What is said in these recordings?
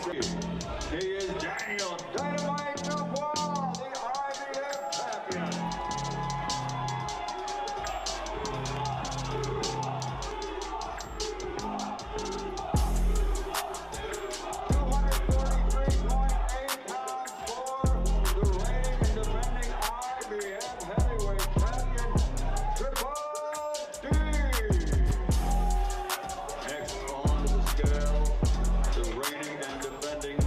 226. He is Daniel Dynamite Dubois, the IBF champion. 243.8 pounds for the reigning and defending IBF heavyweight champion, Triple D. Next on the scale, the reigning and defending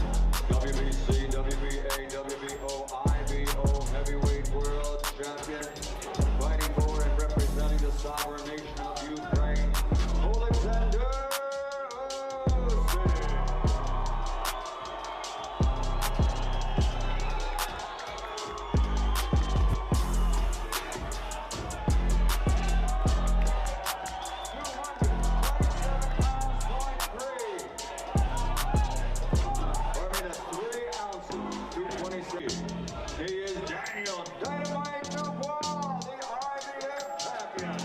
WBC, WBA, WBO, IBO heavyweight world champion, fighting for and representing the sovereign nation of Ukraine, Oleksandr Usyk. He is Daniel Dynamite Dubois, the IBF champion.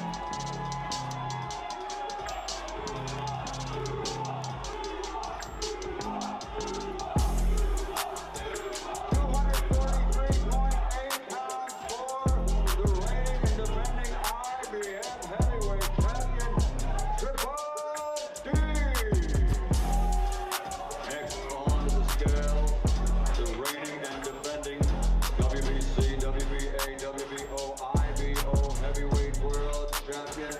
243.8 pounds for the reigning and defending IBF heavyweight champion, Triple D. Next on the scale, the reigning and defending WBC, WBA, WBO, IBO heavyweight world champion,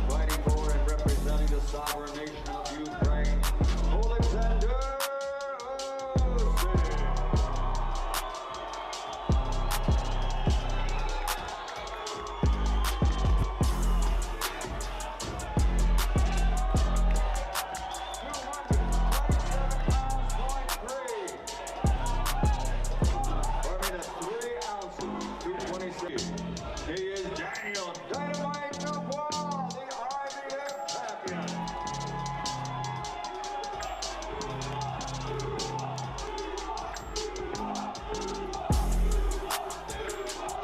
fighting for and representing the sovereign nation of Ukraine, Oleksandr Usyk. He is Daniel Dynamite Dubois, the IBF champion.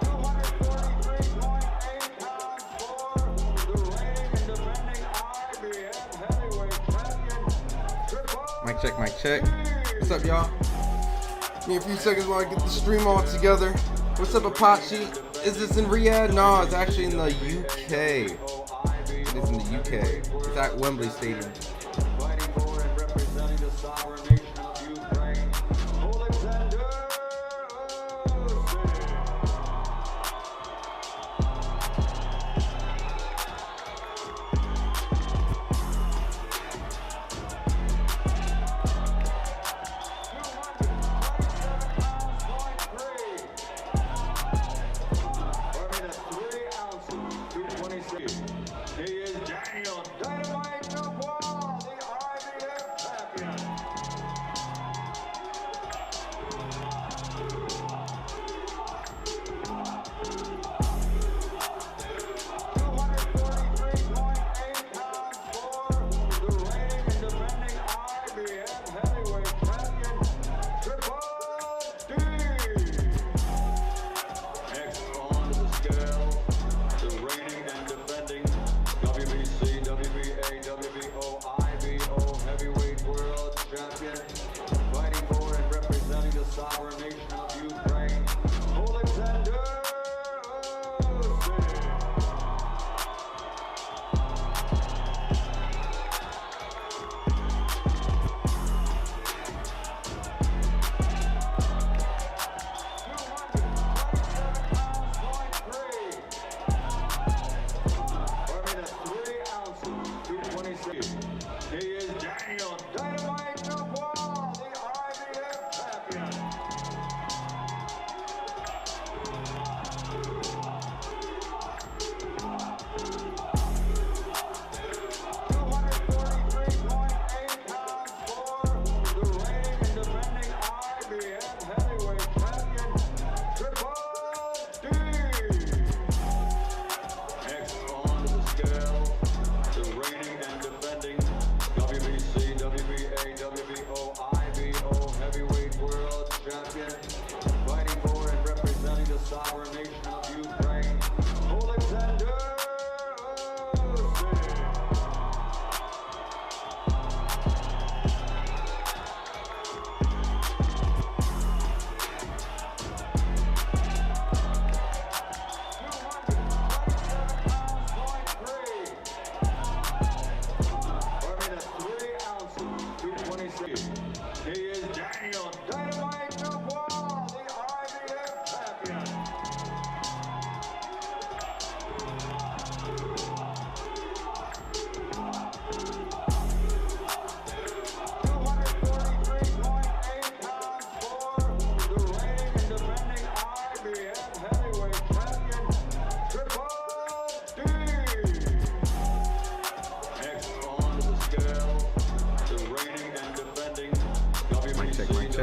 243.8 pounds for the reigning and defending IBF heavyweight champion, Triple Mic check, mic check. What's up, y'all? Give me a few seconds while I get the stream all together. What's up, Apache? Is this in Riyadh? No, it's actually in the UK. It is in the UK. It's at Wembley Stadium. fighting for and representing the sovereign nation of Ukraine, Oleksandr Usyk. He is Daniel Dynamite Dubois, the IBF champion.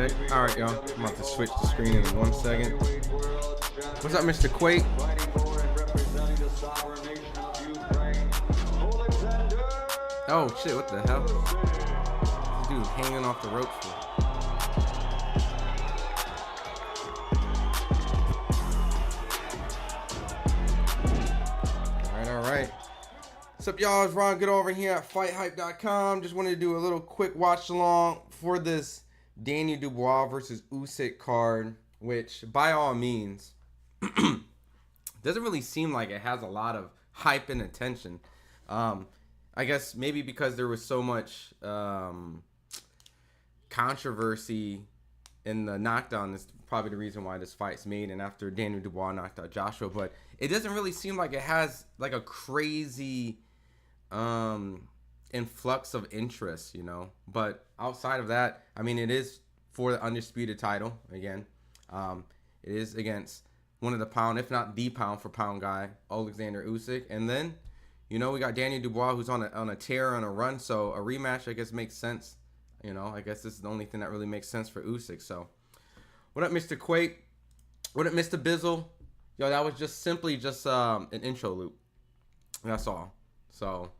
sick. Alright, y'all. I'm about to switch the screen in 1 second. What's up, Mr. Quake? Oh, shit, what the hell? This dude hanging off the ropes for. Alright. What's up, y'all? It's Ron Goodall over here at FightHype.com. Just wanted to do a little quick watch along for this Daniel Dubois versus Usyk card, which by all means doesn't really seem like it has a lot of hype and attention. I guess maybe because there was so much controversy in the knockdown is probably the reason why this fight's made, and after Daniel Dubois knocked out Joshua. But it doesn't really seem like it has like a crazy influx of interest, you know. But outside of that, I mean, it is for the undisputed title again. It is against one of the pound, if not the pound for pound guy, Oleksandr Usyk. And then, you know, we got Daniel Dubois, who's on a tear, on a run. So a rematch, I guess, makes sense. You know, I guess this is the only thing that really makes sense for Usyk. So, what up, Mr. Quake? What up, Mr. Bizzle? Yo, that was just simply just an intro loop. That's all. So,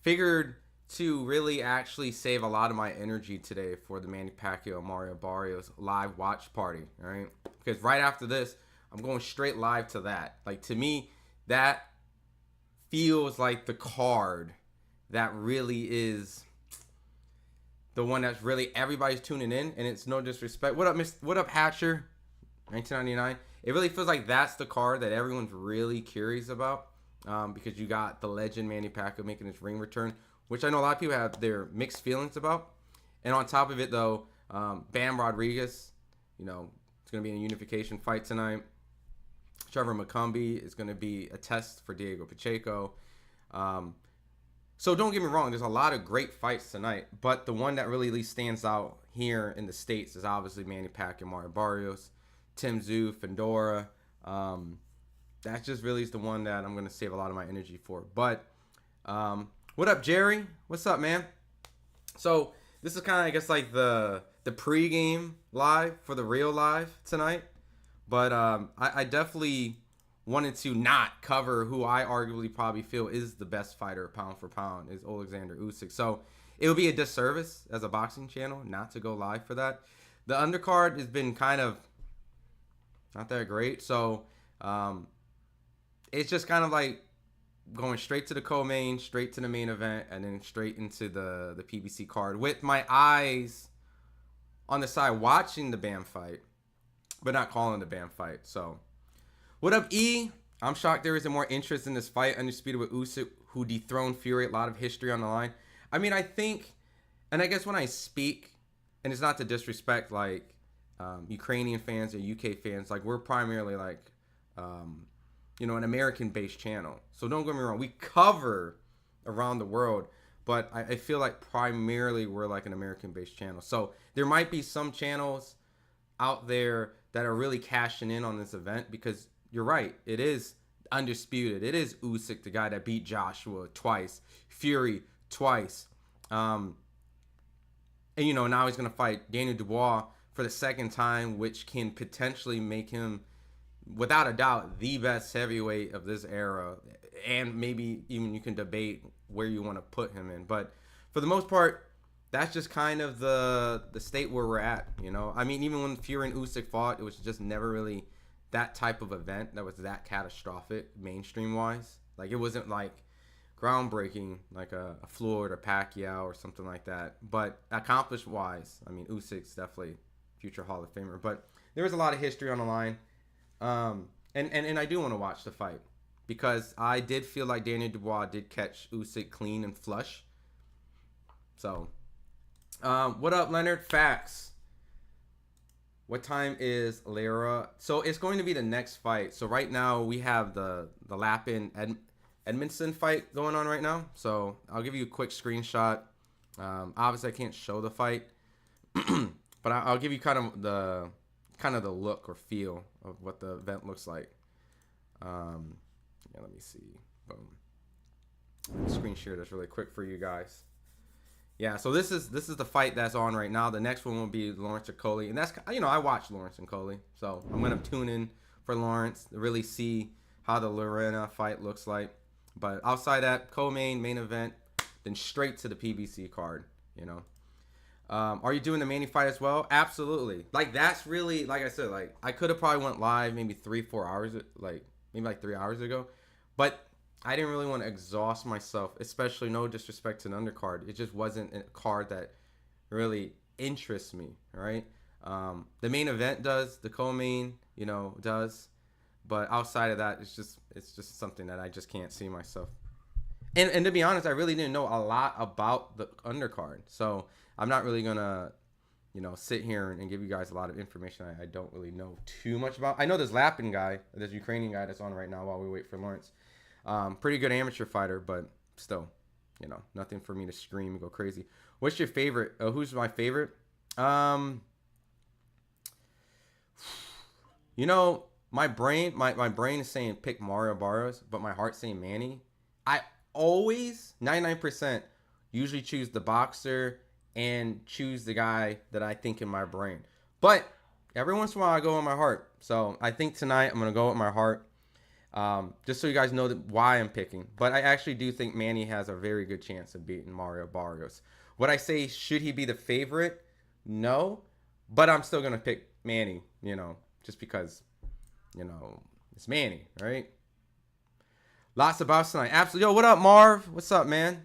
figured to really actually save a lot of my energy today for the Manny Pacquiao Mario Barrios live watch party. All right, because right after this, I'm going straight live to that. Like, to me, that feels like the card that really is the one that's really everybody's tuning in, and it's no disrespect. What up, What up, Hatcher? 1999. It really feels like that's the card that everyone's really curious about, because you got the legend Manny Pacquiao making his ring return, which I know a lot of people have their mixed feelings about. And on top of it, though, Bam Rodriguez, you know, it's going to be in a unification fight tonight. Trevor McCumbee is going to be a test for Diego Pacheco. So don't get me wrong, there's a lot of great fights tonight, but the one that really at least stands out here in the States is obviously Manny Pacquiao, Mario Barrios, Tim Tszyu, Fedora. That just really is the one that I'm going to save a lot of my energy for. But what up, Jerry? What's up, man? So this is kind of, I guess, like the pregame live for the real live tonight. But I definitely wanted to not cover who I arguably probably feel is the best fighter pound for pound, is Oleksandr Usyk. So it would be a disservice as a boxing channel not to go live for that. The undercard has been kind of not that great. So it's just kind of like going straight to the co-main, straight to the main event, and then straight into the PBC card with my eyes on the side watching the Bam fight, but not calling the Bam fight. So what up, E? I'm shocked there isn't more interest in this fight. Undisputed with Usyk, who dethroned Fury. A lot of history on the line. I mean, I think, and I guess when I speak, and it's not to disrespect like Ukrainian fans or UK fans, like we're primarily like, you know, an American-based channel. So don't get me wrong, we cover around the world, but I feel like primarily we're like an American-based channel. So there might be some channels out there that are really cashing in on this event, because you're right, it is undisputed. It is Usyk, the guy that beat Joshua twice, Fury twice. And, you know, now he's going to fight Daniel Dubois for the second time, which can potentially make him, without a doubt, the best heavyweight of this era. And maybe even you can debate where you want to put him in. But for the most part, that's just kind of the state where we're at, you know. I mean, even when Fury and Usyk fought, it was just never really that type of event that was that catastrophic mainstream-wise. Like, it wasn't like groundbreaking like a Floyd or Pacquiao or something like that. But accomplished-wise, I mean, Usyk's definitely future Hall of Famer. But there was a lot of history on the line. And I do want to watch the fight, because I did feel like Daniel Dubois did catch Usyk clean and flush. So, what up, Leonard? Facts. What time is Lerena? So it's going to be the next fight. So right now we have the Lapin Edmondson fight going on right now. So I'll give you a quick screenshot. Obviously I can't show the fight, but I'll give you kind of the look or feel of what the event looks like. Yeah, let me see. Boom. Screen share this really quick for you guys. Yeah, so this is the fight that's on right now. The next one will be Lawrence Okolie, and that's, you know, I watch Lawrence and Okolie, so I'm gonna tune in for Lawrence to really see how the Lerena fight looks like. But outside that, main event, then straight to the PBC card. You know, are you doing the Manny fight as well? Absolutely. Like, that's really, like I said, like I could have probably went live maybe 3-4 hours, like maybe like 3 hours ago, but I didn't really want to exhaust myself, especially, no disrespect to the undercard. It just wasn't a card that really interests me, right? The main event does, the co-main, you know, does, but outside of that, it's just something that I just can't see myself. And to be honest, I really didn't know a lot about the undercard, so I'm not really gonna, you know, sit here and give you guys a lot of information I don't really know too much about. I know this Lapin guy, this Ukrainian guy that's on right now while we wait for Lawrence. Pretty good amateur fighter, but still, you know, nothing for me to scream and go crazy. What's your favorite? Who's my favorite? You know, my brain is saying pick Mario Barrios, but my heart's saying Manny. I always 99% usually choose the boxer and choose the guy that I think in my brain. But every once in a while I go with my heart. So I think tonight I'm gonna go with my heart. Just so you guys know why I'm picking. But I actually do think Manny has a very good chance of beating Mario Barrios. Would I say, should he be the favorite? No. But I'm still going to pick Manny, you know, just because, you know, it's Manny, right? Lots about tonight. Absolutely. Yo, what up, Marv? What's up, man?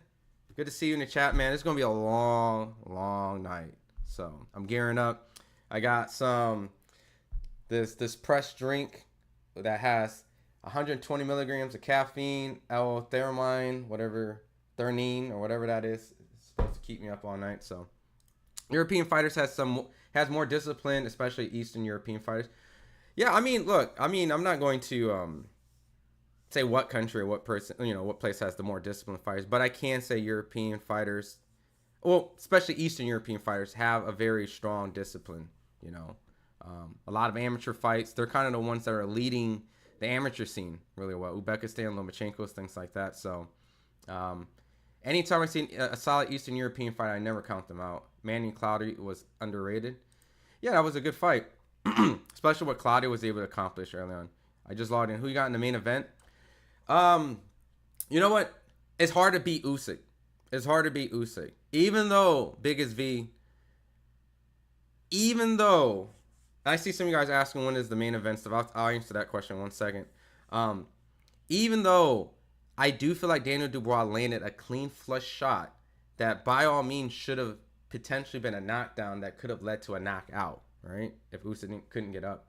Good to see you in the chat, man. It's going to be a long, long night. So I'm gearing up. I got some, this pressed drink that has 120 milligrams of caffeine, L-theramine, whatever, theanine or whatever that is. It's supposed to keep me up all night. So European fighters has more discipline, especially Eastern European fighters. Yeah, I mean, look, I mean, I'm not going to say what country or what person, you know, what place has the more disciplined fighters, but I can say European fighters, well, especially Eastern European fighters, have a very strong discipline. You know, a lot of amateur fights. They're kind of the ones that are leading the amateur scene really well. Uzbekistan, Lomachenko's, things like that. So anytime I see a solid Eastern European fight, I never count them out. Manny Cloudy was underrated. Yeah, that was a good fight. Especially what Claudio was able to accomplish early on. I just logged in. Who you got in the main event? You know what? It's hard to beat Usyk. It's hard to beat Usyk. Even though Biggest V, even though I see some of you guys asking when is the main event stuff. I'll answer that question in 1 second. Even though I do feel like Daniel Dubois landed a clean flush shot that by all means should have potentially been a knockdown that could have led to a knockout, right? If Usyk couldn't get up.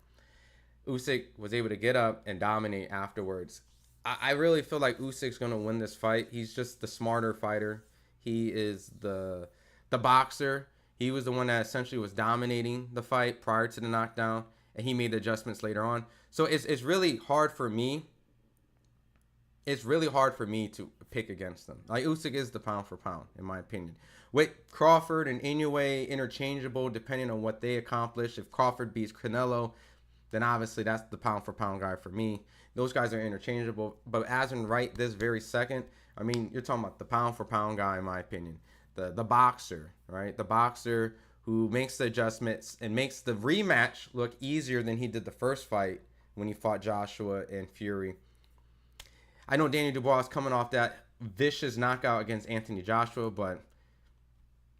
Usyk was able to get up and dominate afterwards. I really feel like Usyk's going to win this fight. He's just the smarter fighter. He is the boxer. He was the one that essentially was dominating the fight prior to the knockdown, and he made the adjustments later on. So it's really hard for me. It's really hard for me to pick against them. Like, Usyk is the pound for pound, in my opinion. With Crawford and Inoue interchangeable depending on what they accomplish. If Crawford beats Canelo, then obviously that's the pound for pound guy for me. Those guys are interchangeable. But as in right this very second, I mean, you're talking about the pound for pound guy, in my opinion. The boxer, right? The boxer who makes the adjustments and makes the rematch look easier than he did the first fight when he fought Joshua and Fury. I know Daniel Dubois is coming off that vicious knockout against Anthony Joshua, but,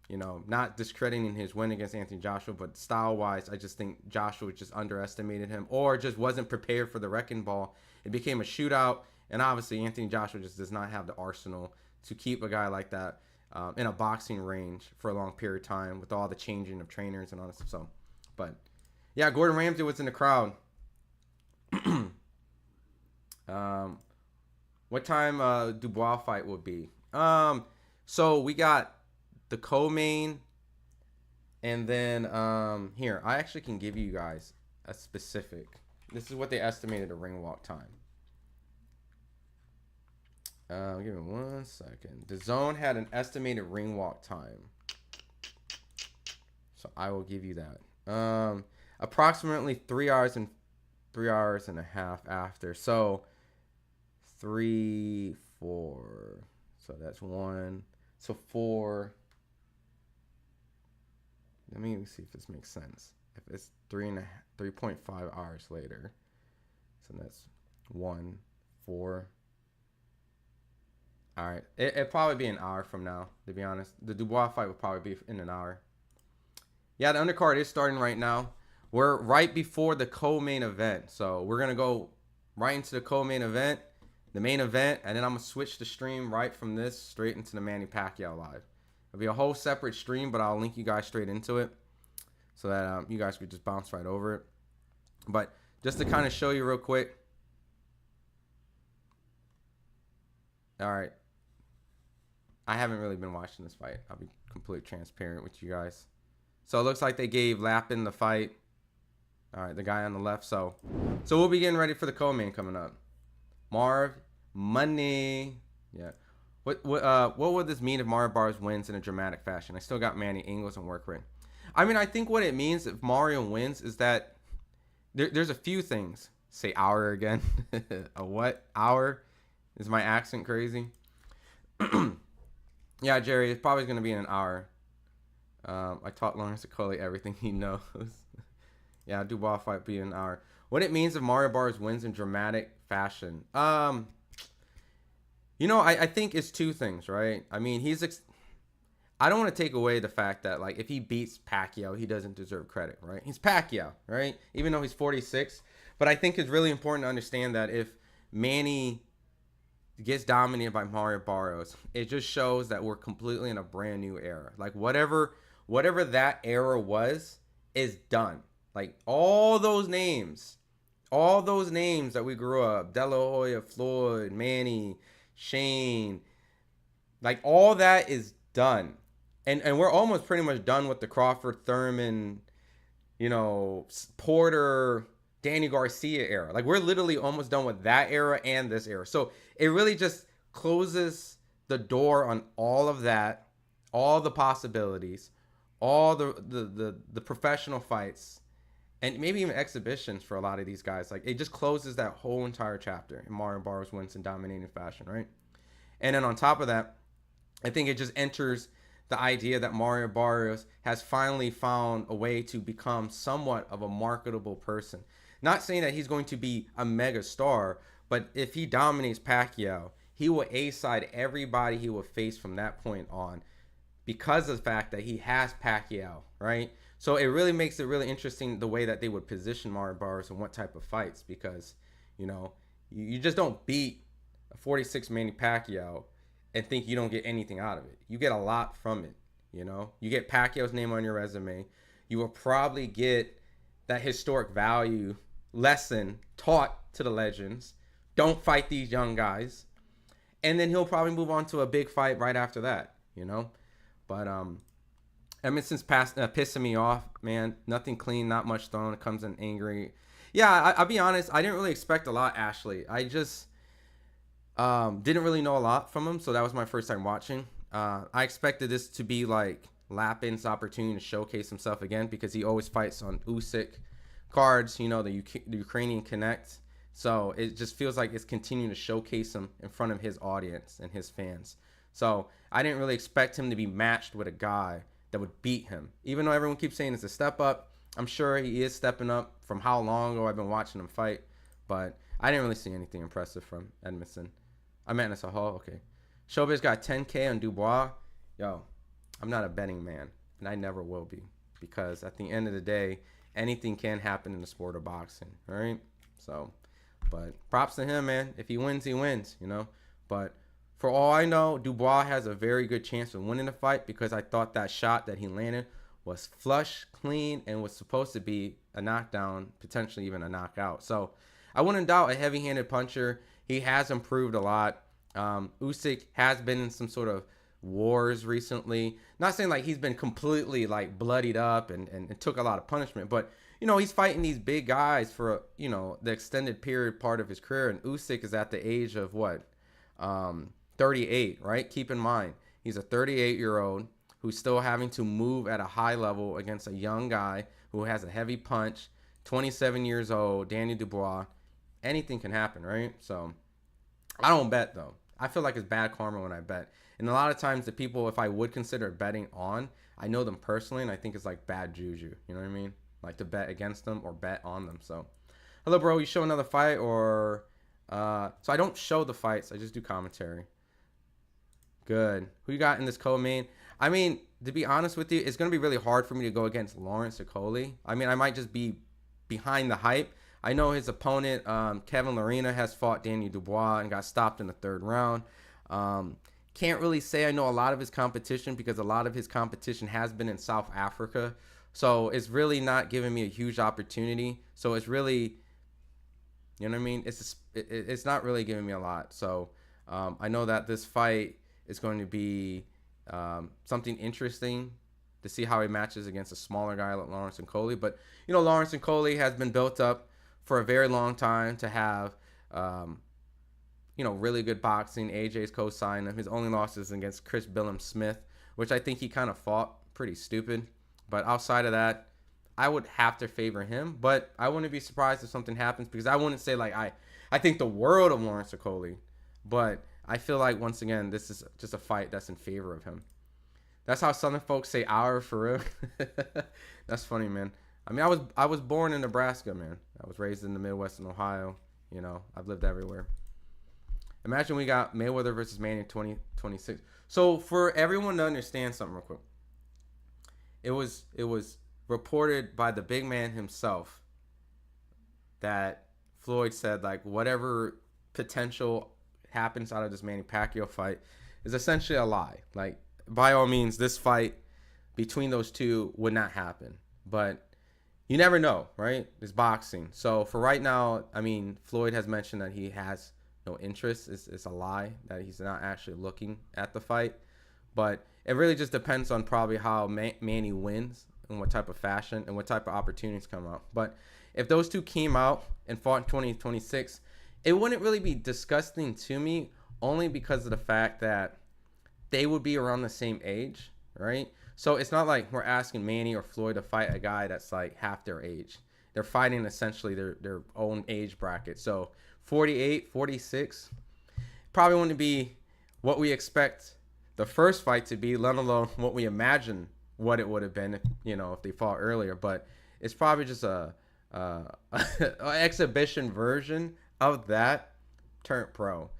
you know, not discrediting his win against Anthony Joshua, but style-wise, I just think Joshua just underestimated him or just wasn't prepared for the wrecking ball. It became a shootout, and obviously Anthony Joshua just does not have the arsenal to keep a guy like that in a boxing range for a long period of time with all the changing of trainers and all that stuff. So, but, yeah, Gordon Ramsay was in the crowd. What time Dubois fight will be? So we got the co-main, and then here I actually can give you guys a specific. This is what they estimated a ring walk time. Give me 1 second. The Zone had an estimated ring walk time, so I will give you that. Approximately 3 hours and 3 hours and a half after. So 3, 4. So that's 1. So 4. let me see if this makes sense. If it's 3.5 hours later, so that's 1, 4. All right, it'll probably be an hour from now, to be honest. The Dubois fight will probably be in an hour. Yeah, the undercard is starting right now. We're right before the co-main event, so we're gonna go right into the co-main event, the main event, and then I'm gonna switch the stream right from this straight into the Manny Pacquiao live. It'll be a whole separate stream, but I'll link you guys straight into it so that you guys could just bounce right over it. But just to kind of show you real quick. All right. I haven't really been watching this fight. I'll be completely transparent with you guys. So it looks like they gave Lapin the fight. All right, the guy on the left. So we'll be getting ready for the co-main coming up. Marv, money. Yeah. What would this mean if Mario Barrios wins in a dramatic fashion? I still got Manny Ingles and work rate. I mean, I think what it means if Mario wins is that there's a few things. Say hour again. A what? Hour? Is my accent crazy? Yeah, Jerry, it's probably going to be in an hour. I taught Lawrence Okolie everything he knows. Yeah, Dubois fight be in an hour. What it means if Mario Barrios wins in dramatic fashion. You know, I think it's two things, right? I mean, I don't want to take away the fact that, like, if he beats Pacquiao, he doesn't deserve credit, right? He's Pacquiao, right? Even though he's 46. But I think it's really important to understand that if Manny gets dominated by Mario Barrios, it just shows that we're completely in a brand new era. Like, whatever that era was is done. Like, all those names that we grew up, De La Hoya, Floyd, Manny, Shane, like, all that is done. And we're almost pretty much done with the Crawford, Thurman, you know, Porter, Danny Garcia era. Like, we're literally almost done with that era and this era. So it really just closes the door on all of that, all the possibilities, all the professional fights, and maybe even exhibitions for a lot of these guys. Like, it just closes that whole entire chapter, and Mario Barrios wins in dominating fashion, right? And then on top of that, I think it just enters the idea that Mario Barrios has finally found a way to become somewhat of a marketable person. Not saying that he's going to be a mega star, but if he dominates Pacquiao, he will A-side everybody he will face from that point on because of the fact that he has Pacquiao, right? So it really makes it really interesting the way that they would position Mario Barrios and what type of fights, because, you know, you just don't beat a 46 Manny Pacquiao and think you don't get anything out of it. You get a lot from it, you know? You get Pacquiao's name on your resume. You will probably get that historic value lesson taught to the legends. Don't fight these young guys. And then he'll probably move on to a big fight right after that, you know? But Edmondson's pissing me off, man. Nothing clean, not much thrown. It comes in angry. Yeah, I'll be honest. I didn't really expect a lot, Ashley. I just didn't really know a lot from him, so that was my first time watching. I expected this to be like Lapin's opportunity to showcase himself again, because he always fights on Usyk cards, you know, the Ukrainian Connect. So it just feels like it's continuing to showcase him in front of his audience and his fans. So I didn't really expect him to be matched with a guy that would beat him. Even though everyone keeps saying it's a step up, I'm sure he is stepping up from how long ago I've been watching him fight. But I didn't really see anything impressive from Edmondson. I meant as a whole. Okay. Showbiz got 10K on Dubois. Yo, I'm not a betting man, and I never will be, because at the end of the day, anything can happen in the sport of boxing, right? So, but props to him, man. If he wins, he wins, you know. But for all I know, Dubois has a very good chance of winning the fight, because I thought that shot that he landed was flush, clean, and was supposed to be a knockdown, potentially even a knockout. So I wouldn't doubt a heavy-handed puncher. He has improved a lot. Usyk has been in some sort of wars recently. Not saying like he's been completely like bloodied up and took a lot of punishment, but you know, he's fighting these big guys for, you know, the extended period part of his career. And Usyk is at the age of what? 38, right? Keep in mind, he's a 38-year-old who's still having to move at a high level against a young guy who has a heavy punch, 27 years old, Daniel Dubois. Anything can happen, right? So I don't bet, though. I feel like it's bad karma when I bet. And a lot of times the people, if I would consider betting on, I know them personally, and I think it's like bad juju. You know what I mean? Like to bet against them or bet on them. So, hello, bro. You show another fight or? So I don't show the fights. I just do commentary. Good. Who you got in this co-main? I mean, to be honest with you, it's going to be really hard for me to go against Lawrence Okolie. I mean, I might just be behind the hype. I know his opponent, Kevin Lerena, has fought Danny Dubois and got stopped in the 3rd round. Can't really say I know a lot of his competition because a lot of his competition has been in South Africa. So it's really not giving me a huge opportunity. So it's really, you know what I mean? It's not really giving me a lot. So I know that this fight is going to be something interesting to see how he matches against a smaller guy like Lawrence Okolie. But, you know, Lawrence Okolie has been built up for a very long time to have, you know, really good boxing. AJ's co-signed him. His only loss is against Chris Billum Smith, which I think he kind of fought pretty stupid. But outside of that, I would have to favor him. But I wouldn't be surprised if something happens because I wouldn't say, like, I think the world of Lawrence Okolie. But I feel like, once again, this is just a fight that's in favor of him. That's how Southern folks say "our" for real. That's funny, man. I mean, I was born in Nebraska, man. I was raised in the Midwest in Ohio. You know, I've lived everywhere. Imagine we got Mayweather versus Manny in 2026. So for everyone to understand something real quick, it was reported by the big man himself that Floyd said, like, whatever potential happens out of this Manny Pacquiao fight is essentially a lie. Like, by all means, this fight between those two would not happen. But you never know, right? It's boxing. So for right now, I mean, Floyd has mentioned that he has no interest. It's a lie that he's not actually looking at the fight. But it really just depends on probably how Manny wins and what type of fashion and what type of opportunities come out. But if those two came out and fought in 2026, it wouldn't really be disgusting to me, only because of the fact that they would be around the same age, right? So it's not like we're asking Manny or Floyd to fight a guy that's like half their age. They're fighting essentially their own age bracket. So 48, 46 probably wouldn't be what we expect the first fight to be, let alone what we imagine what it would have been if, you know, if they fought earlier. But it's probably just a exhibition version of that turned pro.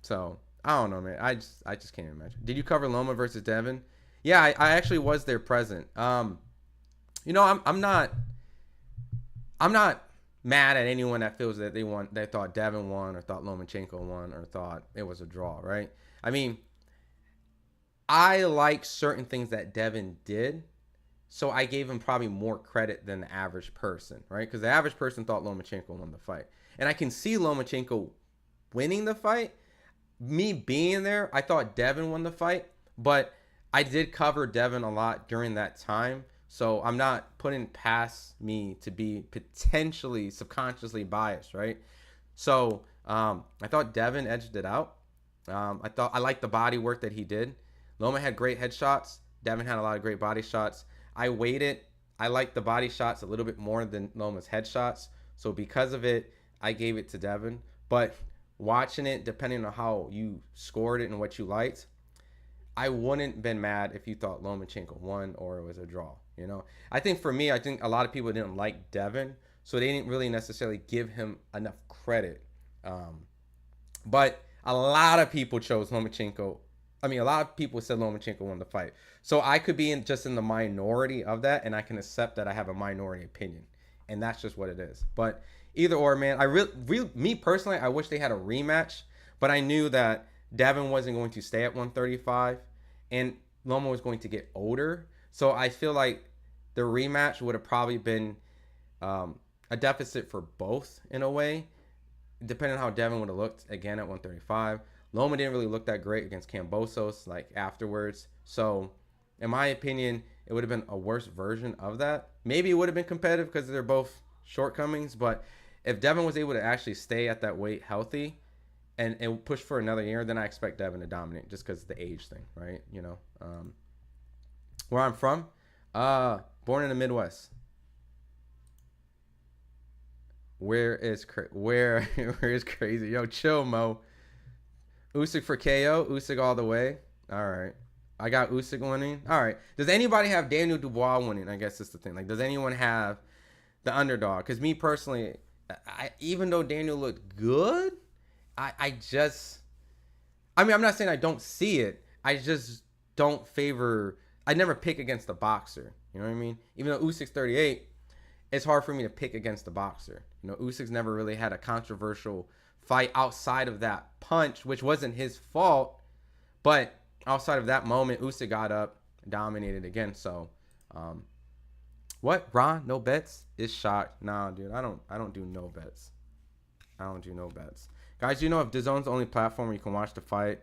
So I don't know, man. I just can't imagine. Did you cover Loma versus Devin? Yeah, I actually was there present. You know, I'm not mad at anyone that feels that they thought Devin won or thought Lomachenko won or thought it was a draw, right? I mean, I like certain things that Devin did, so I gave him probably more credit than the average person, right? Because the average person thought Lomachenko won the fight. And I can see Lomachenko winning the fight. Me being there, I thought Devin won the fight, but I did cover Devin a lot during that time. So I'm not putting past me to be potentially subconsciously biased, right? So I thought Devin edged it out. I liked the body work that he did. Loma had great headshots. Devin had a lot of great body shots. I weighted. I liked the body shots a little bit more than Loma's headshots. So because of it, I gave it to Devin. But watching it, depending on how you scored it and what you liked, I wouldn't been mad if you thought Lomachenko won or it was a draw. You know, I think for me, I think a lot of people didn't like Devin, so they didn't really necessarily give him enough credit. But a lot of people chose Lomachenko. I mean, a lot of people said Lomachenko won the fight. So I could be just in the minority of that, and I can accept that I have a minority opinion, and that's just what it is. But either or, man, me personally, I wish they had a rematch, but I knew that Devin wasn't going to stay at 135, and Loma was going to get older. So I feel like the rematch would have probably been a deficit for both in a way, depending on how Devin would have looked again at 135. Loma didn't really look that great against Kambosos like afterwards. So in my opinion, it would have been a worse version of that. Maybe it would have been competitive because they're both shortcomings, but if Devin was able to actually stay at that weight healthy and push for another year, then I expect Devin to dominate just because of the age thing, right? You know, where I'm from, born in the Midwest. Where is crazy? Yo, chill, Mo. Usyk for KO. Usyk all the way. All right. I got Usyk winning. All right. Does anybody have Daniel Dubois winning? I guess that's the thing. Like, does anyone have the underdog? Because me personally, even though Daniel looked good, I just, I mean, I'm not saying I don't see it. I just don't favor. I never pick against the boxer. You know what I mean? Even though Usyk's 38, it's hard for me to pick against the boxer. You know, Usyk's never really had a controversial fight outside of that punch, which wasn't his fault, but outside of that moment, Usyk got up, dominated again. So, what? Ron? No bets? It's shocked. Nah, dude, I don't do no bets. I don't do no bets. Guys, you know if DAZN's the only platform where you can watch the fight?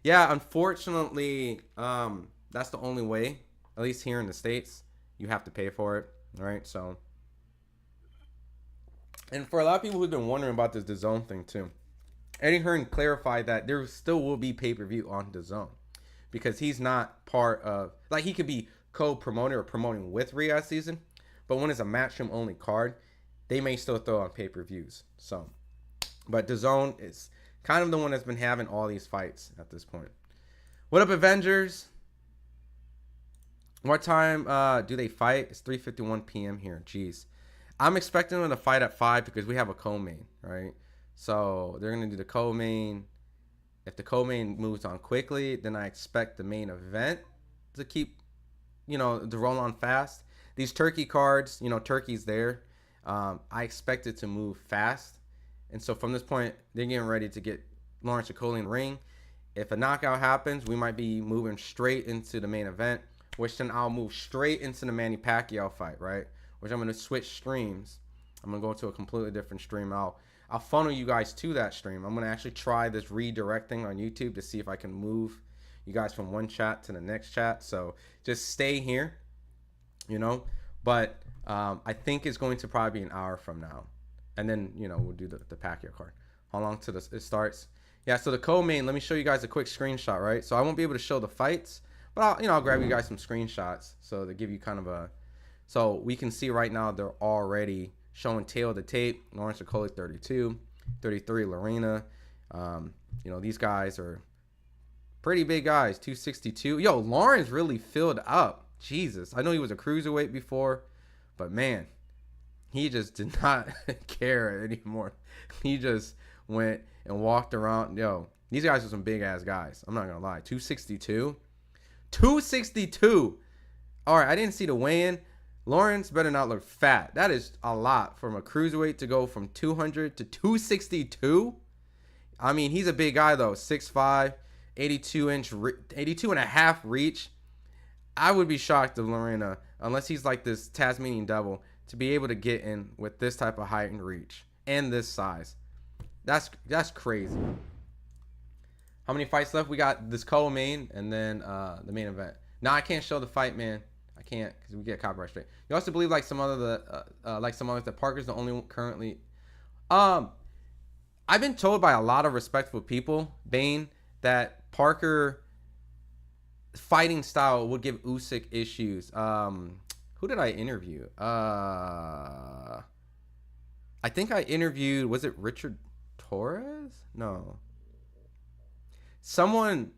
Yeah, unfortunately, that's the only way. At least here in the States, you have to pay for it. All right, so. And for a lot of people who've been wondering about this DAZN thing too, Eddie Hearn clarified that there still will be pay-per-view on DAZN because he's not part of, like, he could be co-promoting or promoting with Riyadh season, but when it's a matchroom only card, they may still throw on pay-per-views. So, but DAZN is kind of the one that's been having all these fights at this point. What up, Avengers? What time do they fight? It's 3:51 p.m. here. Jeez. I'm expecting them to fight at 5 because we have a co-main, right? So they're going to do the co-main. If the co-main moves on quickly, then I expect the main event to keep, you know, to roll on fast. These Turkey cards, you know, Turkey's there. I expect it to move fast. And so from this point, they're getting ready to get Lawrence Okolie in the ring. If a knockout happens, we might be moving straight into the main event, which then I'll move straight into the Manny Pacquiao fight, right? Which I'm going to switch streams. I'm going to go to a completely different stream. I'll funnel you guys to that stream. I'm going to actually try this redirecting on YouTube to see if I can move you guys from one chat to the next chat. So just stay here, you know. But I think it's going to probably be an hour from now. And then, you know, we'll do the Pacquiao card. How long till it starts? Yeah, so the co-main, let me show you guys a quick screenshot, right? So I won't be able to show the fights, but I'll grab you guys some screenshots so to give you kind of a, so we can see right now they're already showing tail of the tape. Lawrence Okolie 32, 33 Lerena. You know, these guys are pretty big guys, 262. Yo, Lawrence really filled up. Jesus, I know he was a cruiserweight before, but man, he just did not care anymore. He just went and walked around. Yo, these guys are some big ass guys. I'm not gonna lie. 262. 262. All right, I didn't see the weigh-in. Lawrence better not look fat. That is a lot from a cruiserweight to go from 200 to 262. I mean, he's a big guy though. 6'5", 82 and a half reach. I would be shocked if Lerena, unless he's like this Tasmanian devil, to be able to get in with this type of height and reach and this size. That's crazy. How many fights left? We got this co-main and then the main event. Now I can't show the fight, man. I can't because we get copyright straight. You also believe like some others that Parker's the only one currently. I've been told by a lot of respectful people, Bane, that Parker fighting style would give Usyk issues. Who did I interview? I think I interviewed, was it Richard Torres? No. Someone,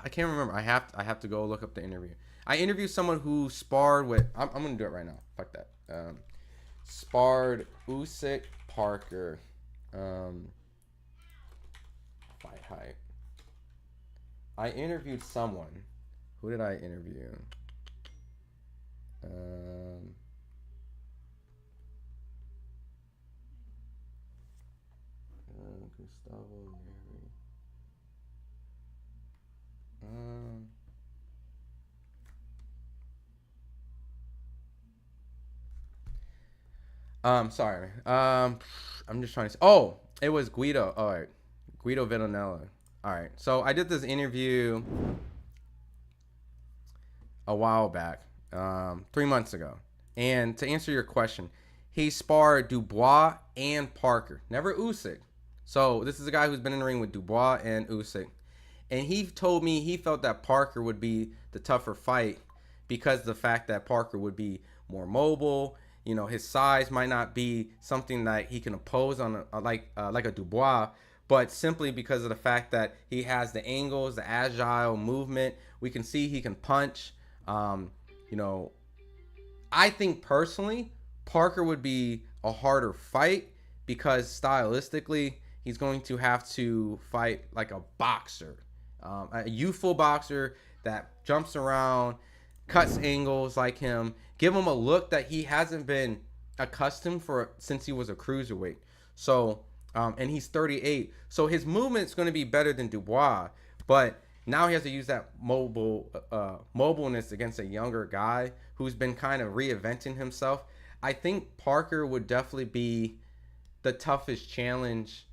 I can't remember. I have to go look up the interview. I interviewed someone who sparred with, I'm going to do it right now. Fuck that. Sparred Usyk Parker. FightHype. I interviewed someone. Who did I interview? Gustavo Neri. Sorry. I'm just trying to. Oh, it was Guido. All right, Guido Villanella. All right. So I did this interview a while back, 3 months ago, and to answer your question, he sparred Dubois and Parker, never Usyk. So this is a guy who's been in the ring with Dubois and Usyk, and he told me he felt that Parker would be the tougher fight because of the fact that Parker would be more mobile. His size might not be something that he can oppose on like a Dubois, but simply because of the fact that he has the angles, the agile movement. We can see he can punch. You know, I think personally, Parker would be a harder fight because stylistically, he's going to have to fight like a boxer, a youthful boxer that jumps around, cuts angles like him, give him a look that he hasn't been accustomed for since he was a cruiserweight. So, and he's 38, so his movement's going to be better than Dubois, but now he has to use that mobileness against a younger guy who's been kind of reinventing himself. I think Parker would definitely be the toughest challenge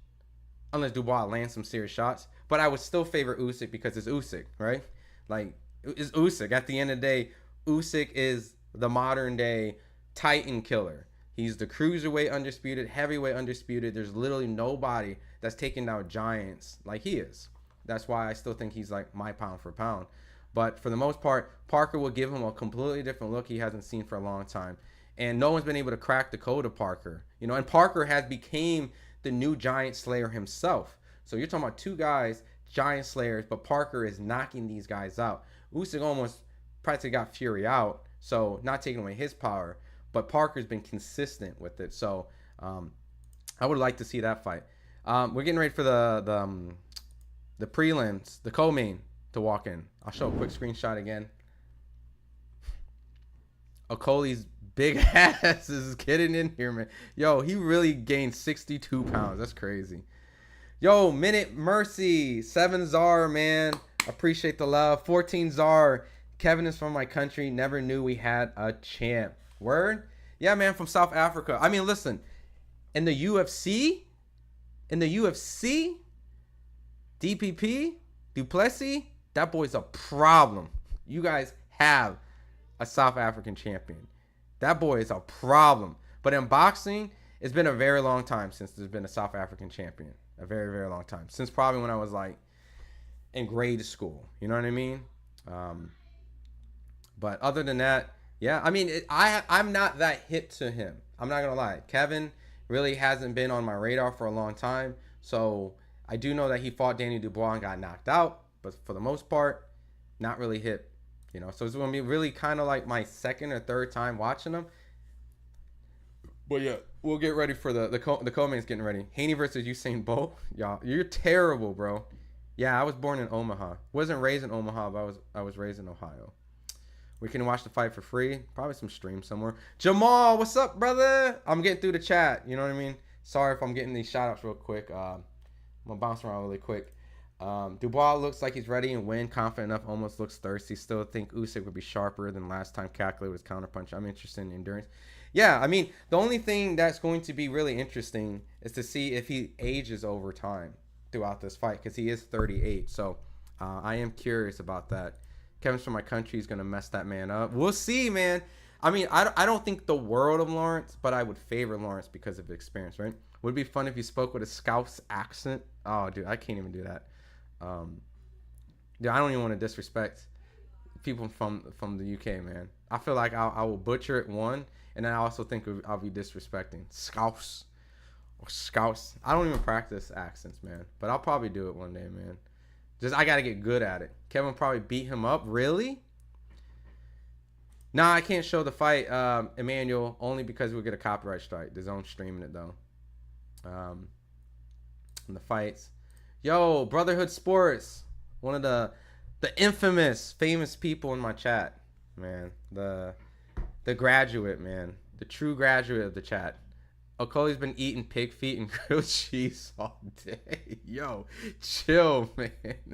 unless Dubois lands some serious shots. But I would still favor Usyk because it's Usyk, right? Like, it's Usyk. At the end of the day, Usyk is the modern day Titan killer. He's the cruiserweight undisputed, heavyweight undisputed. There's literally nobody that's taking down giants like he is. That's why I still think he's like my pound for pound. But for the most part, Parker will give him a completely different look he hasn't seen for a long time. And no one's been able to crack the code of Parker. You know, and Parker has became the new giant slayer himself. So you're talking about two guys, giant slayers, but Parker is knocking these guys out. Usyk almost practically got Fury out, so not taking away his power. But Parker's been consistent with it. So I would like to see that fight. We're getting ready for the prelims, the co-main to walk in. I'll show a quick screenshot again. Okolie's big ass is getting in here, man. Yo, he really gained 62 pounds. That's crazy. Yo, Minute Mercy, 7 Czar, man. Appreciate the love. 14 Czar. Kevin is from my country. Never knew we had a champ. Word? Yeah, man, from South Africa. I mean, listen, in the UFC, DPP, Duplessis, that boy's a problem. You guys have a South African champion. That boy is a problem. But in boxing, it's been a very long time since there's been a South African champion. A very, very long time. Since probably when I was like in grade school. You know what I mean? But other than that, yeah, I mean, I'm not that hip to him. I'm not going to lie. Kevin really hasn't been on my radar for a long time. So I do know that he fought Danny Dubois and got knocked out. But for the most part, not really hip. You know, so it's going to be really kind of like my second or third time watching him. But yeah, we'll get ready for the co-main's getting ready. Haney versus Usain Bolt. Y'all, you're terrible, bro. Yeah, I was born in Omaha. Wasn't raised in Omaha, but I was raised in Ohio. We can watch the fight for free. Probably some stream somewhere. Jamal, what's up, brother? I'm getting through the chat. You know what I mean? Sorry if I'm getting these shout-outs real quick. I'm going to bounce around really quick. Dubois looks like he's ready and win. Confident enough. Almost looks thirsty. Still think Usyk would be sharper than last time. Calculated with his counterpunch. I'm interested in endurance. Yeah, I mean, the only thing that's going to be really interesting is to see if he ages over time throughout this fight, because he is 38. So I am curious about that. Kevin's from my country is going to mess that man up. We'll see, man. I mean, I don't think the world of Lawrence, but I would favor Lawrence because of experience, right? Would it be fun if you spoke with a Scouse accent? Oh, dude, I can't even do that. Dude, I don't even want to disrespect people from the UK, man. I feel like I will butcher it, one, and then I also think I'll be disrespecting Scouse or Scouse. I don't even practice accents, man, but I'll probably do it one day, man. Just I gotta get good at it. Kevin probably beat him up. Really? Nah, I can't show the fight, Emmanuel, only because we'll get a copyright strike. The Zone streaming it though. And the fights. Yo, Brotherhood Sports, one of the infamous, famous people in my chat, man. The graduate, man. The true graduate of the chat. Okolie's been eating pig feet and grilled cheese all day. Yo, chill, man.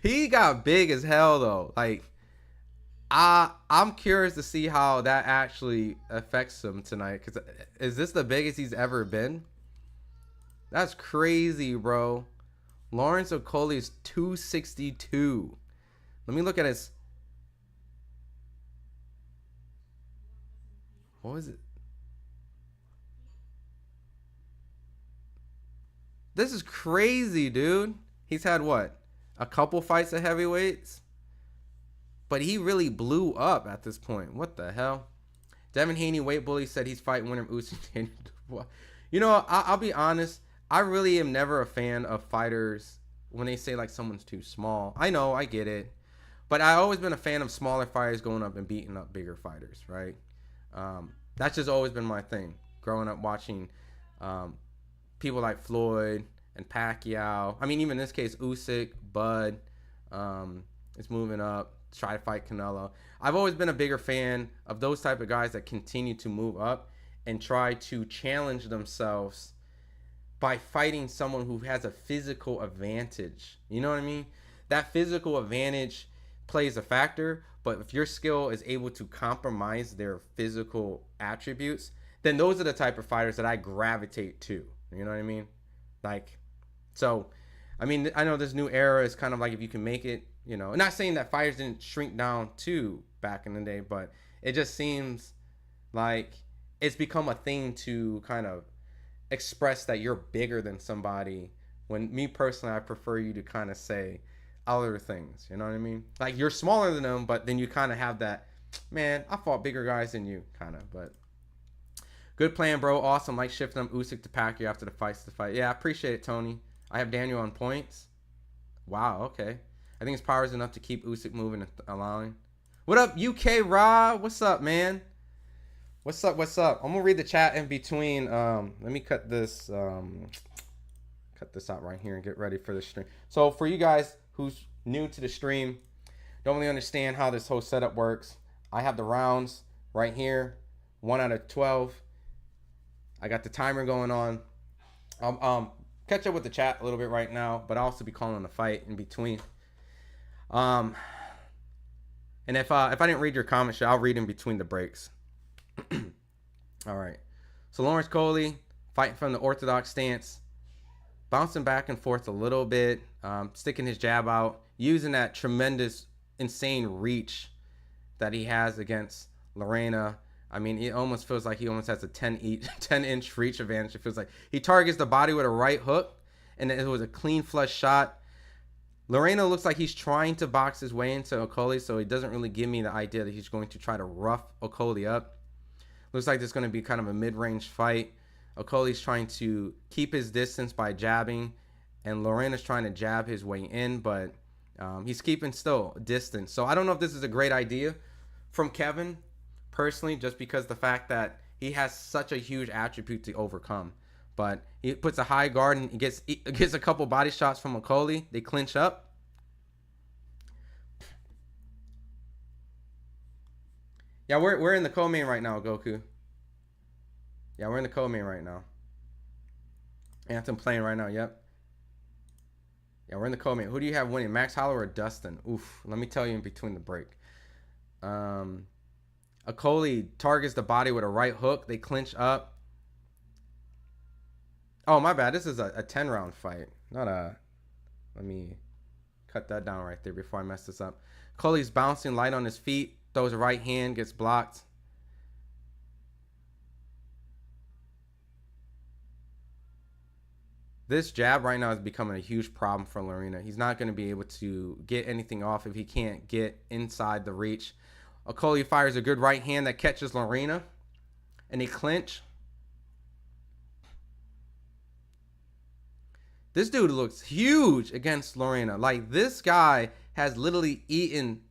He got big as hell, though. Like, I'm curious to see how that actually affects him tonight. Because is this the biggest he's ever been? That's crazy, bro. Lawrence Okolie is 262. Let me look at his... What was it? This is crazy, dude. He's had, what? A couple fights at heavyweights? But he really blew up at this point. What the hell? Devin Haney, Weight Bully, said he's fighting winner Usyk. You know, I'll be honest. I really am never a fan of fighters when they say like someone's too small. I know, I get it. But I've always been a fan of smaller fighters going up and beating up bigger fighters, right? That's just always been my thing. Growing up watching people like Floyd and Pacquiao. I mean, even in this case, Usyk, Bud is moving up, try to fight Canelo. I've always been a bigger fan of those type of guys that continue to move up and try to challenge themselves by fighting someone who has a physical advantage. You know what I mean? That physical advantage plays a factor, but if your skill is able to compromise their physical attributes, then those are the type of fighters that I gravitate to. You know what I mean? Like, so, I mean, I know this new era is kind of like if you can make it, you know, not saying that fighters didn't shrink down too back in the day, but it just seems like it's become a thing to kind of express that you're bigger than somebody, when me personally, I prefer you to kind of say other things. You know what I mean? Like, you're smaller than them, but then you kind of have that, man, I fought bigger guys than you, kind of. But good plan, bro. Awesome. Like shifting them Usyk to Pacquiao after the fight. Yeah, I appreciate it, Tony. I have Daniel on points. Wow, okay. I think his power is enough to keep Usyk moving and allowing. What up, UK Rob? What's up, man? What's up? I'm gonna read the chat in between. Let me cut this out right here and get ready for the stream. So for you guys who's new to the stream, don't really understand how this whole setup works, I have the rounds right here, 1 out of 12. I got the timer going on. Catch up with the chat a little bit right now, but I'll also be calling the fight in between. And if I didn't read your comments, I'll read in between the breaks. All right. So Lawrence Okolie fighting from the orthodox stance, bouncing back and forth a little bit, sticking his jab out, using that tremendous, insane reach that he has against Lerena. I mean, it almost feels like he almost has a 10-inch reach advantage. It feels like he targets the body with a right hook, and it was a clean flush shot. Lerena looks like he's trying to box his way into Okolie, so it doesn't really give me the idea that he's going to try to rough Okolie up. Looks like there's going to be kind of a mid-range fight. Okolie's trying to keep his distance by jabbing, and Lerena's trying to jab his way in, but he's keeping still distance. So I don't know if this is a great idea from Kevin, personally, just because the fact that he has such a huge attribute to overcome. But he puts a high guard and he gets a couple body shots from Okolie. They clinch up. Yeah, we're in the co-main right now, Goku. Yeah, we're in the co-main right now. Anthem playing right now, yep. Yeah, we're in the co-main. Who do you have winning, Max Holler or Dustin? Oof, let me tell you in between the break. Okolie targets the body with a right hook. They clinch up. Oh, my bad. This is a 10-round fight. Not a... Let me cut that down right there before I mess this up. Okolie's bouncing light on his feet. Throws a right hand. Gets blocked. This jab right now is becoming a huge problem for Lerena. He's not going to be able to get anything off if he can't get inside the reach. Okolie fires a good right hand that catches Lerena. And they clinch. This dude looks huge against Lerena. Like, this guy has literally eaten,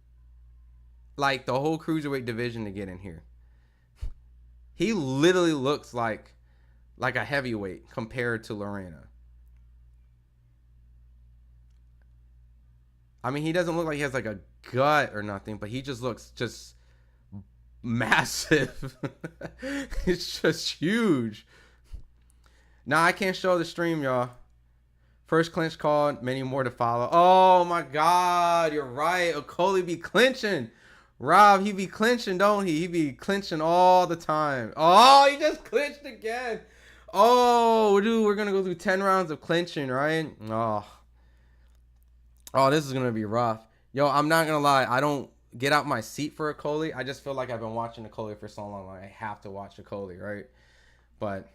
like, the whole cruiserweight division to get in here. He literally looks like a heavyweight compared to Lerena. I mean, he doesn't look like he has, like, a gut or nothing, but he just looks just massive. It's just huge. Now, I can't show the stream, y'all. First clinch called, many more to follow. Oh, my God. You're right. Okolie be clinching. Rob, he be clinching, don't he? He be clinching all the time. Oh, he just clinched again. Oh, dude, we're going to go through 10 rounds of clinching, right? Oh, this is going to be rough. Yo, I'm not going to lie. I don't get out my seat for Okolie. I just feel like I've been watching Okolie for so long. Like, I have to watch Okolie, right? But...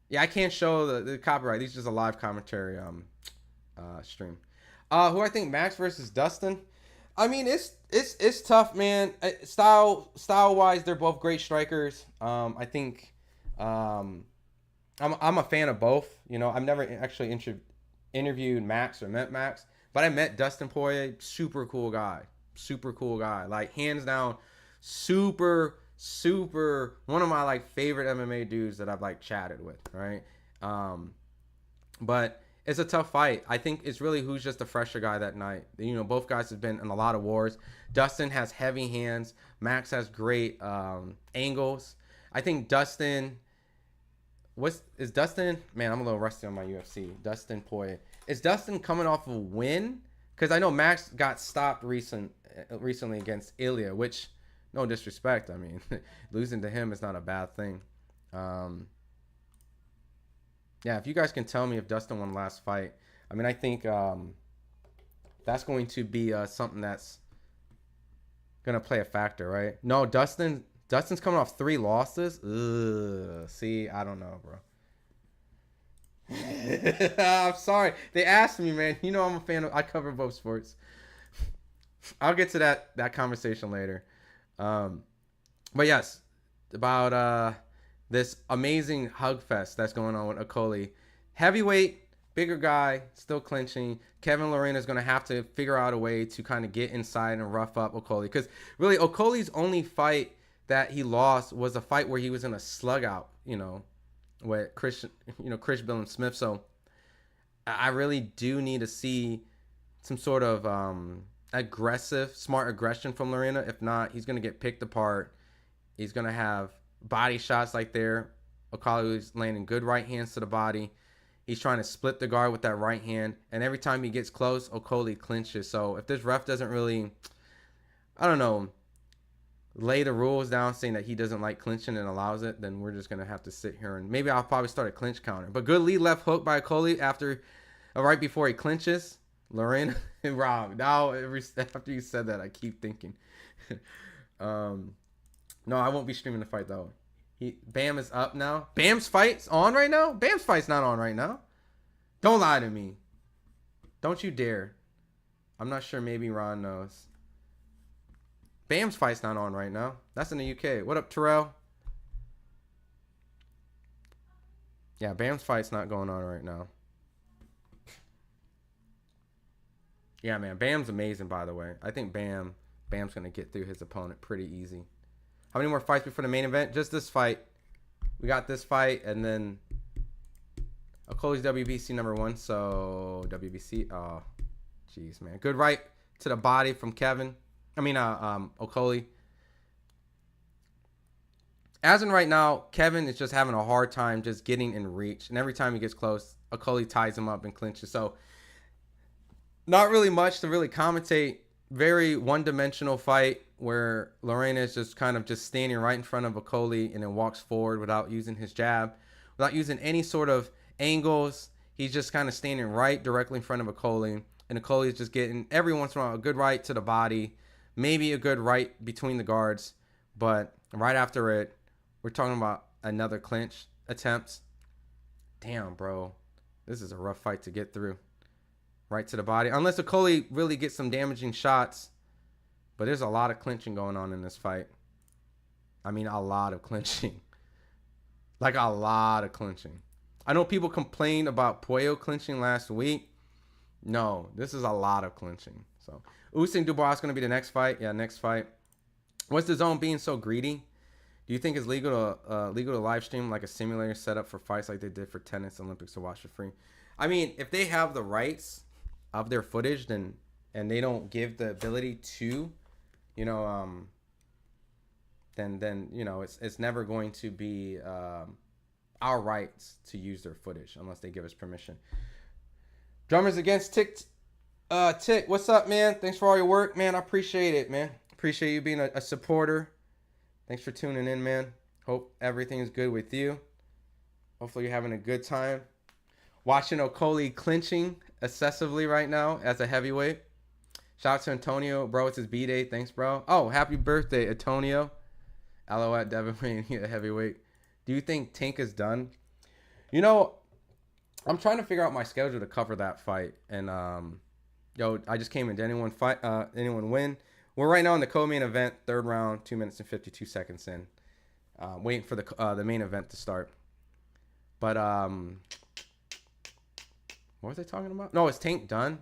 yeah, I can't show the copyright. This is just a live commentary stream. Who I think, Max versus Dustin? I mean, it's tough, man. Style wise, they're both great strikers. I think I'm a fan of both. You know, I've never actually interviewed Max or met Max, but I met Dustin Poirier. Super cool guy. Super cool guy. Like hands down, super one of my like favorite MMA dudes that I've like chatted with. Right. But it's a tough fight. I think it's really who's just the fresher guy that night. You know, both guys have been in a lot of wars. Dustin has heavy hands. Max has great angles. I think Dustin. Is Dustin? Man, I'm a little rusty on my UFC. Dustin Poirier. Is Dustin coming off a win? Because I know Max got stopped recently against Ilya, which, no disrespect. I mean, losing to him is not a bad thing. Yeah, if you guys can tell me if Dustin won last fight, I mean, I think that's going to be something that's gonna play a factor, right? No, Dustin's coming off 3 losses. Ugh, see, I don't know, bro. I'm sorry. They asked me, man. You know I'm a fan of. I cover both sports. I'll get to that conversation later. But yes, about this amazing hug fest that's going on with Okolie. Heavyweight, bigger guy, still clinching. Kevin Lerena is going to have to figure out a way to kind of get inside and rough up Okolie. Because really, Okolie's only fight that he lost was a fight where he was in a slug out, you know, with Chris Bill and Smith. So I really do need to see some sort of smart aggression from Lerena. If not, he's going to get picked apart. He's going to have body shots like there. Okolie is landing good right hands to the body. He's trying to split the guard with that right hand. And every time he gets close, Okolie clinches. So if this ref doesn't really, I don't know, lay the rules down saying that he doesn't like clinching and allows it, then we're just going to have to sit here and maybe I'll probably start a clinch counter. But good lead left hook by Okolie right before he clinches. Lerena and Rob. Now, after you said that, I keep thinking. No, I won't be streaming the fight, though. Bam is up now. Bam's fight's on right now? Bam's fight's not on right now. Don't lie to me. Don't you dare. I'm not sure. Maybe Ron knows. Bam's fight's not on right now. That's in the UK. What up, Terrell? Yeah, Bam's fight's not going on right now. Yeah, man. Bam's amazing, by the way. I think Bam's going to get through his opponent pretty easy. How many more fights before the main event? Just this fight. We got this fight, and then Okolie's WBC #1. So WBC. Oh, jeez, man. Good right to the body from Okolie. As in right now, Kevin is just having a hard time just getting in reach, and every time he gets close, Okolie ties him up and clinches. So not really much to really commentate. Very one-dimensional fight where Lerena is just kind of just standing right in front of Okolie and then walks forward without using his jab, without using any sort of angles. He's just kind of standing right directly in front of Okolie, and Okolie is just getting every once in a while a good right to the body, maybe a good right between the guards, but right after it, we're talking about another clinch attempt. Damn, bro. This is a rough fight to get through. Right to the body. Unless Okolie really gets some damaging shots. But there's a lot of clinching going on in this fight. I mean, a lot of clinching. Like, a lot of clinching. I know people complained about Pacquiao clinching last week. No, this is a lot of clinching. So, Usyk Dubois is going to be the next fight. Yeah, next fight. What's the zone being so greedy? Do you think it's legal to live stream like a simulator setup for fights like they did for tennis Olympics to watch for free? I mean, if they have the rights of their footage, then and they don't give the ability to, then it's never going to be our rights to use their footage unless they give us permission. Drummers Against Tick, what's up, man? Thanks for all your work, man. I appreciate it, man. Appreciate you being a supporter. Thanks for tuning in, man. Hope everything is good with you. Hopefully you're having a good time watching Okolie clinching excessively right now as a heavyweight. Shout out to Antonio, bro. It's his B-Day. Thanks, bro. Oh, happy birthday, Antonio. LOL at Devin Wayne, heavyweight. Do you think Tank is done? I'm trying to figure out my schedule to cover that fight. And, I just came in. Did anyone win? We're right now in the co-main event, third round, 2 minutes and 52 seconds in. Waiting for the main event to start. But what was I talking about? No, it's Tank done.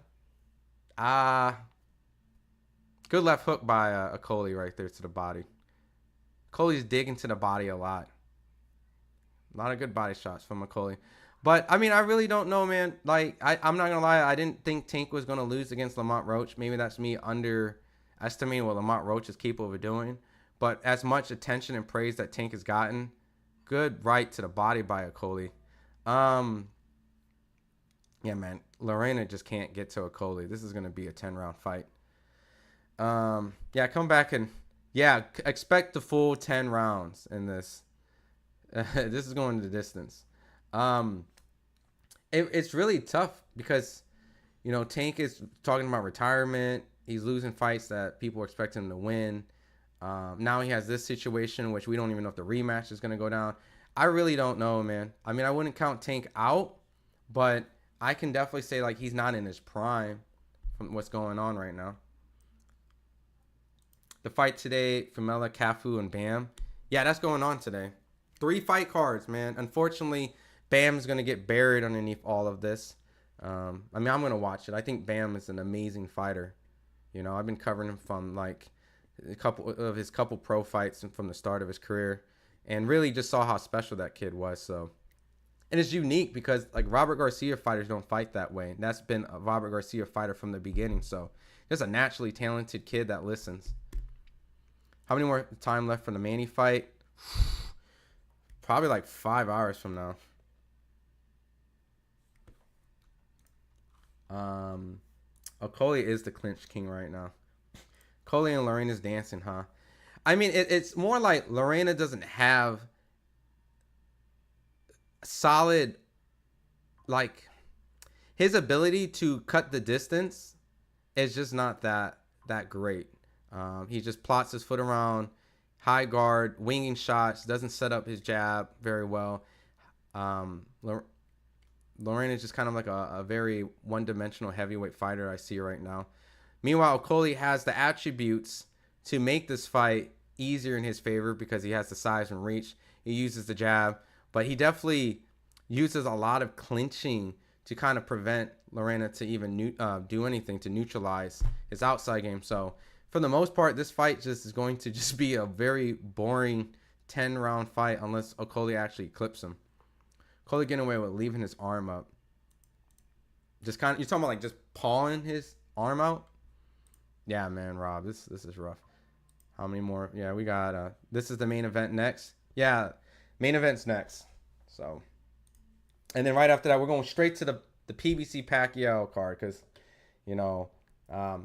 Good left hook by Okolie right there to the body. Okolie's digging to the body a lot. A lot of good body shots from Okolie. But, I mean, I really don't know, man. Like, I'm not going to lie. I didn't think Tank was going to lose against Lamont Roach. Maybe that's me underestimating what Lamont Roach is capable of doing. But as much attention and praise that Tank has gotten, good right to the body by Okolie. Yeah, man. Lerena just can't get to Okolie. This is going to be a 10-round fight. Yeah, come back and, yeah, expect the full 10 rounds in this. This is going the distance. It's really tough because, you know, Tank is talking about retirement. He's losing fights that people expect him to win. Now he has this situation, which we don't even know if the rematch is going to go down. I really don't know, man. I mean, I wouldn't count Tank out, but I can definitely say, like, he's not in his prime from what's going on right now. The fight today, Famela, Cafu, and Bam. Yeah, that's going on today. 3 fight cards, man. Unfortunately, Bam's going to get buried underneath all of this. I mean, I'm going to watch it. I think Bam is an amazing fighter. You know, I've been covering him from, like, a couple of his pro fights and from the start of his career. And really just saw how special that kid was. So, and it's unique because, like, Robert Garcia fighters don't fight that way. And that's been a Robert Garcia fighter from the beginning. So, just a naturally talented kid that listens. How many more time left for the Manny fight? Probably like 5 hours from now. Okolie is the clinch king right now. Okolie and Lerena's dancing, huh? I mean, it's more like Lerena doesn't have solid, like, his ability to cut the distance is just not that great. He just plots his foot around, high guard, winging shots, doesn't set up his jab very well. Lerena is just kind of like a very one-dimensional heavyweight fighter I see right now. Meanwhile, Okolie has the attributes to make this fight easier in his favor because he has the size and reach. He uses the jab, but he definitely uses a lot of clinching to kind of prevent Lerena to even do anything to neutralize his outside game. So, for the most part, this fight just is going to just be a very boring 10-round fight unless Okolie actually clips him. Okolie getting away with leaving his arm up. Just kind of, you're talking about like just pawing his arm out? Yeah, man, Rob, this is rough. How many more? Yeah, we got, this is the main event next. Yeah, main event's next. So, and then right after that, we're going straight to the PBC Pacquiao card because, you know,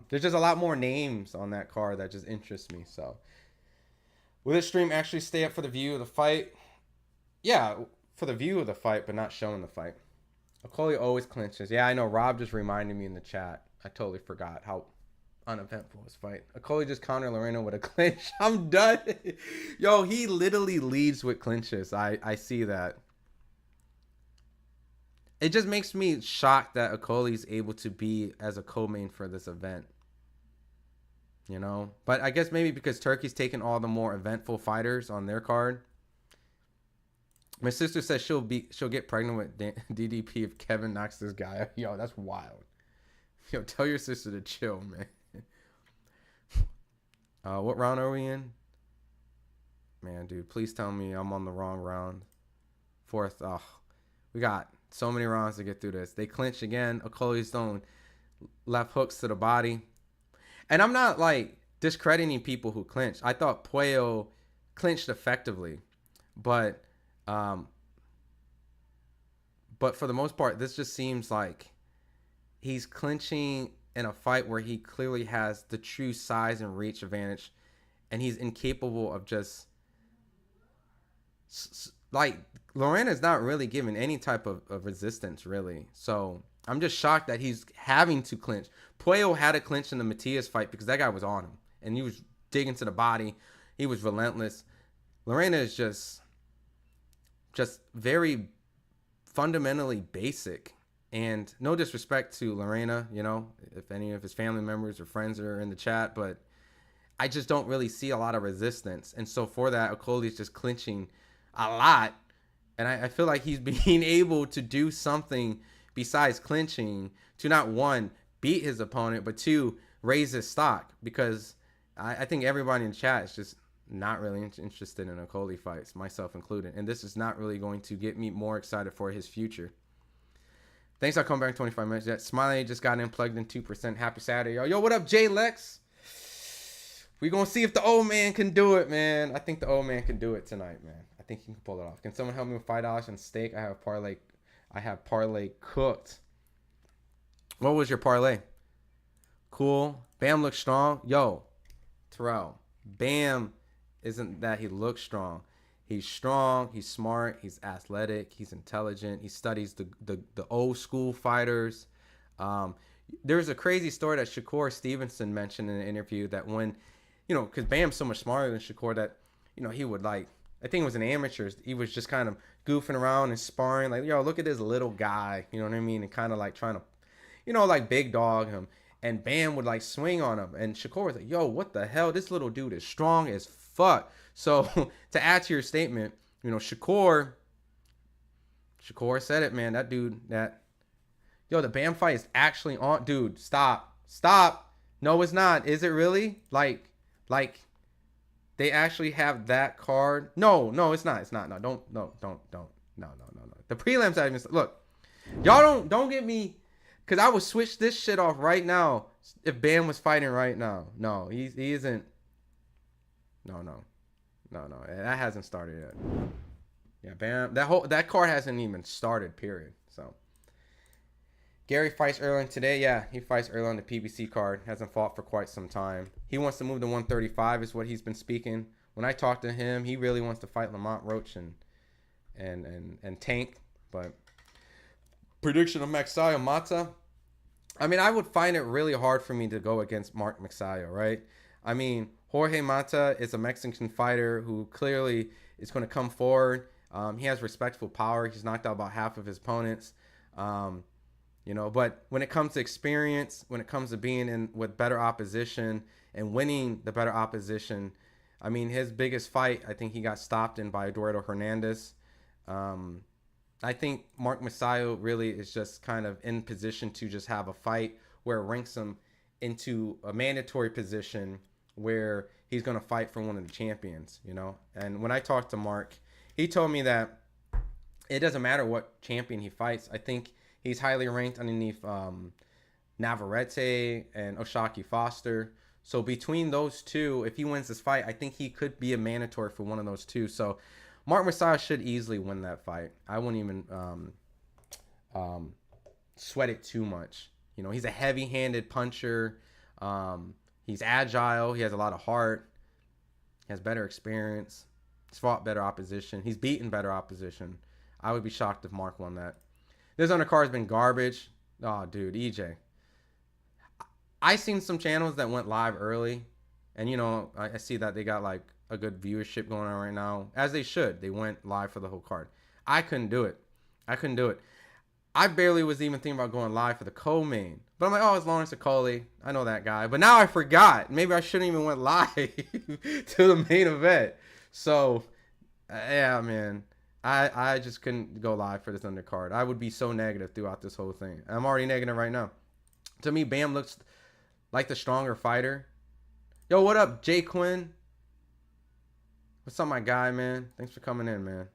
there's just a lot more names on that card that just interest me. So, will this stream actually stay up for the view of the fight? Yeah, for the view of the fight, but not showing the fight. Okolie always clinches. Yeah, I know. Rob just reminded me in the chat. I totally forgot how uneventful his fight. Okolie just countered Lerena with a clinch. I'm done. Yo, he literally leads with clinches. I see that. It just makes me shocked that Okolie's able to be as a co-main for this event. You know? But I guess maybe because Turkey's taken all the more eventful fighters on their card. My sister says she'll get pregnant with DDP if Kevin knocks this guy out. Yo, that's wild. Yo, tell your sister to chill, man. What round are we in? Man, dude, please tell me I'm on the wrong round. 4th. Oh, we got so many rounds to get through this. They clinch again. Okolie's throwing left hooks to the body. And I'm not, like, discrediting people who clinch. I thought Pacquiao clinched effectively. But for the most part, this just seems like he's clinching in a fight where he clearly has the true size and reach advantage, and he's incapable of just, like, Lerena's not really giving any type of resistance, really. So I'm just shocked that he's having to clinch. Pacquiao had a clinch in the Matias fight because that guy was on him, and he was digging to the body. He was relentless. Lerena is just very fundamentally basic. And no disrespect to Lerena, you know, if any of his family members or friends are in the chat, but I just don't really see a lot of resistance. And so for that, Okolie's just clinching a lot. And I feel like he's being able to do something besides clinching to not, one, beat his opponent, but two, raise his stock. Because I think everybody in chat is just not really interested in Okolie fights, myself included. And this is not really going to get me more excited for his future. Thanks, I'll come back in 25 minutes. Yeah, Smiley just got in, plugged in 2%. Happy Saturday, y'all. Yo, what up, Jay Lex? We gonna see if the old man can do it, man. I think the old man can do it tonight, man. I think he can pull it off. Can someone help me with $5 and steak? I have parlay cooked. What was your parlay? Cool. Bam looks strong. Yo, Terrell. Bam isn't that he looks strong. He's strong. He's smart. He's athletic. He's intelligent. He studies the old school fighters. There's a crazy story that Shakur Stevenson mentioned in an interview that when, because Bam's so much smarter than Shakur that, he would I think it was in amateurs, he was just kind of goofing around and sparring, like, yo, look at this little guy, you know what I mean? And kind of like trying to, big dog him. And Bam would swing on him. And Shakur was like, yo, what the hell? This little dude is strong as fuck. So to add to your statement, Shakur said it, man. That dude, yo, the Bam fight is actually on. Dude, stop. No, it's not. Is it really? Like they actually have that card? No, it's not. It's not. No, don't. No. The prelims haven't even. Look, y'all don't get me, because I would switch this shit off right now if Bam was fighting right now. No, he isn't. No. That hasn't started yet. Yeah, Bam. That card hasn't even started. Period. So. Gary fights Erlen today. Yeah, he fights Erlen on the PBC card. Hasn't fought for quite some time. He wants to move to 135 is what he's been speaking. When I talked to him, he really wants to fight Lamont Roach and Tank. But prediction of Maxiah Mata. I mean, I would find it really hard for me to go against Mark Maxiah, right? I mean, Jorge Mata is a Mexican fighter who clearly is going to come forward. He has respectful power. He's knocked out about half of his opponents. But when it comes to experience, when it comes to being in with better opposition and winning the better opposition, I mean, his biggest fight, I think he got stopped in by Eduardo Hernandez. I think Mark Maxiah really is just kind of in position to just have a fight where it ranks him into a mandatory position where he's going to fight for one of the champions, And when I talked to Mark, he told me that it doesn't matter what champion he fights. I think he's highly ranked underneath Navarrete and Oshaki Foster. So between those two, if he wins this fight, I think he could be a mandatory for one of those two. So Mark Maxiah should easily win that fight. I wouldn't even sweat it too much. He's a heavy-handed puncher. He's agile. He has a lot of heart. He has better experience. He's fought better opposition. He's beaten better opposition. I would be shocked if Mark won that. This undercard has been garbage. Oh, dude, EJ. I seen some channels that went live early, and I see that they got a good viewership going on right now, as they should. They went live for the whole card. I couldn't do it. I barely was even thinking about going live for the co-main, but I'm like, oh, it's Lawrence Okolie. I know that guy, but now I forgot. Maybe I shouldn't even went live to the main event. So, yeah, man. I just couldn't go live for this undercard. I would be so negative throughout this whole thing. I'm already negative right now. To me, Bam looks like the stronger fighter. Yo, what up, Jay Quinn? What's up, my guy, man? Thanks for coming in, man.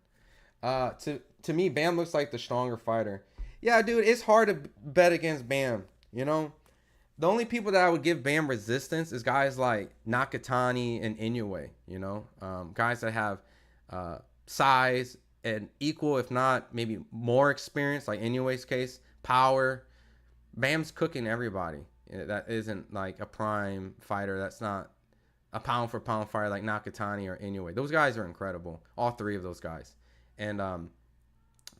To me, Bam looks like the stronger fighter. Yeah, dude, it's hard to bet against Bam. The only people that I would give Bam resistance is guys like Nakatani and Inoue. Guys that have size and equal, if not maybe more experience, like Inoue's case, power. Bam's cooking everybody. That isn't like a prime fighter. That's not a pound for pound fighter like Nakatani or Inoue. Those guys are incredible. All three of those guys. And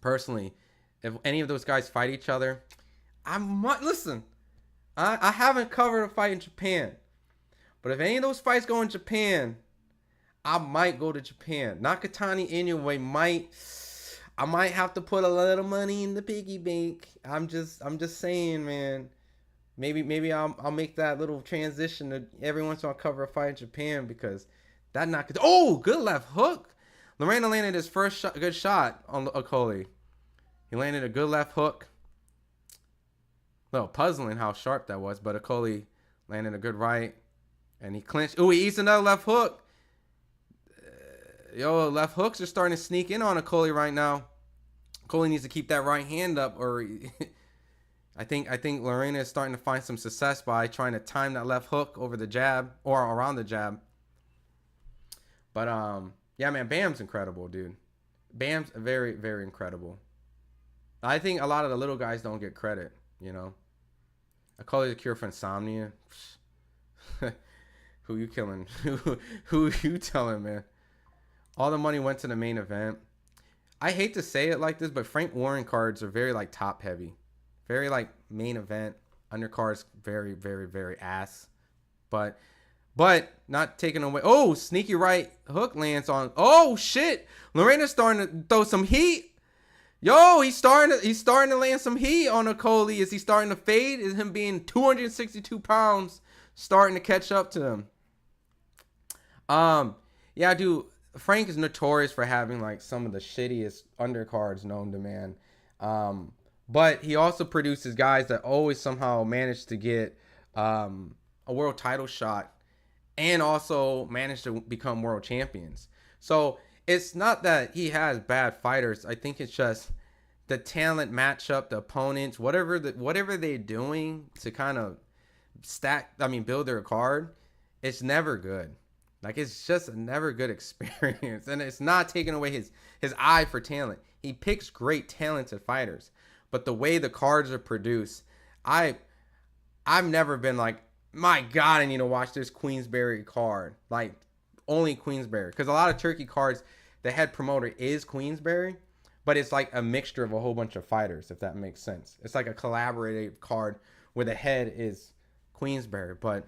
personally, if any of those guys fight each other, I haven't covered a fight in Japan, but if any of those fights go in Japan, I might go to Japan. Nakatani Inoue I might have to put a little money in the piggy bank. I'm just saying, man. Maybe I'll make that little transition to every once in a while cover a fight in Japan, because that Nakatani. Oh, good left hook. Lerena landed his first good shot on Okolie. He landed a good left hook. A little puzzling how sharp that was, but Okolie landed a good right. And he clinched. Ooh, he eats another left hook. Left hooks are starting to sneak in on Okolie right now. Okolie needs to keep that right hand up, or I think Lerena is starting to find some success by trying to time that left hook over the jab or around the jab. But yeah, man, Bam's incredible, dude. Bam's very, very incredible. I think a lot of the little guys don't get credit, you know. Okolie's a cure for insomnia. Who you killing? Who you telling, man? All the money went to the main event. I hate to say it like this, but Frank Warren cards are very like top heavy. Very like main event. Undercards very, very, very ass. But not taking away. Oh, sneaky right hook lands on. Oh shit. Lerena's starting to throw some heat. Yo, he's starting to land some heat on Okolie. Is he starting to fade? Is him being 262 pounds starting to catch up to him? Yeah, dude. Frank is notorious for having like some of the shittiest undercards known to man. But he also produces guys that always somehow manage to get a world title shot and also manage to become world champions. So it's not that he has bad fighters. I think it's just the talent matchup, the opponents, whatever they're doing to kind of build their card. It's never good. Like, it's just a never good experience. And it's not taking away his eye for talent. He picks great talented fighters. But the way the cards are produced, I've never been like, my God, I need to watch this Queensberry card. Like, only Queensberry. Because a lot of Turkey cards, the head promoter is Queensberry. But it's like a mixture of a whole bunch of fighters, if that makes sense. It's like a collaborative card where the head is Queensberry. But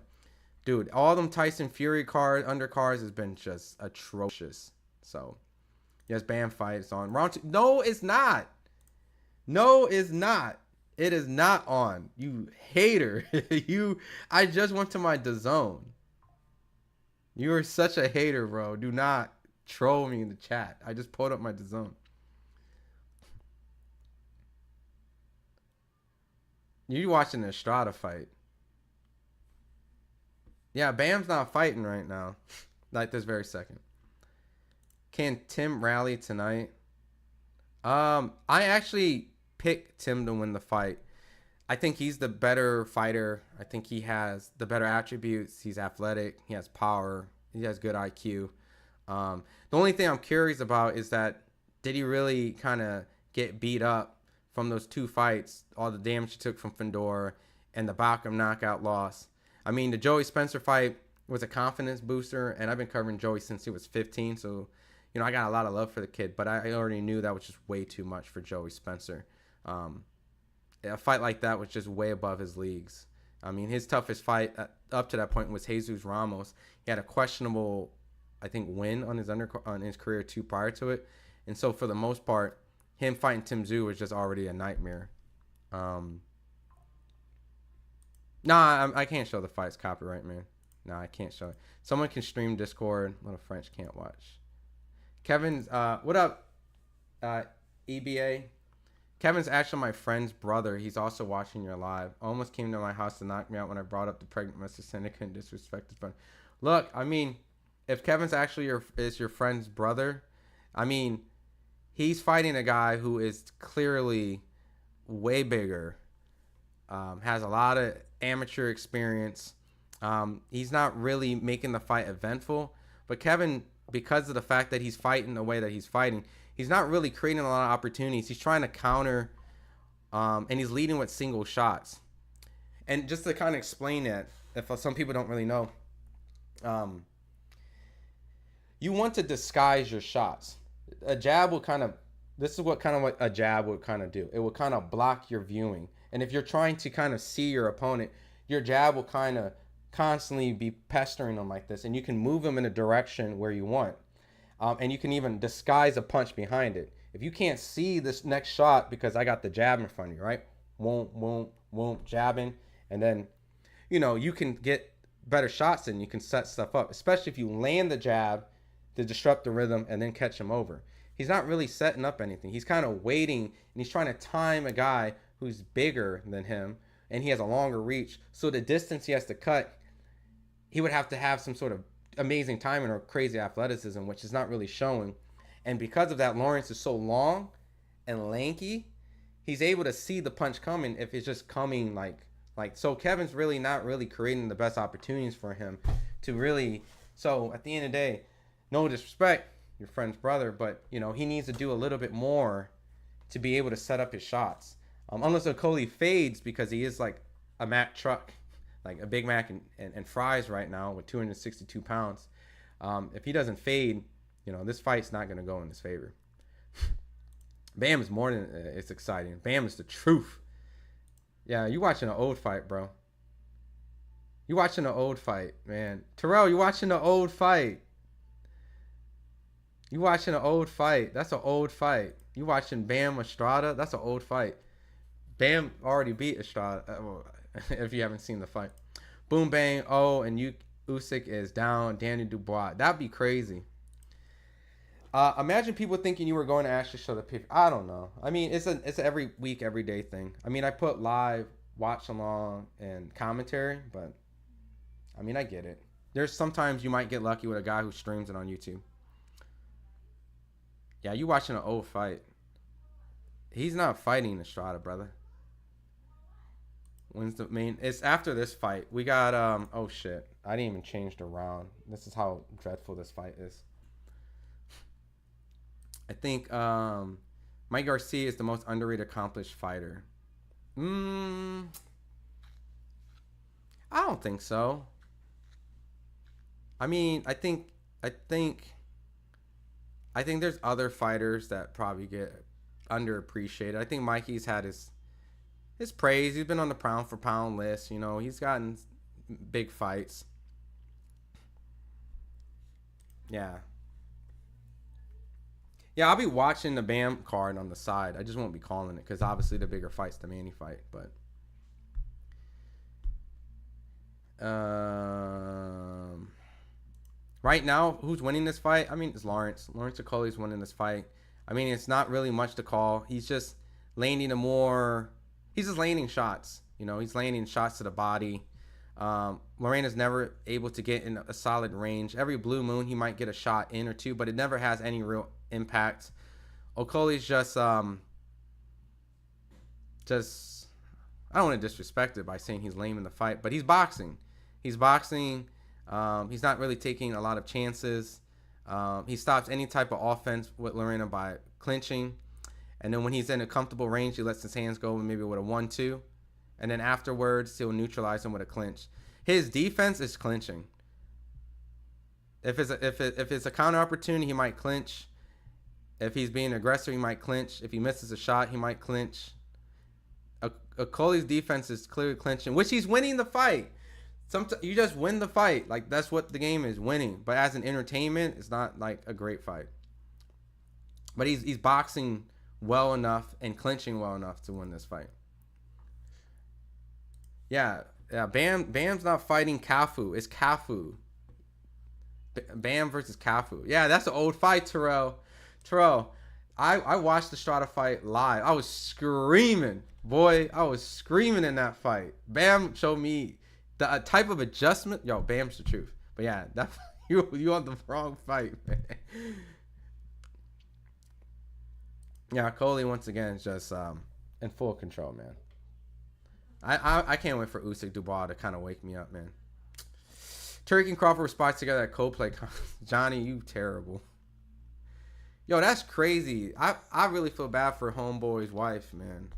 dude, all them Tyson Fury undercards has been just atrocious. So, yes, Bam fights on round 2. No, it's not. No, it's not. It is not on. You hater. I just went to my DAZN. You are such a hater, bro. Do not troll me in the chat. I just pulled up my DAZN. You watching the Estrada fight. Yeah, Bam's not fighting right now. Like this very second. Can Tim rally tonight? I actually picked Tim to win the fight. I think he's the better fighter. I think he has the better attributes. He's athletic. He has power. He has good IQ. The only thing I'm curious about is that did he really kind of get beat up from those 2 fights? All the damage he took from Fedor and the Bacchium knockout loss. I mean, the Joey Spencer fight was a confidence booster, and I've been covering Joey since he was 15, so, you know, I got a lot of love for the kid, but I already knew that was just way too much for Joey Spencer. A fight like that was just way above his leagues. I mean, his toughest fight up to that point was Jesus Ramos. He had a questionable, I think, win on his career 2 prior to it, and so for the most part, him fighting Tim Tszyu was just already a nightmare. Nah, I can't show the fights. Copyright, man. Nah, I can't show it. Someone can stream Discord. Little French can't watch. Kevin's, what up, EBA? Kevin's actually my friend's brother. He's also watching your live. Almost came to my house to knock me out when I brought up the pregnant Mr. Seneca and disrespect his friend. Look, I mean, if Kevin's actually your friend's brother, I mean, he's fighting a guy who is clearly way bigger, has a lot of amateur experience. He's not really making the fight eventful, but Kevin, because of the fact that he's fighting the way that he's fighting, he's not really creating a lot of opportunities. He's trying to counter, and he's leading with single shots. And just to kind of explain that, if some people don't really know, you want to disguise your shots. A jab will this is what a jab would kind of do. It will kind of block your viewing. And if you're trying to kind of see your opponent, your jab will kind of constantly be pestering them like this, and you can move them in a direction where you want. And you can even disguise a punch behind it. If you can't see this next shot because I got the jab in front of you, right? Won't, jabbing. And then, you know, you can get better shots and you can set stuff up, especially if you land the jab, to disrupt the rhythm and then catch him over. He's not really setting up anything. He's kind of waiting, and he's trying to time a guy who's bigger than him, and he has a longer reach. So the distance he has to cut, he would have to have some sort of amazing timing or crazy athleticism, which is not really showing. And because of that, Lawrence is so long and lanky, he's able to see the punch coming if it's just coming like so Kevin's really not really creating the best opportunities for him to really. So at the end of the day, no disrespect, your friend's brother, but you know, he needs to do a little bit more to be able to set up his shots. Unless Okolie fades, because he is like a Mac truck, like a Big Mac and fries right now with 262 pounds. If he doesn't fade, you know, this fight's not going to go in his favor. Bam is more than it's exciting. Bam is the truth. Yeah, you watching an old fight, bro. You watching an old fight, man. Terrell, you watching an old fight. You watching an old fight. That's an old fight. You watching Bam Estrada. That's an old fight. Bam already beat Estrada, if you haven't seen the fight. Boom, bang, and Usyk is down. Danny Dubois. That'd be crazy. Imagine people thinking you were going to actually show the picture. I don't know. I mean, it's an every week, every day thing. I mean, I put live, watch along, and commentary, but I mean, I get it. There's sometimes you might get lucky with a guy who streams it on YouTube. Yeah, you watching an old fight. He's not fighting Estrada, brother. When's the main? It's after this fight. We got oh shit. I didn't even change the round. This is how dreadful this fight is. I think Mike Garcia is the most underrated accomplished fighter. I don't think so. I mean, I think there's other fighters that probably get underappreciated. I think Mikey's had his praise. He's been on the pound for pound list. You know, he's gotten big fights. Yeah. Yeah, I'll be watching the Bam card on the side. I just won't be calling it because obviously the bigger fight's the Manny fight. But right now, who's winning this fight? I mean, it's Lawrence. Lawrence Okolie's winning this fight. I mean, it's not really much to call. He's just landing he's just landing shots. You know, he's landing shots to the body. Lerena's never able to get in a solid range. Every blue moon, he might get a shot in or two, but it never has any real impact. Okolie's just I don't want to disrespect it by saying he's lame in the fight, but he's boxing. He's boxing. He's not really taking a lot of chances. He stops any type of offense with Lerena by clinching. And then when he's in a comfortable range, he lets his hands go maybe with a 1-2. And then afterwards, he'll neutralize him with a clinch. His defense is clinching. If it's a counter opportunity, he might clinch. If he's being aggressive, he might clinch. If he misses a shot, he might clinch. Okolie's defense is clearly clinching, which he's winning the fight. Sometimes you just win the fight. Like, that's what the game is, winning. But as an entertainment, it's not like a great fight. But he's boxing well enough and clinching well enough to win this fight. Yeah. Bam's not fighting Cafu. It's Cafu. Bam versus Cafu. Yeah, that's an old fight, Terrell. I watched the Strata fight live. I was screaming. Boy, I was screaming in that fight. Bam showed me the type of adjustment. Yo, Bam's the truth. But yeah, that you on the wrong fight, man. Yeah, Okolie once again is just in full control, man. I can't wait for Usyk Dubois to kind of wake me up, man. Turkey and Crawford spots together at co-play. Johnny, you terrible. Yo, that's crazy. I really feel bad for Homeboy's wife, man.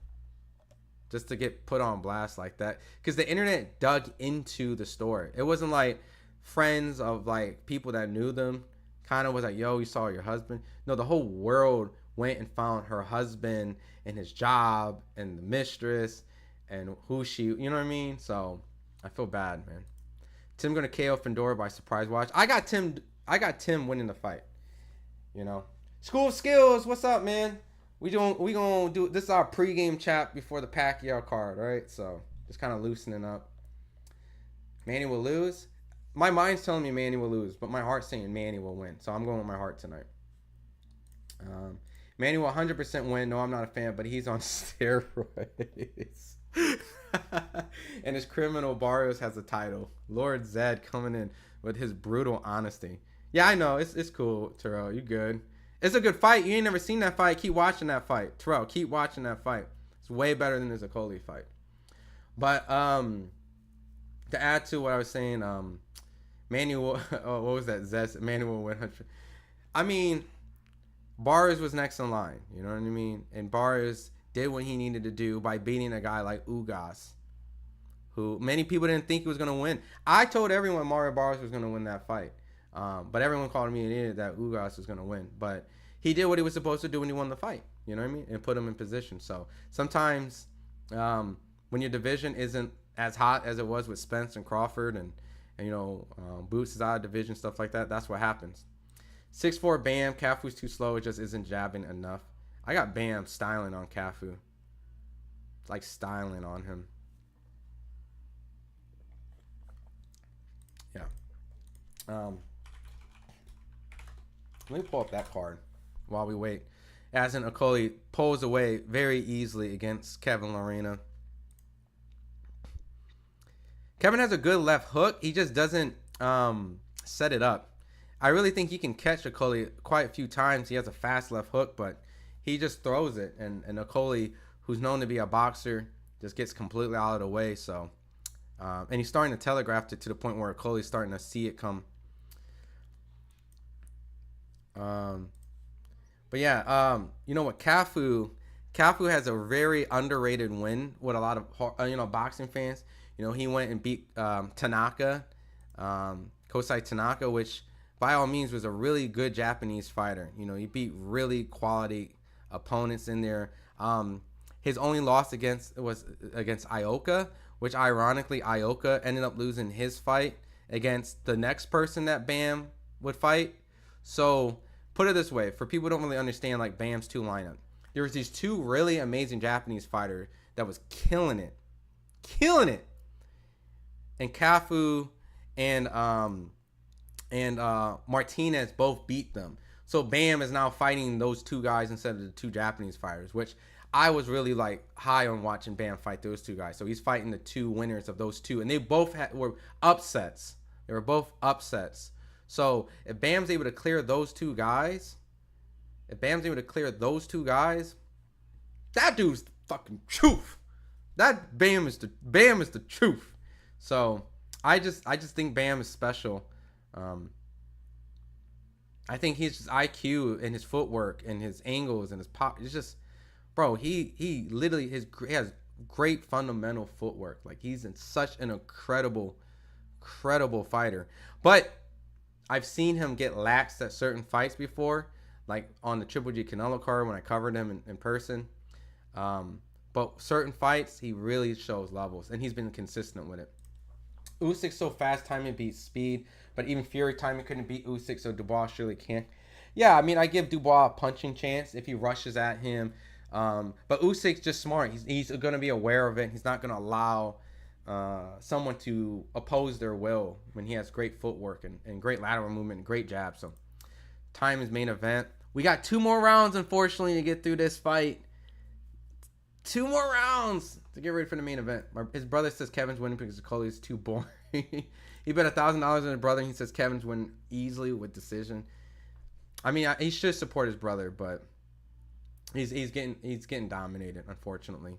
Just to get put on blast like that. Because the internet dug into the story. It wasn't like friends of like people that knew them kind of was like, yo, you saw your husband. No, the whole world went and found her husband and his job and the mistress and who she, you know what I mean? So I feel bad, man. Tim gonna KO Fedor by surprise watch. I got Tim winning the fight. You know. School of Skills, what's up, man? We gonna do this is our pregame chat before the Pacquiao card, right? So just kind of loosening up. Manny will lose. My mind's telling me Manny will lose, but my heart's saying Manny will win. So I'm going with my heart tonight. Manny will 100% win. No, I'm not a fan, but he's on steroids. And his criminal Barrios has a title. Lord Zed coming in with his brutal honesty. Yeah, I know. It's cool, Terrell. You good. It's a good fight. You ain't never seen that fight. Keep watching that fight. Terrell, keep watching that fight. It's way better than his Okolie fight. But to add to what I was saying, Manny will, oh, what was that? Zest. Manny will win 100. I mean, Barrios was next in line. You know what I mean? And Barrios did what he needed to do by beating a guy like Ugas, who many people didn't think he was going to win. I told everyone Mario Barrios was going to win that fight. But everyone called me an idiot that Ugas was going to win. But he did what he was supposed to do when he won the fight. You know what I mean? And put him in position. So sometimes when your division isn't as hot as it was with Spence and Crawford and you know, Boots is out of division, stuff like that, that's what happens. 6'4" Bam. Cafu's too slow. It just isn't jabbing enough. I got Bam styling on Cafu. It's like styling on him. Yeah. Let me pull up that card while we wait. As in Okolie pulls away very easily against Kevin Lerena. Kevin has a good left hook. He just doesn't set it up. I really think he can catch Okolie quite a few times. He has a fast left hook, but he just throws it. And Okolie, who's known to be a boxer, just gets completely out of the way. So, and he's starting to telegraph it to the point where Okolie's starting to see it come. But yeah, you know what, Cafu has a very underrated win with a lot of boxing fans. You know, he went and beat Tanaka, Kosai Tanaka, which by all means was a really good Japanese fighter. You know, he beat really quality opponents in there. His only loss was against Ioka, which ironically Ioka ended up losing his fight against the next person that Bam would fight. So put it this way, for people who don't really understand like Bam's two lineup, there was these two really amazing Japanese fighters that was killing it. And Cafu and Martinez both beat them. So Bam is now fighting those two guys instead of the two Japanese fighters, which I was really like high on watching Bam fight those two guys. So he's fighting the two winners of those two, and they both were upsets. They were both upsets. So if Bam's able to clear those two guys, that dude's the fucking truth. That Bam is the truth. So I just think Bam is special. I think he's just IQ and his footwork and his angles and his pop. It's just, bro, he literally has great fundamental footwork. Like, he's in such an incredible fighter. But I've seen him get laxed at certain fights before, like on the Triple G Canelo card when I covered him in person. But certain fights, he really shows levels, and he's been consistent with it. Usyk's so fast, timing beats speed, but even Fury timing couldn't beat Usyk, so Dubois surely can't. Yeah, I mean, I give Dubois a punching chance if he rushes at him. But Usyk's just smart. He's going to be aware of it. He's not going to allow someone to oppose their will when he has great footwork and great lateral movement and great jab. So, time is main event. We got 2 more rounds, unfortunately, to get through this fight. 2 more rounds to get ready for the main event. His brother says Kevin's winning because Okolie is too boring. He bet $1,000 on his brother. And he says Kevin's win easily with decision. I mean, he should support his brother, but he's getting dominated, unfortunately.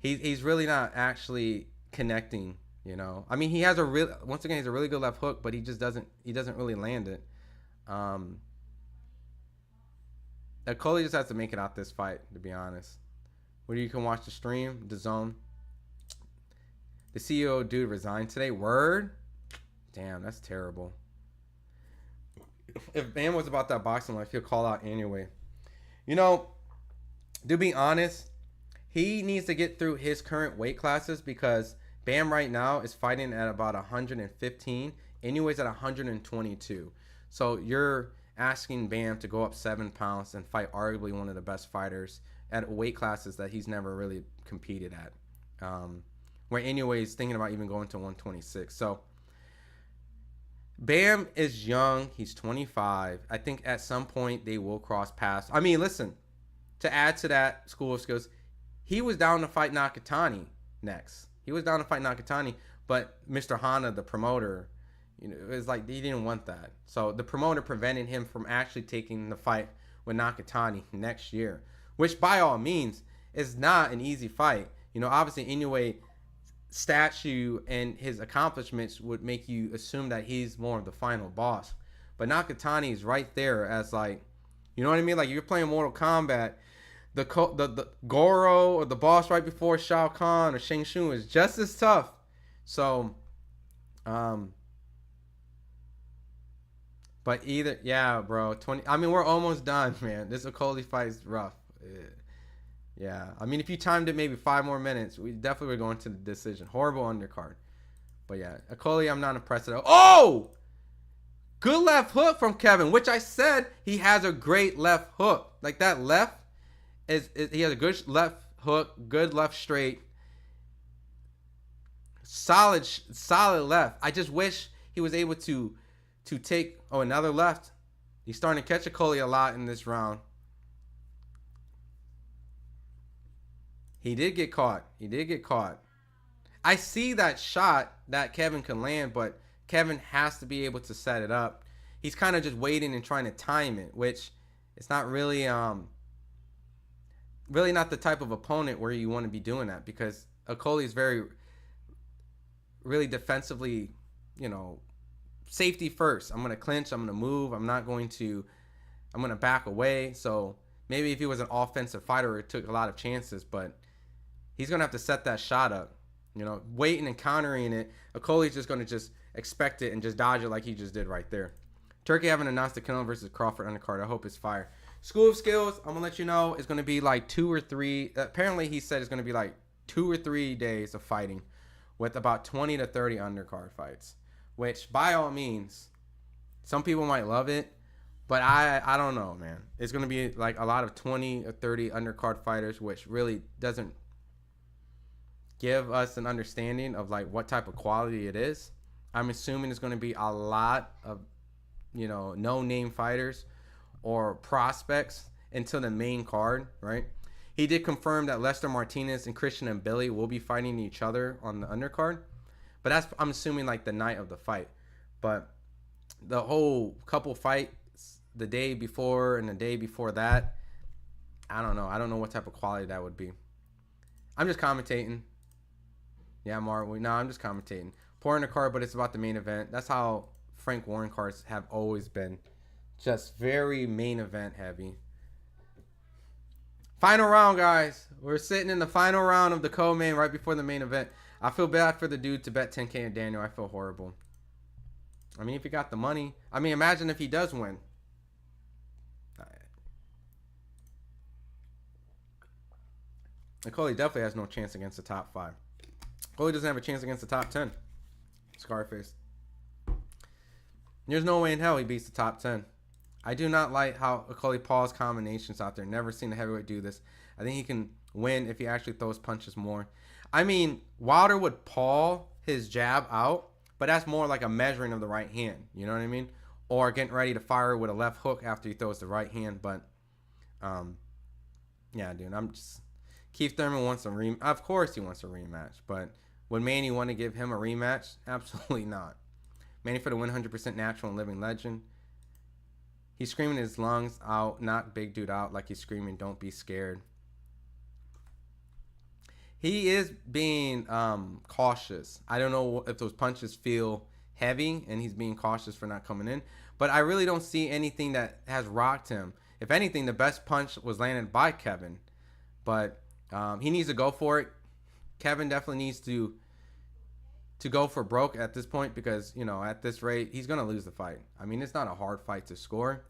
He's really not actually connecting. You know, I mean, he has once again, he's a really good left hook, but he doesn't really land it. Okolie just has to make it out this fight, to be honest. Where you can watch the stream, the zone. The CEO dude resigned today. Word? Damn, that's terrible. If Bam was about that boxing life, he'll call out anyway. You know, to be honest, he needs to get through his current weight classes because Bam right now is fighting at about 115. Anyways, at 122. So you're asking Bam to go up 7 pounds and fight arguably one of the best fighters at weight classes that he's never really competed at. where Inoue is thinking about even going to 126. So Bam is young. He's 25. I think at some point they will cross paths. I mean, listen, to add to that School of Skills, he was down to fight Nakatani next. He was down to fight Nakatani, but Mr. Hana, the promoter, you know, it was like he didn't want that. So the promoter prevented him from actually taking the fight with Nakatani next year, which by all means is not an easy fight. You know, obviously Inoue statue and his accomplishments would make you assume that he's more of the final boss. But Nakatani is right there as like, you know what I mean? Like you're playing Mortal Kombat. The Goro or the boss right before Shao Kahn or Shang Tsung is just as tough. So, but either, yeah, bro, 20. I mean, we're almost done, man. This Okolie fight is rough. Yeah, I mean, if you timed it maybe 5 more minutes, we definitely were going to the decision. Horrible undercard. But yeah, Okolie, I'm not impressed at all. Oh! Good left hook from Kevin, which I said he has a great left hook. Like that left is he has a good left hook, good left straight. Solid left. I just wish he was able to take, oh, another left. He's starting to catch Okolie a lot in this round. He did get caught. I see that shot that Kevin can land, but Kevin has to be able to set it up. He's kind of just waiting and trying to time it, which it's not really really not the type of opponent where you want to be doing that, because Okolie is really defensively, you know, safety first. I'm going to clinch, I'm going to move, I'm going to back away. So maybe if he was an offensive fighter, it took a lot of chances, but he's going to have to set that shot up. You know, waiting and countering it, Okolie's just going to just expect it and just dodge it like he just did right there. Turkey haven't announced the Killin versus Crawford undercard. I hope it's fire. School of Skills, I'm going to let you know, it's going to be like 2 or 3. Apparently, he said it's going to be like 2 or 3 days of fighting with about 20 to 30 undercard fights, which by all means, some people might love it, but I don't know, man. It's going to be like a lot of 20 or 30 undercard fighters, which really doesn't give us an understanding of like what type of quality it is. I'm assuming it's going to be a lot of, you know, no-name fighters or prospects until the main card, right? He did confirm that Lester Martinez and Christian and Billy will be fighting each other on the undercard, but that's, I'm assuming, like the night of the fight. But the whole couple fights the day before and the day before that, I don't know. I don't know what type of quality that would be. I'm just commentating. Yeah, Mark. No, I'm just commentating. Poor undercard, but it's about the main event. That's how Frank Warren cards have always been. Just very main event heavy. Final round, guys. We're sitting in the final round of the co-main right before the main event. I feel bad for the dude to bet 10K on Daniel. I feel horrible. I mean, if he got the money. I mean, imagine if he does win. Okolie definitely has no chance against the top 5. Okolie doesn't have a chance against the top 10. Scarface. There's no way in hell he beats the top 10. I do not like how Okolie paws combinations out there. Never seen a heavyweight do this. I think he can win if he actually throws punches more. I mean, Wilder would paw his jab out, but that's more like a measuring of the right hand. You know what I mean? Or getting ready to fire with a left hook after he throws the right hand. But, yeah, dude, I'm just... Keith Thurman wants a rematch. Of course he wants a rematch. But would Manny want to give him a rematch? Absolutely not. Manny for the 100% natural and living legend. He's screaming his lungs out, knock big dude out like he's screaming, don't be scared. He is being cautious. I don't know if those punches feel heavy and he's being cautious for not coming in. But I really don't see anything that has rocked him. If anything, the best punch was landed by Kevin. But he needs to go for it. Kevin definitely needs to go for broke at this point because, you know, at this rate, he's going to lose the fight. I mean, it's not a hard fight to score.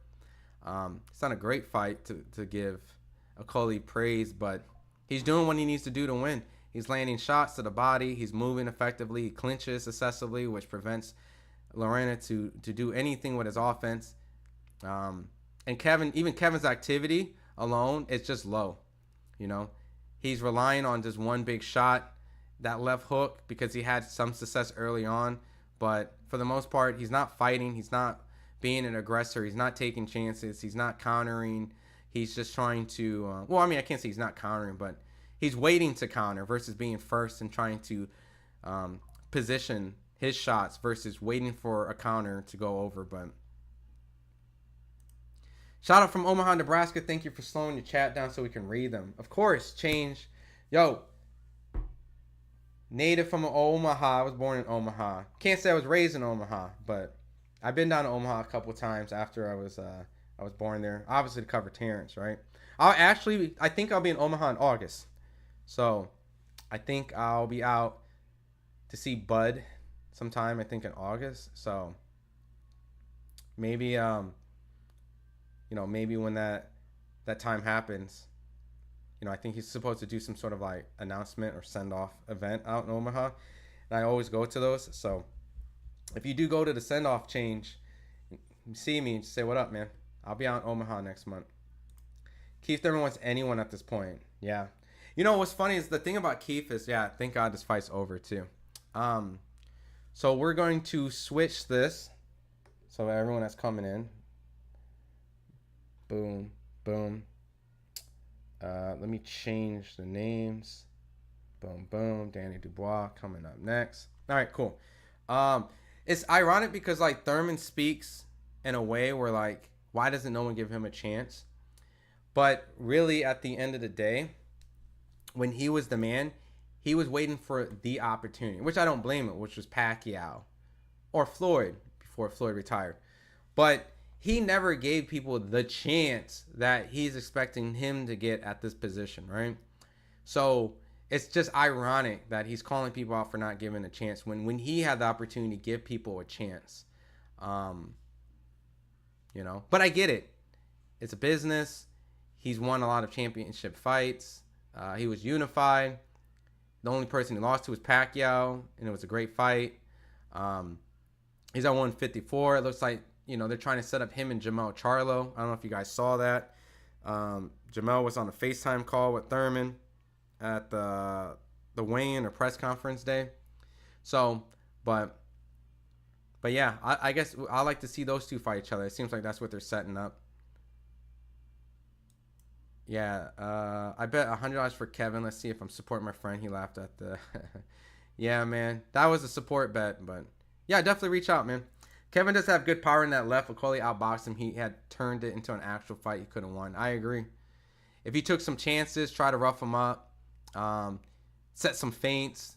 It's not a great fight to give Okolie praise, but he's doing what he needs to do to win. He's landing shots to the body. He's moving effectively. He clinches excessively, which prevents Lerena to do anything with his offense. And Kevin's activity alone is just low. You know, he's relying on just one big shot, that left hook because he had some success early on. But for the most part, he's not fighting. He's not being an aggressor. He's not taking chances. He's not countering. He's just trying to, well, I mean, I can't say he's not countering, but he's waiting to counter versus being first and trying to position his shots versus waiting for a counter to go over. But shout out from Omaha, Nebraska. Thank you for slowing the chat down so we can read them. Of course, change. Yo, native from Omaha. I was born in Omaha. Can't say I was raised in Omaha, but I've been down to Omaha a couple times after I was born there. Obviously to cover Terrence, right? I think I'll be in Omaha in August. So I think I'll be out to see Bud sometime, I think in August. So maybe maybe when that time happens, I think he's supposed to do some sort of like announcement or send off event out in Omaha. And I always go to those. So if you do go to the send off change, you see me, just say what up, man. I'll be out in Omaha next month. Keith never wants anyone at this point. Yeah. What's funny is the thing about Keith is, yeah, thank God this fight's over too. So we're going to switch this. So everyone that's coming in. Boom, boom. Let me change the names. Boom, boom. Danny Dubois coming up next. All right, cool. It's ironic because like Thurman speaks in a way where like, why doesn't no one give him a chance? But really, at the end of the day, when he was the man, he was waiting for the opportunity, which I don't blame him, which was Pacquiao or Floyd before Floyd retired. But he never gave people the chance that he's expecting him to get at this position, right? So it's just ironic that he's calling people out for not giving a chance when he had the opportunity to give people a chance. But I get it. It's a business. He's won a lot of championship fights. He was unified. The only person he lost to was Pacquiao, and it was a great fight. He's at 154. It looks like, they're trying to set up him and Jamel Charlo. I don't know if you guys saw that. Jamel was on a FaceTime call with Thurman at the weigh-in or press conference day. So, but yeah, I guess I like to see those two fight each other. It seems like that's what they're setting up. Yeah, I bet $100 for Kevin. Let's see if I'm supporting my friend. He laughed at the... Yeah, man. That was a support bet, but... Yeah, definitely reach out, man. Kevin does have good power in that left. Okolie outboxed him. He had turned it into an actual fight. He could have won. I agree. If he took some chances, try to rough him up, set some feints,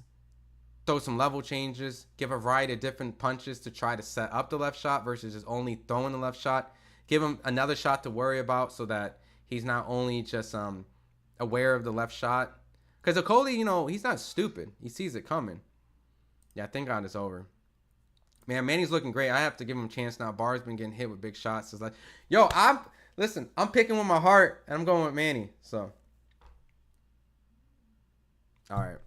throw some level changes, give a variety of different punches to try to set up the left shot versus just only throwing the left shot. Give him another shot to worry about so that he's not only just aware of the left shot. Because Okolie, he's not stupid. He sees it coming. Yeah, thank God it's over. Man, Manny's looking great. I have to give him a chance now. Barr's been getting hit with big shots. It's like, yo, I'm picking with my heart, and I'm going with Manny. So, all right.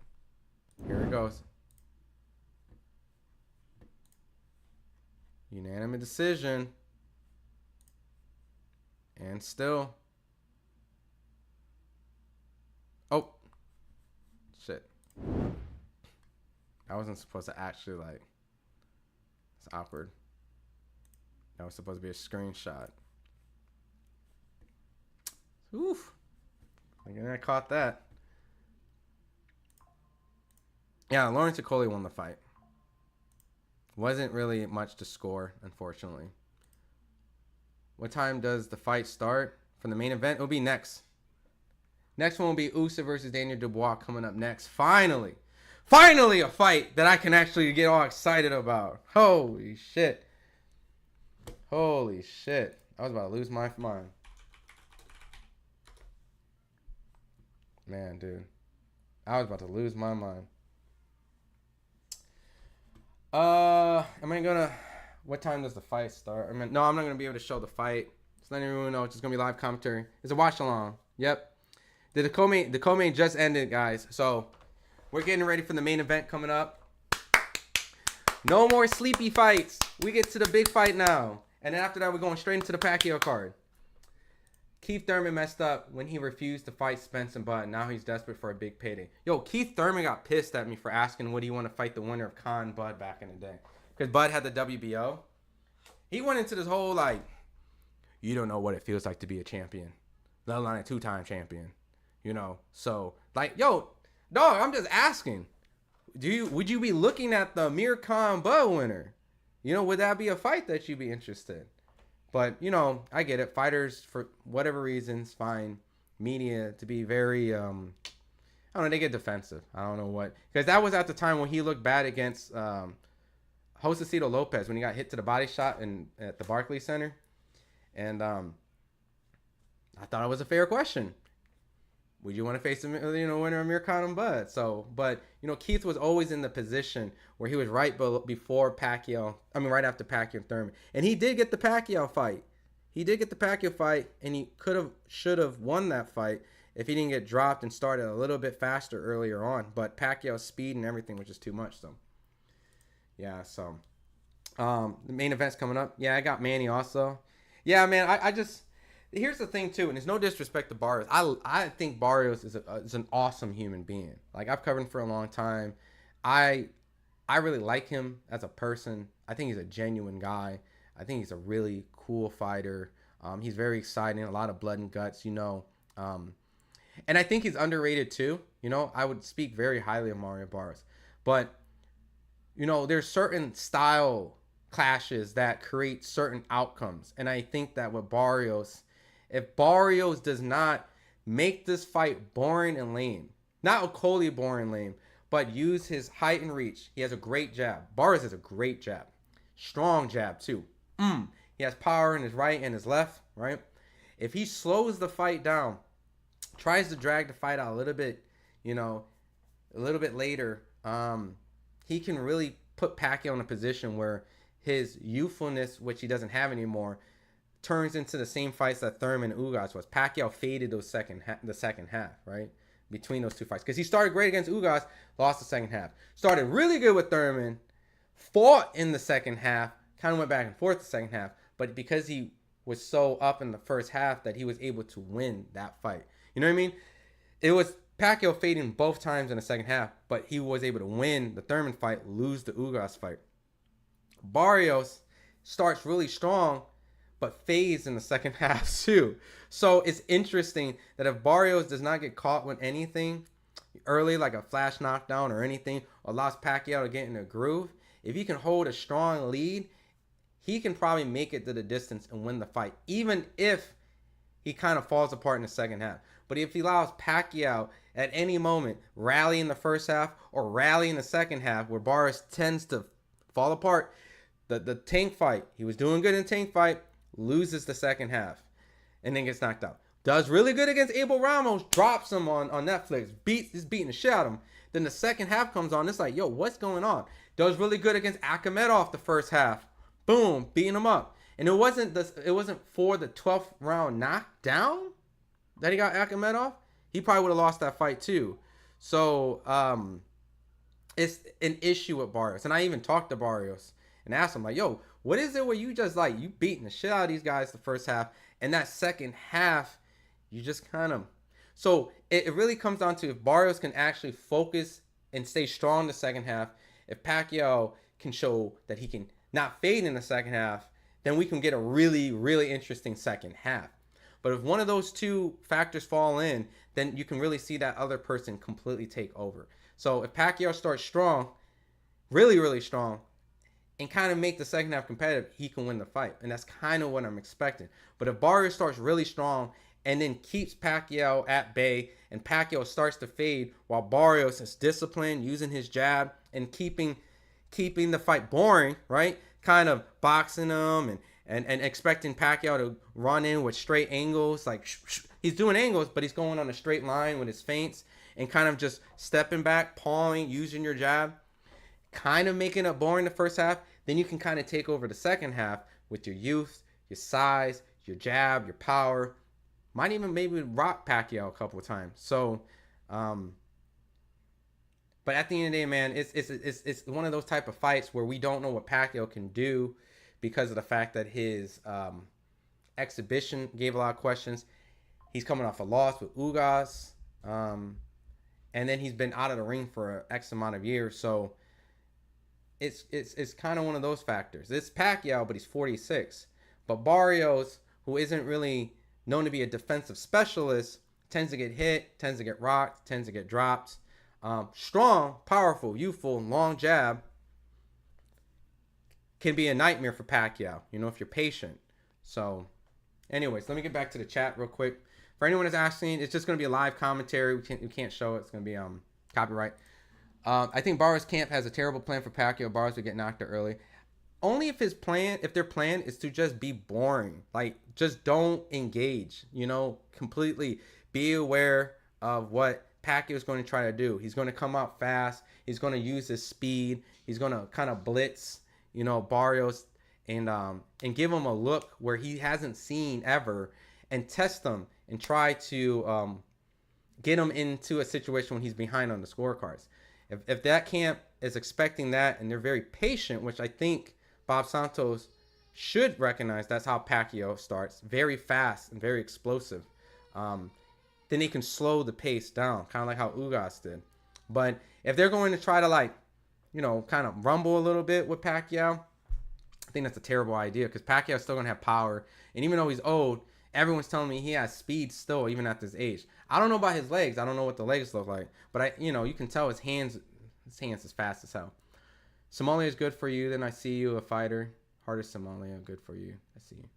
Here it goes. Unanimous decision. And still. Oh. Shit. I wasn't supposed to actually, it's awkward. That was supposed to be a screenshot. Oof. Again, I caught that. Yeah, Lawrence Okolie won the fight. Wasn't really much to score, unfortunately. What time does the fight start? For the main event, it'll be next. Next one will be Usyk versus Daniel Dubois coming up next. Finally. Finally a fight that I can actually get all excited about. Holy shit. Holy shit. I was about to lose my mind. Man, dude. I was about to lose my mind. Am I gonna... What time does the fight start? No, I'm not gonna be able to show the fight. Just letting everyone know it's just gonna be live commentary. It's a watch along. Yep. The co-main just ended, guys. So we're getting ready for the main event coming up. No more sleepy fights. We get to the big fight now. And then after that, we're going straight into the Pacquiao card. Keith Thurman messed up when he refused to fight Spence and Bud. Now he's desperate for a big payday. Yo, Keith Thurman got pissed at me for asking would he want to fight the winner of Khan and Bud back in the day. Because Bud had the WBO. He went into this whole like, you don't know what it feels like to be a champion. Let alone a 2-time champion. You know, so like, yo, dog, I'm just asking. Would you be looking at the Amir Khan Bud winner? You know, would that be a fight that you'd be interested in? But, you know, I get it. Fighters, for whatever reasons, find media to be very, I don't know, they get defensive. I don't know what. Because that was at the time when he looked bad against Josecito Lopez when he got hit to the body shot at the Barclays Center. And I thought it was a fair question. Would you want to face the winner of Amir Khan and Bud? So, but, you know, Keith was always in the position where he was right before Pacquiao. I mean, right after Pacquiao and Thurman. And he did get the Pacquiao fight. And he should have won that fight if he didn't get dropped and started a little bit faster earlier on. But Pacquiao's speed and everything was just too much, so. Yeah, so. The main event's coming up. Yeah, I got Manny also. Yeah, man, I just... Here's the thing, too, and there's no disrespect to Barrios. I think Barrios is an awesome human being. Like, I've covered him for a long time. I really like him as a person. I think he's a genuine guy. I think he's a really cool fighter. He's very exciting, a lot of blood and guts, you know. And I think he's underrated, too. You know, I would speak very highly of Mario Barrios. But, you know, there's certain style clashes that create certain outcomes. And I think that with Barrios... If Barrios does not make this fight boring and lame, not Okolie boring and lame, but use his height and reach, he has a great jab. Barrios has a great jab. Strong jab, too. He has power in his right and his left, right? If he slows the fight down, tries to drag the fight out a little bit, you know, a little bit later, he can really put Pacquiao in a position where his youthfulness, which he doesn't have anymore, turns into the same fights that Thurman and Ugas was. Pacquiao faded the second half, right? Between those two fights. Because he started great against Ugas, lost the second half. Started really good with Thurman, fought in the second half, kind of went back and forth the second half. But because he was so up in the first half that he was able to win that fight. You know what I mean? It was Pacquiao fading both times in the second half, but he was able to win the Thurman fight, lose the Ugas fight. Barrios starts really strong, but fades in the second half too. So it's interesting that if Barrios does not get caught with anything early, like a flash knockdown or anything, allows Pacquiao to get in a groove, if he can hold a strong lead, he can probably make it to the distance and win the fight, even if he kind of falls apart in the second half. But if he allows Pacquiao at any moment rally in the first half or rally in the second half, where Barrios tends to fall apart, the Tank fight, he was doing good in the Tank fight, loses the second half, and then gets knocked out. Does really good against Abel Ramos, drops him on Netflix, is beating the shit out of him. Then the second half comes on, it's like, yo, what's going on? Does really good against Akhmedov the first half, boom, beating him up. And it wasn't for the 12th round knockdown that he got Akhmedov. He probably would have lost that fight too. So it's an issue with Barrios, and I even talked to Barrios and asked him like, yo, what is it where you just like, you beating the shit out of these guys the first half, and that second half, you just kind of... So it really comes down to if Barrios can actually focus and stay strong in the second half, if Pacquiao can show that he can not fade in the second half, then we can get a really, really interesting second half. But if one of those two factors fall in, then you can really see that other person completely take over. So if Pacquiao starts strong, really, really strong, and kind of make the second half competitive, he can win the fight. And that's kind of what I'm expecting. But if Barrios starts really strong and then keeps Pacquiao at bay, and Pacquiao starts to fade while Barrios is disciplined, using his jab and keeping the fight boring, right? Kind of boxing him and expecting Pacquiao to run in with straight angles. Like, he's doing angles, but he's going on a straight line with his feints and kind of just stepping back, pawing, using your jab, kind of making it boring the first half. Then you can kind of take over the second half with your youth, your size, your jab, your power. Might even maybe rock Pacquiao a couple of times. So, but at the end of the day, man, it's one of those type of fights where we don't know what Pacquiao can do because of the fact that his exhibition gave a lot of questions. He's coming off a loss with Ugas. And then he's been out of the ring for X amount of years. So it's kind of one of those factors. It's Pacquiao, but he's 46. But Barrios, who isn't really known to be a defensive specialist, tends to get hit, tends to get rocked, tends to get dropped. Strong, powerful, youthful, long jab can be a nightmare for Pacquiao, you know, if you're patient. So, anyways, let me get back to the chat real quick. For anyone that's asking, it's just going to be a live commentary. We can't show it. It's going to be copyright. I think Barrios' camp has a terrible plan for Pacquiao. Barrios would get knocked out early. Only if their plan is to just be boring. Like, just don't engage, you know, completely. Be aware of what Pacquiao is going to try to do. He's going to come out fast. He's going to use his speed. He's going to kind of blitz, you know, Barrios and give him a look where he hasn't seen ever, and test him and try to get him into a situation when he's behind on the scorecards. If that camp is expecting that and they're very patient, which I think Bob Santos should recognize, that's how Pacquiao starts, very fast and very explosive. Then he can slow the pace down, kind of like how Ugas did. But if they're going to try to, like, you know, kind of rumble a little bit with Pacquiao, I think that's a terrible idea, because Pacquiao's still going to have power. And even though he's old, everyone's telling me he has speed still, even at this age. I don't know about his legs. I don't know what the legs look like. But, you can tell his hands is fast as hell. Somalia is good for you. Then I see you, a fighter. Harder Somalia, good for you. I see you.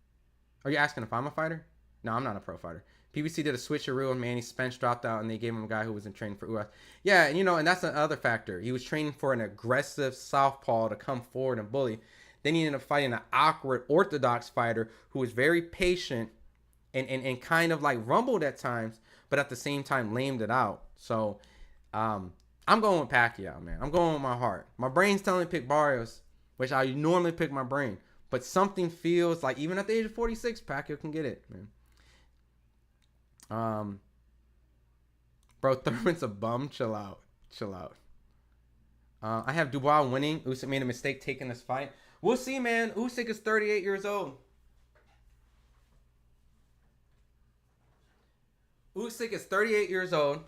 Are you asking if I'm a fighter? No, I'm not a pro fighter. PBC did a switcheroo and Manny Spence dropped out and they gave him a guy who was in training for US. Yeah, and that's another factor. He was training for an aggressive southpaw to come forward and bully. Then he ended up fighting an awkward orthodox fighter who was very patient and kind of like rumbled at times, but at the same time lamed it out. So I'm going with Pacquiao, man. I'm going with my heart. My brain's telling me to pick Barrios, which I normally pick my brain. But something feels like even at the age of 46, Pacquiao can get it, man. Bro, Thurman's a bum. Chill out. I have Dubois winning. Usyk made a mistake taking this fight. We'll see, man. Usyk is 38 years old. Usyk is 38 years old.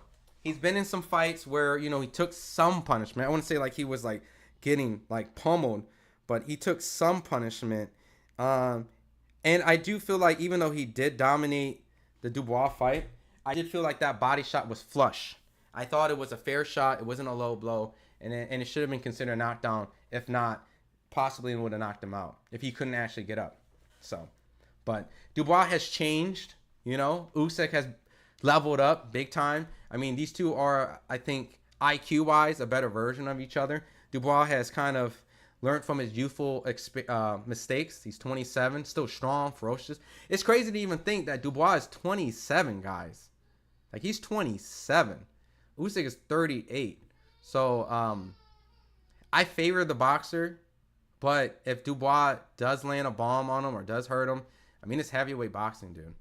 He's been in some fights where, he took some punishment. I wouldn't say like he was like getting like pummeled, but he took some punishment. And I do feel like even though he did dominate the Dubois fight, I did feel like that body shot was flush. I thought it was a fair shot. It wasn't a low blow. And it should have been considered a knockdown. If not, possibly it would have knocked him out if he couldn't actually get up. So, but Dubois has changed. Usyk has leveled up big time. I mean, these two are, I think, IQ-wise, a better version of each other. Dubois has kind of learned from his youthful mistakes. He's 27, still strong, ferocious. It's crazy to even think that Dubois is 27, guys. Like, he's 27. Usyk is 38. So, I favor the boxer. But if Dubois does land a bomb on him or does hurt him, I mean, it's heavyweight boxing, dude.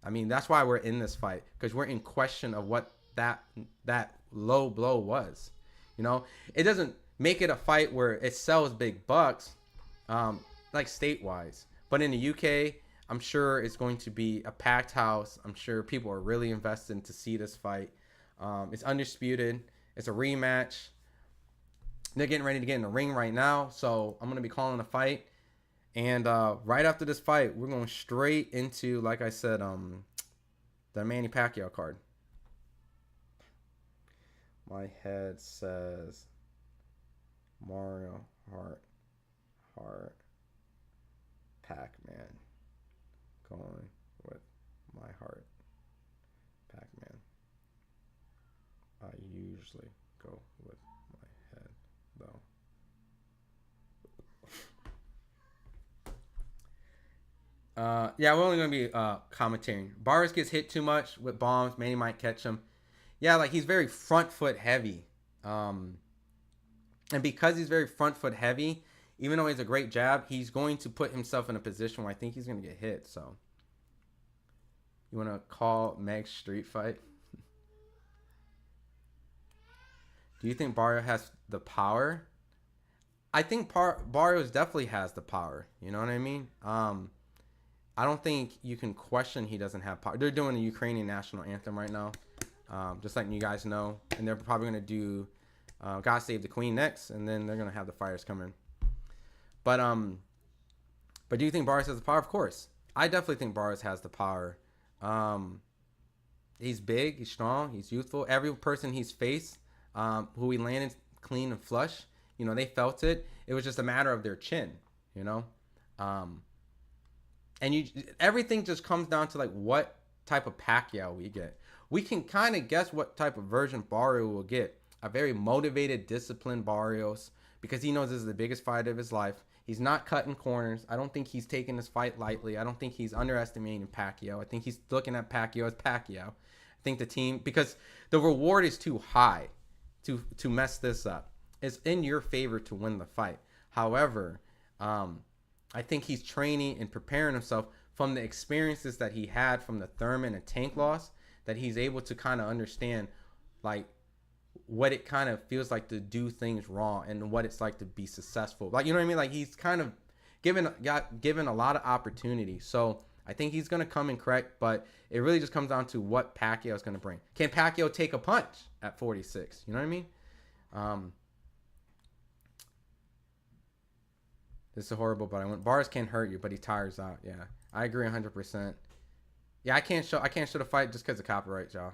I mean, that's why we're in this fight, because we're in question of what that low blow was. It doesn't make it a fight where it sells big bucks, like state-wise. But in the UK, I'm sure it's going to be a packed house. I'm sure people are really invested to see this fight. It's undisputed. It's a rematch. They're getting ready to get in the ring right now, so I'm going to be calling the fight. And right after this fight, we're going straight into, like I said, the Manny Pacquiao card. My head says Mario Hart Pac-Man. Going with my heart. Pac-Man. I usually go with my head, though. Yeah, we're only going to be commentating. Barrios gets hit too much with bombs. Manny might catch him. Yeah, like, he's very front foot heavy. And because he's very front foot heavy, even though he has a great jab, he's going to put himself in a position where I think he's going to get hit. So, you want to call Meg's street fight? Do you think Barrios has the power? I think Barrios definitely has the power. You know what I mean? I don't think you can question he doesn't have power. They're doing the Ukrainian national anthem right now, just letting you guys know. And they're probably going to do God Save the Queen next, and then they're going to have the fighters come in. But do you think Boris has the power? Of course. I definitely think Boris has the power. He's big, he's strong, he's youthful. Every person he's faced, who he landed clean and flush, they felt it. It was just a matter of their chin, and everything just comes down to like what type of Pacquiao we get. We can kind of guess what type of version Barrio will get. A very motivated, disciplined Barrios, because he knows this is the biggest fight of his life. He's not cutting corners. I don't think he's taking this fight lightly. I don't think he's underestimating Pacquiao. I think he's looking at Pacquiao as Pacquiao. I think the team, because the reward is too high to mess this up. It's in your favor to win the fight. However, I think he's training and preparing himself from the experiences that he had from the Thurman and Tank loss, that he's able to kind of understand like what it kind of feels like to do things wrong and what it's like to be successful. Like, you know what I mean? Like, he's kind of given a lot of opportunity. So I think he's going to come in correct, but it really just comes down to what Pacquiao is going to bring. Can Pacquiao take a punch at 46? You know what I mean? This is horrible, but Bars can hurt you, but he tires out. Yeah, I agree 100%. Yeah, I can't show the fight just because of copyright, y'all.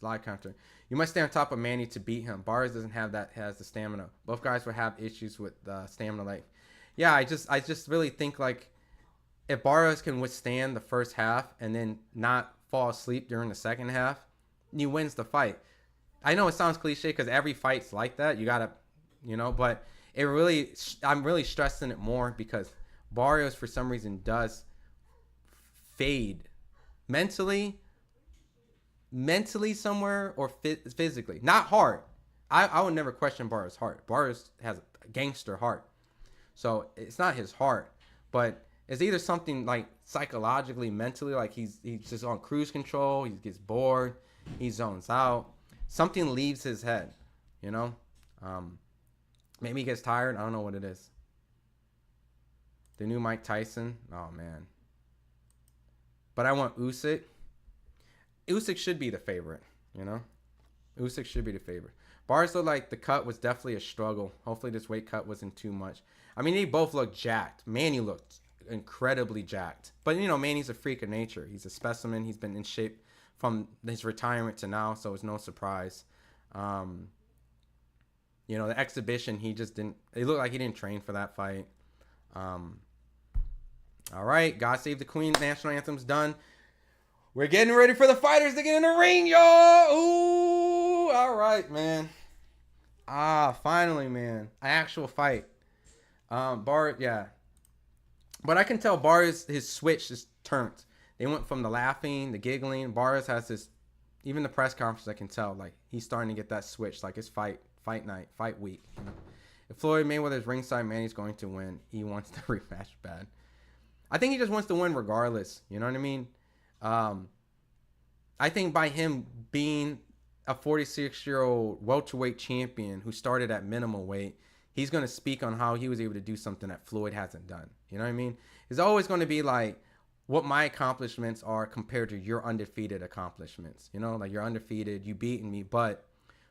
Live counter. You must stay on top of Manny to beat him. Bars doesn't have that. Has the stamina. Both guys will have issues with stamina. Like, yeah, I just really think like if Barrios can withstand the first half and then not fall asleep during the second half, he wins the fight. I know it sounds cliche because every fight's like that. You gotta, but I'm really stressing it more because Barrios for some reason does fade mentally somewhere or physically. Not hard. I would never question Barrios' heart. Barrios has a gangster heart. So it's not his heart, but it's either something like psychologically, mentally, like he's just on cruise control, he gets bored, he zones out. Something leaves his head, Maybe he gets tired. I don't know what it is. The new Mike Tyson. Oh, man. But I want Usyk. Usyk should be the favorite, Usyk should be the favorite. Bars looked like the cut was definitely a struggle. Hopefully this weight cut wasn't too much. I mean, they both looked jacked. Manny looked incredibly jacked. But, Manny's a freak of nature. He's a specimen. He's been in shape from his retirement to now, so it's no surprise. The exhibition, he just didn't... It looked like he didn't train for that fight. All right, God Save the Queen. National anthem's done. We're getting ready for the fighters to get in the ring, y'all. Ooh, all right, man. Finally, man. An actual fight. Yeah. But I can tell Bars, his switch is turned. They went from the laughing, the giggling. Bars has this, even the press conference, I can tell, like, he's starting to get that switch. Like, it's fight night, fight week. If Floyd Mayweather's ringside, Manny's going to win. He wants the rematch bad. I think he just wants to win regardless. You know what I mean? I think by him being a 46-year-old welterweight champion who started at minimum weight, he's going to speak on how he was able to do something that Floyd hasn't done. You know what I mean? It's always going to be like what my accomplishments are compared to your undefeated accomplishments. Like you're undefeated, you beaten me, but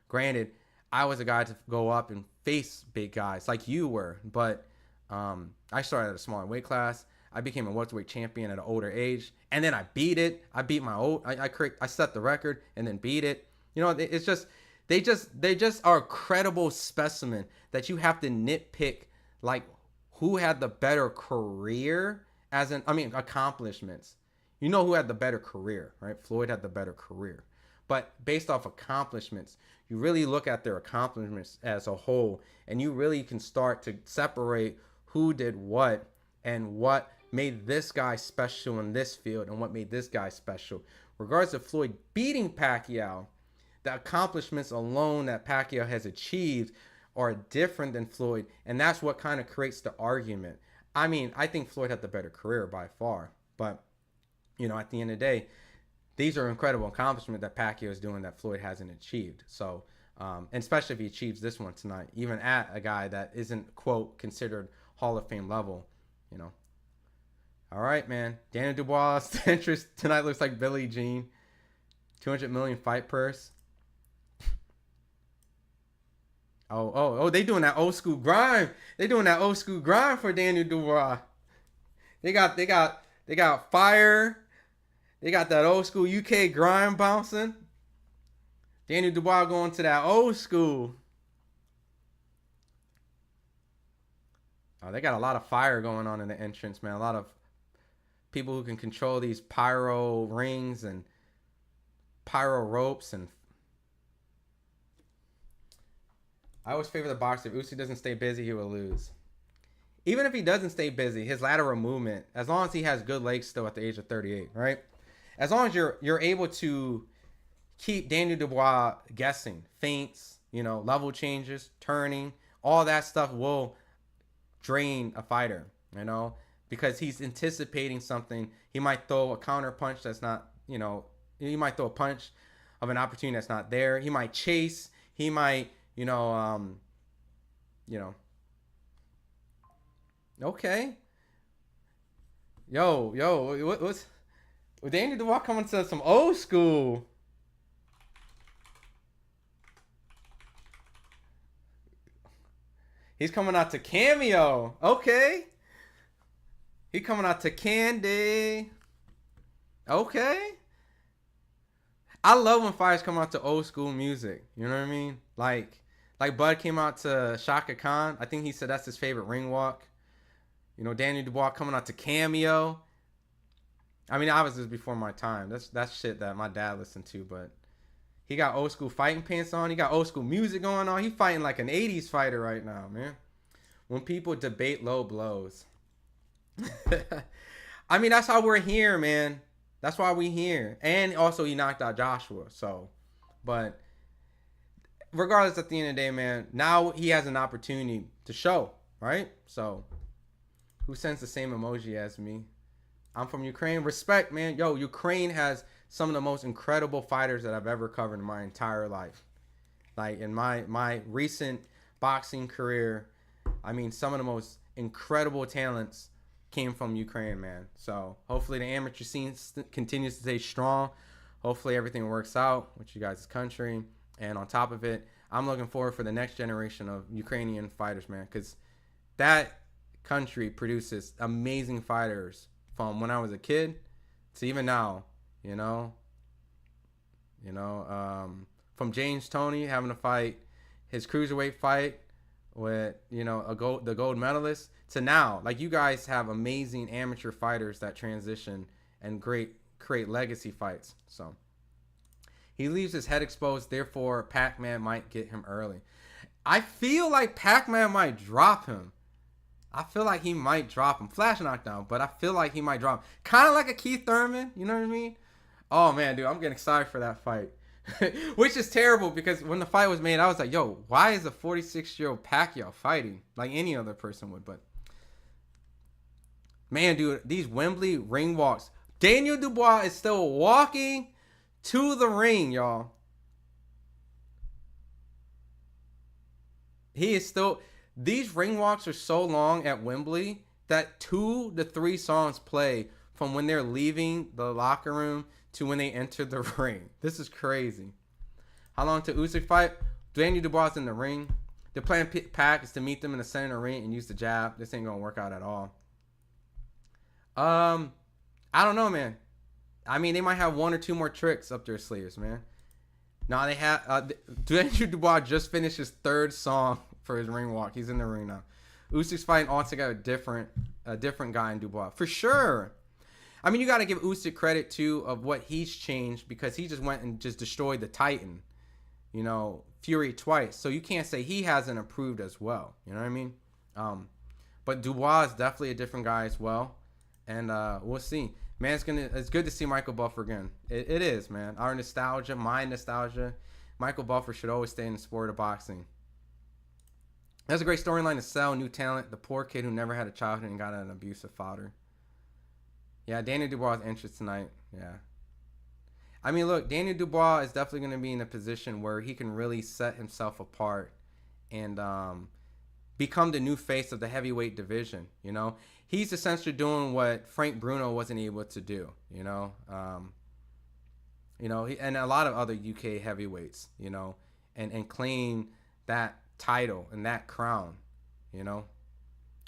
granted, I was a guy to go up and face big guys like you were, but I started at a smaller weight class. I became a welterweight champion at an older age, and then I beat it. I beat my old. I set the record and then beat it. It's just they just are a credible specimen that you have to nitpick like who had the better career accomplishments. Who had the better career, right? Floyd had the better career, but based off accomplishments, you really look at their accomplishments as a whole, and you really can start to separate who did what and what made this guy special in this field and what made this guy special. Regardless of Floyd beating Pacquiao, the accomplishments alone that Pacquiao has achieved are different than Floyd, and that's what kind of creates the argument. I mean, I think Floyd had the better career by far, but, at the end of the day, these are incredible accomplishments that Pacquiao is doing that Floyd hasn't achieved. So, and especially if he achieves this one tonight, even at a guy that isn't, quote, considered Hall of Fame level, All right, man. Daniel Dubois' interest tonight looks like Billie Jean. 200 million fight purse. Oh, they doing that old school grind. They doing that old school grind for Daniel Dubois. They got fire. They got that old school UK grind bouncing. Daniel Dubois going to that old school. Oh, they got a lot of fire going on in the entrance, man. A lot of people who can control these pyro rings and pyro ropes. And I always favor the boxer. If Usyk doesn't stay busy, he will lose. Even if he doesn't stay busy, his lateral movement, as long as he has good legs still at the age of 38, right? As long as you're able to keep Daniel Dubois guessing, feints, level changes, turning, all that stuff will drain a fighter, because he's anticipating something. He might throw a counter punch that's not, he might throw a punch of an opportunity that's not there. He might chase. He might, okay. What's Daniel Dubois coming to some old school? He's coming out to Cameo. Okay. He coming out to Candy. Okay. I love when fighters come out to old school music. You know what I mean? Like Bud came out to Shaka Khan. I think he said that's his favorite ring walk. Daniel Dubois coming out to Cameo. I mean, obviously, this before my time. That's shit that my dad listened to, but he got old school fighting pants on. He got old school music going on. He fighting like an 80s fighter right now, man. When people debate low blows. I mean, that's how we're here, man. That's why we here. And also, he knocked out Joshua. So, but regardless, at the end of the day, man, now he has an opportunity to show, right? So, who sends the same emoji as me? I'm from Ukraine. Respect, man. Yo, Ukraine has some of the most incredible fighters that I've ever covered in my entire life. Like, in my recent boxing career, I mean, some of the most incredible talents came from Ukraine, man. So, hopefully the amateur scene continues to stay strong. Hopefully everything works out with you guys' country. And on top of it, I'm looking forward for the next generation of Ukrainian fighters, man. Because that country produces amazing fighters from when I was a kid to even now, from James Toney having to fight his cruiserweight fight with, the gold medalist to now. Like, you guys have amazing amateur fighters that transition and create legacy fights. So he leaves his head exposed, therefore Pac-Man might get him early. I feel like Pac-Man might drop him. Flash knockdown, but I feel like he might drop him. Kind of like a Keith Thurman, you know what I mean? Oh, man, dude, I'm getting excited for that fight. Which is terrible, because when the fight was made, I was like, yo, why is a 46-year-old Pacquiao fighting like any other person would? But, man, dude, these Wembley ring walks. Daniel Dubois is still walking to the ring, y'all. He is still... These ring walks are so long at Wembley that 2 to 3 songs play from when they're leaving the locker room to when they enter the ring. This is crazy. How long to Usyk fight? Daniel Dubois in the ring. The plan Pac is to meet them in the center of the ring and use the jab. This ain't gonna work out at all. I don't know, man. I mean, they might have 1 or 2 more tricks up their sleeves, man. No, they have. Daniel Dubois just finished his 3rd song for his ring walk. He's in the ring now. Usyk's fighting altogether a different guy in Dubois. For sure. I mean, you got to give Usyk credit, too, of what he's changed, because he just went and just destroyed the Titan, Fury twice. So you can't say he hasn't improved as well. You know what I mean? But Dubois is definitely a different guy as well. And we'll see. Man, it's good to see Michael Buffer again. It is, man. Our nostalgia, my nostalgia. Michael Buffer should always stay in the sport of boxing. That's a great storyline to sell. New talent. The poor kid who never had a childhood and got an abusive father. Yeah, Daniel Dubois' interest tonight. Yeah. I mean, look, Daniel Dubois is definitely going to be in a position where he can really set himself apart and become the new face of the heavyweight division. he's essentially doing what Frank Bruno wasn't able to do, you know. And a lot of other UK heavyweights, you know, and claim that title and that crown, you know,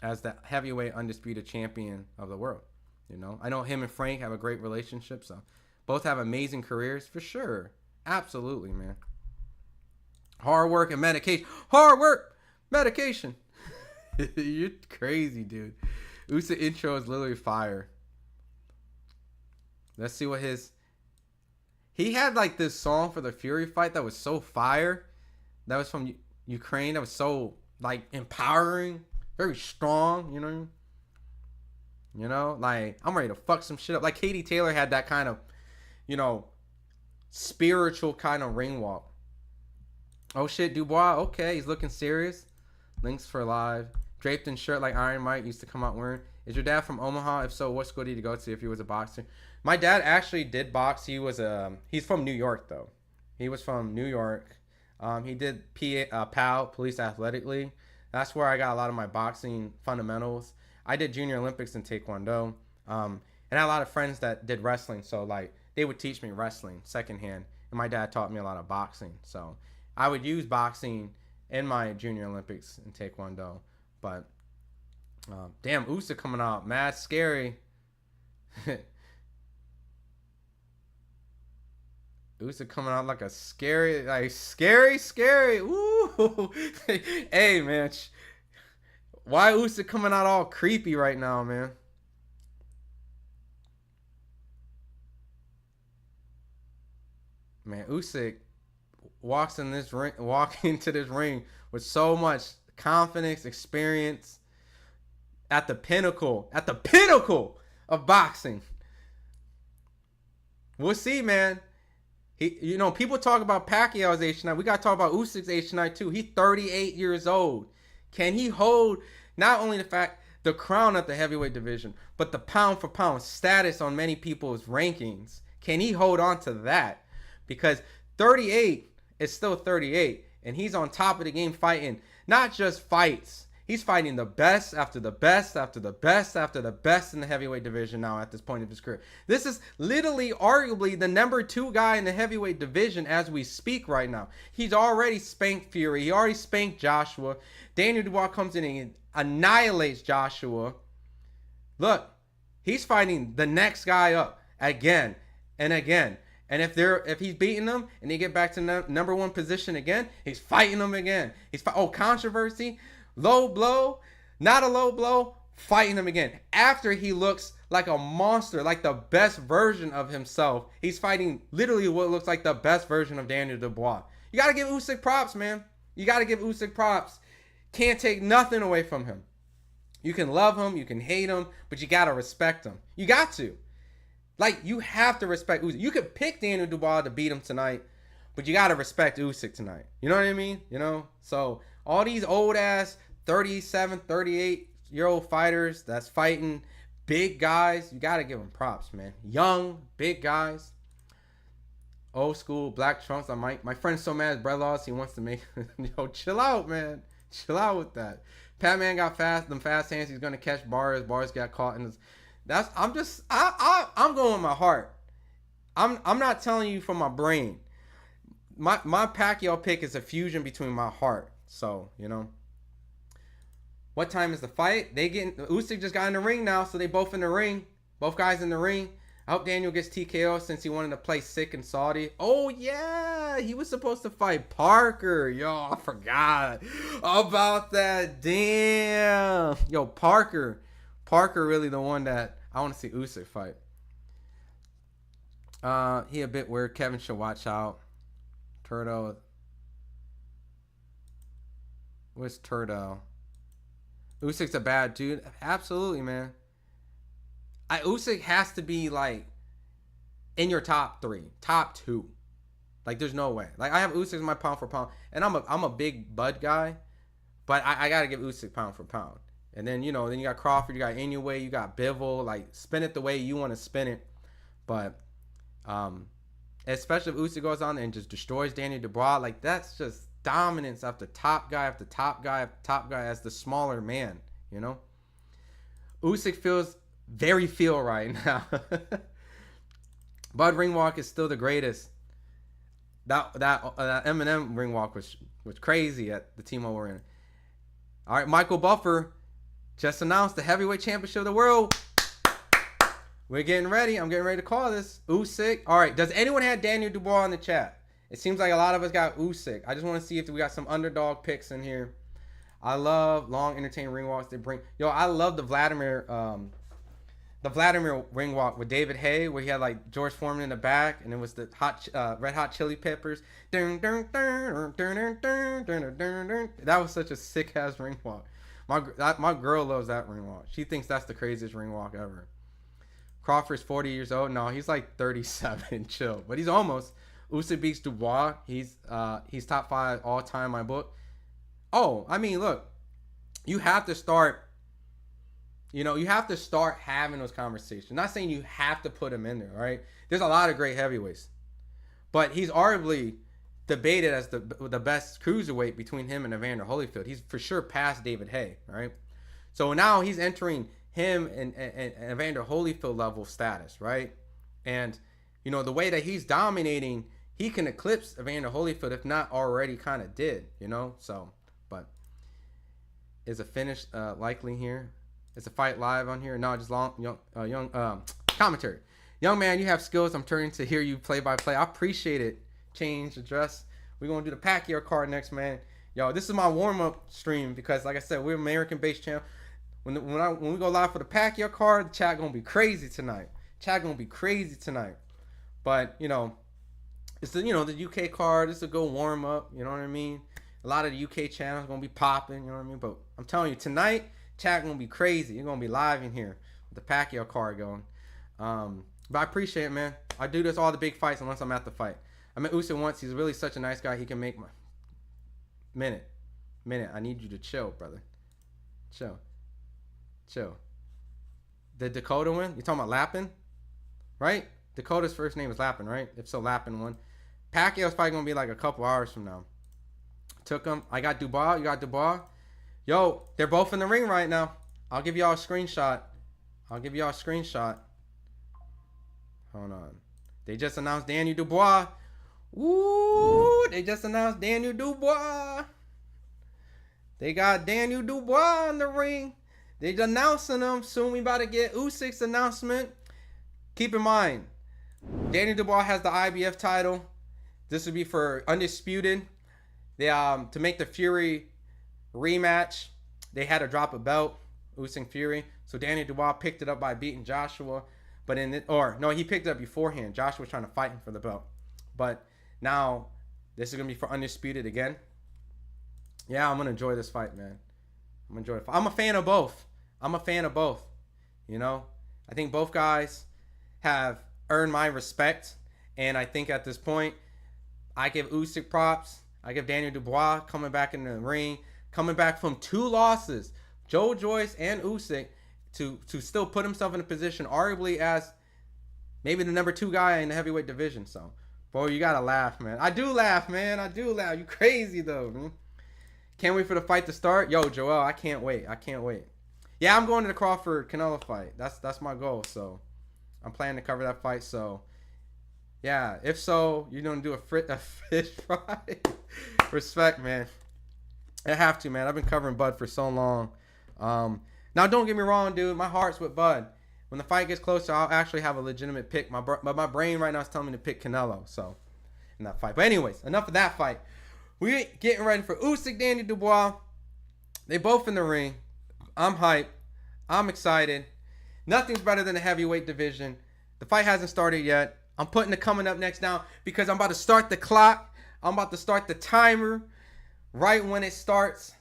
as the heavyweight undisputed champion of the world. You know, I know him and Frank have a great relationship, so both have amazing careers for sure. Absolutely, man. Hard work and medication. Hard work, medication. You're crazy, dude. Usyk intro is literally fire. Let's see what his... He had like this song for the Fury fight that was so fire. That was from Ukraine. That was so like empowering, very strong. You know, like I'm ready to fuck some shit up. Like Katie Taylor had that kind of, you know, spiritual kind of ring walk. Oh shit, Dubois. Okay, he's looking serious. Links for live. Draped in shirt like Iron Mike used to come out wearing. Is your dad from Omaha? If so, what school did he go to if he was a boxer? My dad actually did box. He's from New York though. He was from New York. He did PAL, Police Athletic League. That's where I got a lot of my boxing fundamentals. I did Junior Olympics in Taekwondo. And I had a lot of friends that did wrestling, so like they would teach me wrestling secondhand. And my dad taught me a lot of boxing. So I would use boxing in my Junior Olympics in Taekwondo. But damn, Usyk coming out mad scary. Usyk coming out like a scary. Ooh. Hey, man. Why Usyk coming out all creepy right now, man? Man, Usyk walks into this ring with so much confidence, experience, at the pinnacle of boxing. We'll see, man. People talk about Pacquiao's age tonight. We got to talk about Usyk's age tonight, too. He's 38 years old. Can he hold not only the crown at the heavyweight division, but the pound-for-pound status on many people's rankings? Can he hold on to that? Because 38 is still 38, and he's on top of the game fighting not just fights. He's fighting the best after the best after the best after the best in the heavyweight division now at this point of his career. This is literally arguably the number 2 guy in the heavyweight division as we speak right now. He's already spanked Fury. He already spanked Joshua. Daniel Dubois comes in and annihilates Joshua. Look, he's fighting the next guy up again and again. And if he's beating them and they get back to number 1 position again, he's fighting them again. Controversy. Low blow, not a low blow, fighting him again. After he looks like a monster, like the best version of himself, he's fighting literally what looks like the best version of Daniel Dubois. You got to give Usyk props, man. You got to give Usyk props. Can't take nothing away from him. You can love him, you can hate him, but you got to respect him. You got to. Like, you have to respect Usyk. You could pick Daniel Dubois to beat him tonight, but you got to respect Usyk tonight. You know what I mean? So all these old-ass 37, 38-year-old fighters that's fighting big guys, you got to give them props, man. Young, big guys. Old school, black trunks. My friend's so mad at Brett lost, he wants to make... chill out, man. Chill out with that. Pat Man got them fast hands. He's going to catch bars. Bars got caught in his... I'm going with my heart. I'm not telling you from my brain. My Pacquiao pick is a fusion between my heart. So, What time is the fight? Usyk just got in the ring now, so they both in the ring. Both guys in the ring. I hope Daniel gets TKO since he wanted to play sick in Saudi. Oh, yeah. He was supposed to fight Parker. Yo, I forgot about that. Damn. Yo, Parker really the one that I want to see Usyk fight. He a bit weird. Kevin should watch out. Turtle. Where's Turtle? Usyk's a bad dude. Absolutely, man. Usyk has to be like in your top 3, top 2. Like, there's no way. Like, I have Usyk as my pound for pound, and I'm a big Bud guy, but I gotta give Usyk pound for pound. And then you got Crawford, you got Inoue, you got Bivol. Like, spin it the way you want to spin it. But especially if Usyk goes on and just destroys Daniel Dubois, like, that's just dominance after top guy after top guy after top guy as the smaller man, Usyk feels very feel right now. Bud ring walk is still the greatest. That Eminem ring walk was crazy at the T-Mobile Arena. All right, Michael Buffer just announced the heavyweight championship of the world. We're getting ready. I'm getting ready to call this. Usyk. All right, does anyone have Daniel Dubois in the chat? It seems like a lot of us got Usyk. I just want to see if we got some underdog picks in here. I love long, entertaining ring walks. They bring. Yo, I love the Vladimir ring walk with David Haye, where he had like George Foreman in the back, and it was the Red Hot Chili Peppers. That was such a sick ass ring walk. My girl loves that ring walk. She thinks that's the craziest ring walk ever. Crawford's 40 years old. No, he's like 37. Chill, but he's almost. Usyk beats Dubois. He's top 5 all time in my book. Oh, I mean, look, you have to start. You have to start having those conversations. I'm not saying you have to put him in there, right? There's a lot of great heavyweights. But he's arguably debated as the best cruiserweight between him and Evander Holyfield. He's for sure past David Haye, right? So now he's entering him and Evander Holyfield level status, right? And, the way that he's dominating, he can eclipse Evander Holyfield, if not already kind of did, So, but is a finish likely here? Is a fight live on here? No, just young commentary. Young man, you have skills. I'm turning to hear you play by play. I appreciate it. Change address. We're gonna do the Pacquiao card next, man. Yo, this is my warm up stream because, like I said, we're American based channel. When we go live for the Pacquiao card, the chat gonna be crazy tonight. But it's the UK card. It's a good warm up. You know what I mean? A lot of the UK channels gonna be popping. You know what I mean? But I'm telling you, tonight chat gonna be crazy. You're gonna be live in here with the Pacquiao card going. But I appreciate it, man. I do this all the big fights unless I'm at the fight. I met Usyk once. He's really such a nice guy. He can make my minute. I need you to chill, brother. Chill. Did Dakota win? You talking about Lappin? Right? Dakota's first name is Lappin, right? If so, Lappin won. Pacquiao's probably gonna be like a couple hours from now. Took him. I got Dubois. You got Dubois. Yo, they're both in the ring right now. I'll give y'all a screenshot. Hold on. They just announced Daniel Dubois. Woo! They just announced Daniel Dubois. They got Daniel Dubois in the ring. They're announcing him. Soon we about to get Usyk's announcement. Keep in mind, Daniel Dubois has the IBF title. This would be for Undisputed. They to make the Fury rematch, they had to drop a belt, Usyk Fury. So Daniel Dubois picked it up by beating Joshua, but he picked it up beforehand. Joshua was trying to fight him for the belt, but now this is gonna be for Undisputed again. Yeah, I'm gonna enjoy this fight, man. I'm a fan of both. I think both guys have earned my respect, and I think at this point, I give Usyk props. I give Daniel Dubois coming back in the ring. Coming back from 2 losses, Joe Joyce and Usyk, to still put himself in a position arguably as maybe the number 2 guy in the heavyweight division. So, bro, you gotta laugh, man. I do laugh. You crazy though, man. Can't wait for the fight to start. Yo, Joel, I can't wait. Yeah, I'm going to the Crawford Canelo fight. That's my goal. So, I'm planning to cover that fight. So, yeah, if so, you're gonna do a fish fry. Respect, man. I have to, man. I've been covering Bud for so long. Now, don't get me wrong, dude. My heart's with Bud. When the fight gets closer, I'll actually have a legitimate pick. But my brain right now is telling me to pick Canelo. So, in that fight. But anyways, enough of that fight. We're getting ready for Usyk, Daniel Dubois. They both in the ring. I'm hyped. I'm excited. Nothing's better than the heavyweight division. The fight hasn't started yet. I'm putting the coming up next down because I'm about to start the clock. I'm about to start the timer right when it starts,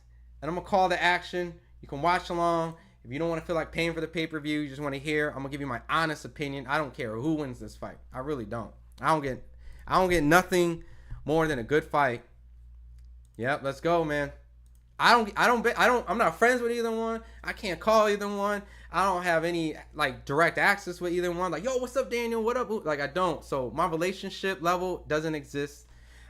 and I'm gonna call the action. You can watch along. If you don't want to feel like paying for the pay-per-view, you just want to hear, I'm gonna give you my honest opinion. I don't care who wins this fight. I really don't. I don't get nothing more than a good fight. Yep, let's go, man. I'm not friends with either one. I can't call either one. I don't have any like direct access with either one. Like, yo, what's up, Daniel? What up? Like, I don't. So my relationship level doesn't exist.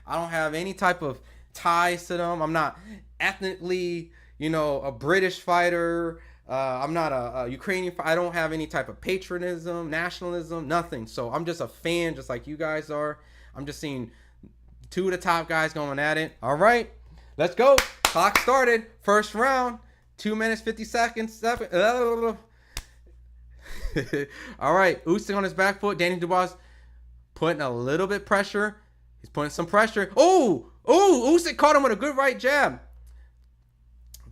I don't have any type of ties to them. I'm not ethnically, a British fighter, I'm not a Ukrainian. I don't have any type of patriotism, nationalism, nothing. So I'm just a fan, just like you guys are. I'm just seeing two of the top guys going at it. All right, let's go. Clock started. First round. 2 minutes 50 seconds. All right, Usyk on his back foot. Danny Dubois putting a little bit pressure. He's putting some pressure. Oh, Usyk caught him with a good right jab.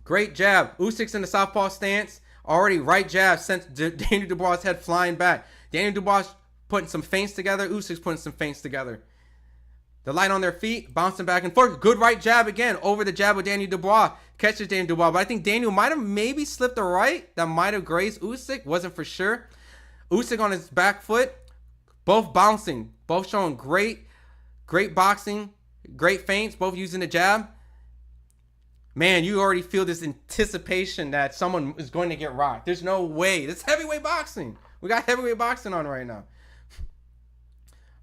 Great jab. Usyk's in the southpaw stance. Already right jab sent Danny Dubois' head flying back. Danny Dubois putting some feints together. Usyk's putting some feints together. They're light on their feet, bouncing back and forth. Good right jab again. Over the jab with Danny Dubois. Catches Danny Dubois. But I think Daniel might have maybe slipped a right. That might have grazed Usyk. Wasn't for sure. Usyk on his back foot. Both bouncing. Both showing great boxing. Great feints. Both using the jab. Man, you already feel this anticipation that someone is going to get rocked. There's no way. This is heavyweight boxing. We got heavyweight boxing on right now.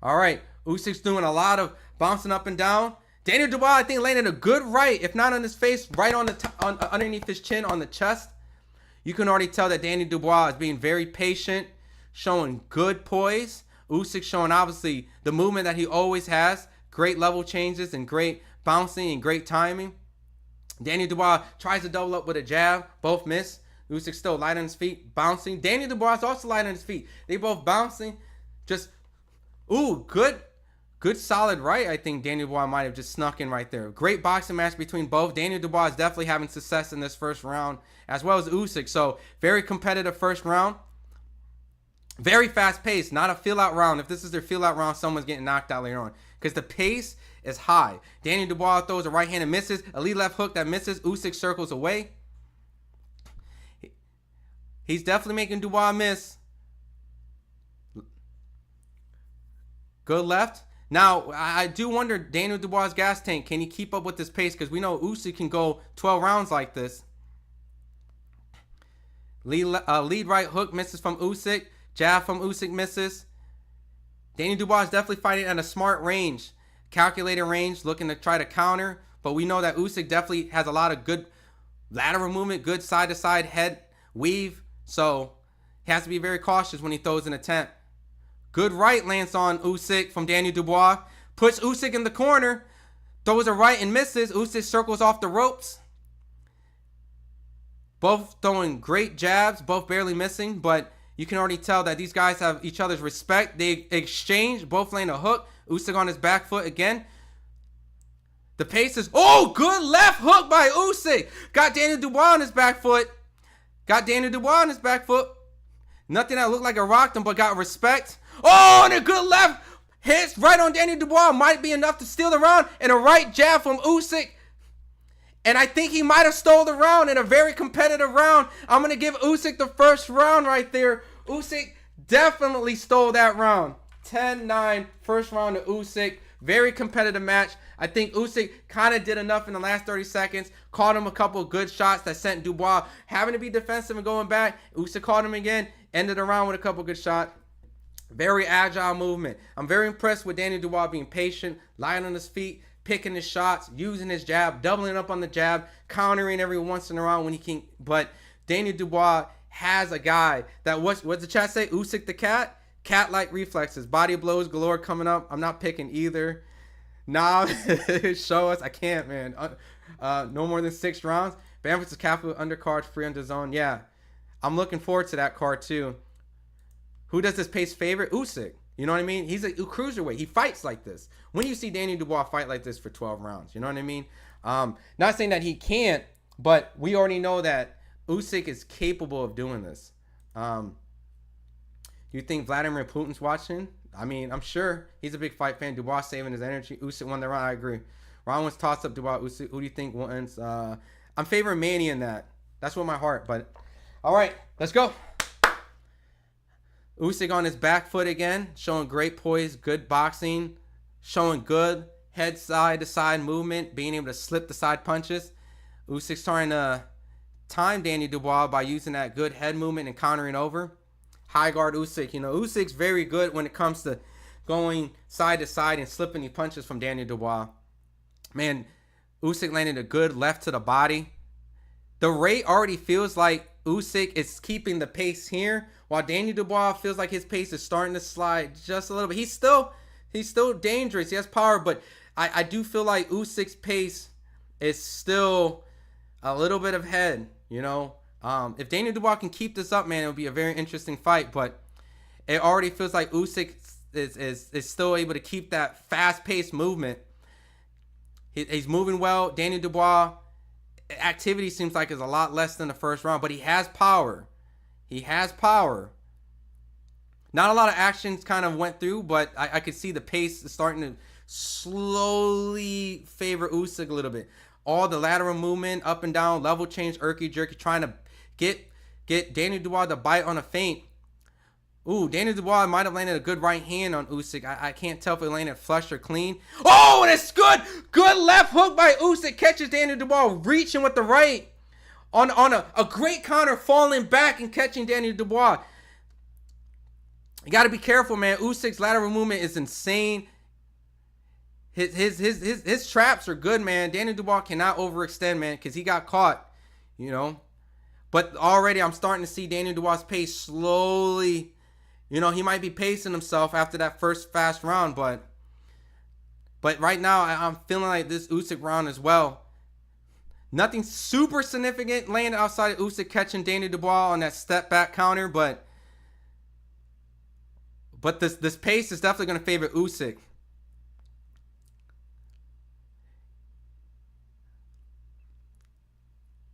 All right. Usyk's doing a lot of bouncing up and down. Daniel Dubois, I think, landed a good right, if not on his face, right on underneath his chin, on the chest. You can already tell that Daniel Dubois is being very patient, showing good poise. Usyk showing, obviously, the movement that he always has. Great level changes and great bouncing and great timing. Daniel Dubois tries to double up with a jab. Both miss. Usyk still light on his feet, bouncing. Daniel Dubois is also light on his feet. They both bouncing. Just, good solid right. I think Daniel Dubois might have just snuck in right there. Great boxing match between both. Daniel Dubois is definitely having success in this first round, as well as Usyk. So, very competitive first round. Very fast paced. Not a feel-out round. If this is their feel-out round, someone's getting knocked out later on. Because the pace is high. Daniel Dubois throws a right hand and misses. A lead left hook that misses. Usyk circles away. He's definitely making Dubois miss. Good left. Now, I do wonder, Daniel Dubois' gas tank, can he keep up with this pace? Because we know Usyk can go 12 rounds like this. Lead right hook misses from Usyk. Jab from Usyk misses. Daniel Dubois is definitely fighting at a smart range. Calculated range, looking to try to counter. But we know that Usyk definitely has a lot of good lateral movement, good side-to-side head weave. So he has to be very cautious when he throws an attempt. Good right lands on Usyk from Daniel Dubois. Puts Usyk in the corner. Throws a right and misses. Usyk circles off the ropes. Both throwing great jabs, both barely missing, but you can already tell that these guys have each other's respect. They exchange, both land a hook. Usyk on his back foot again. The pace is, good left hook by Usyk. Got Daniel Dubois on his back foot. Nothing that looked like it rocked him, but got respect. And a good left hits right on Daniel Dubois. Might be enough to steal the round. And a right jab from Usyk. And I think he might have stole the round in a very competitive round. I'm going to give Usyk the first round right there. Usyk definitely stole that round. 10-9, first round to Usyk. Very competitive match. I think Usyk kind of did enough in the last 30 seconds. Caught him a couple of good shots that sent Dubois having to be defensive and going back. Usyk caught him again. Ended the round with a couple good shots. Very agile movement. I'm very impressed with Daniel Dubois being patient, lying on his feet, picking his shots, using his jab, doubling up on the jab, countering every once in a while when he can. But Daniel Dubois has a guy that, what's the chat say? Usyk the cat? Cat-like reflexes. Body blows galore coming up. I'm not picking either. Nah, show us. I can't, man. No more than 6 rounds. Bam vs. Capital undercard, free on DAZN. Yeah, I'm looking forward to that card too. Who does this pace favorite? Usyk. You know what I mean? He's a cruiserweight. He fights like this. When you see Daniel Dubois fight like this for 12 rounds, you know what I mean? Not saying that he can't, but we already know that Usyk is capable of doing this. You think Vladimir Putin's watching? I mean, I'm sure he's a big fight fan. Dubois saving his energy. Usyk won the round. I agree. Round one's toss up. Dubois, Usyk. Who do you think wins? I'm favoring Manny in that. That's with my heart. But all right, let's go. Usyk on his back foot again, showing great poise, good boxing, showing good head side to side movement, being able to slip the side punches. Usyk's trying to time Daniel Dubois by using that good head movement and countering over. High guard Usyk. You know, Usyk's very good when it comes to going side to side and slipping the punches from Daniel Dubois. Man, Usyk landed a good left to the body. the rate already feels like Usyk is keeping the pace here, while Daniel Dubois feels like his pace is starting to slide just a little bit. He's still dangerous. He has power, but I do feel like Usyk's pace is still a little bit ahead, you know. If Daniel Dubois can keep this up, man, it'll be a very interesting fight, but it already feels like Usyk is still able to keep that fast-paced movement. He's moving well. Daniel Dubois, activity seems like is a lot less than the first round, but he has power. He has power. Not a lot of actions kind of went through, but I could see the pace is starting to slowly favor Usyk a little bit. All the lateral movement, up and down, level change, erky jerky, trying to get Daniel Dubois to bite on a feint. Ooh, Daniel Dubois might have landed a good right hand on Usyk. I can't tell if it landed flush or clean. Oh, and it's good. Good left hook by Usyk. Catches Daniel Dubois reaching with the right. On a great counter, falling back and catching Daniel Dubois. You got to be careful, man. Usyk's lateral movement is insane. His traps are good, man. Daniel Dubois cannot overextend, man, because he got caught, you know. But already I'm starting to see Daniel Dubois' pace slowly. You know, he might be pacing himself after that first fast round, but right now I'm feeling like this Usyk round as well. Nothing super significant landed outside of Usyk catching Daniel Dubois on that step back counter, but this pace is definitely going to favor Usyk.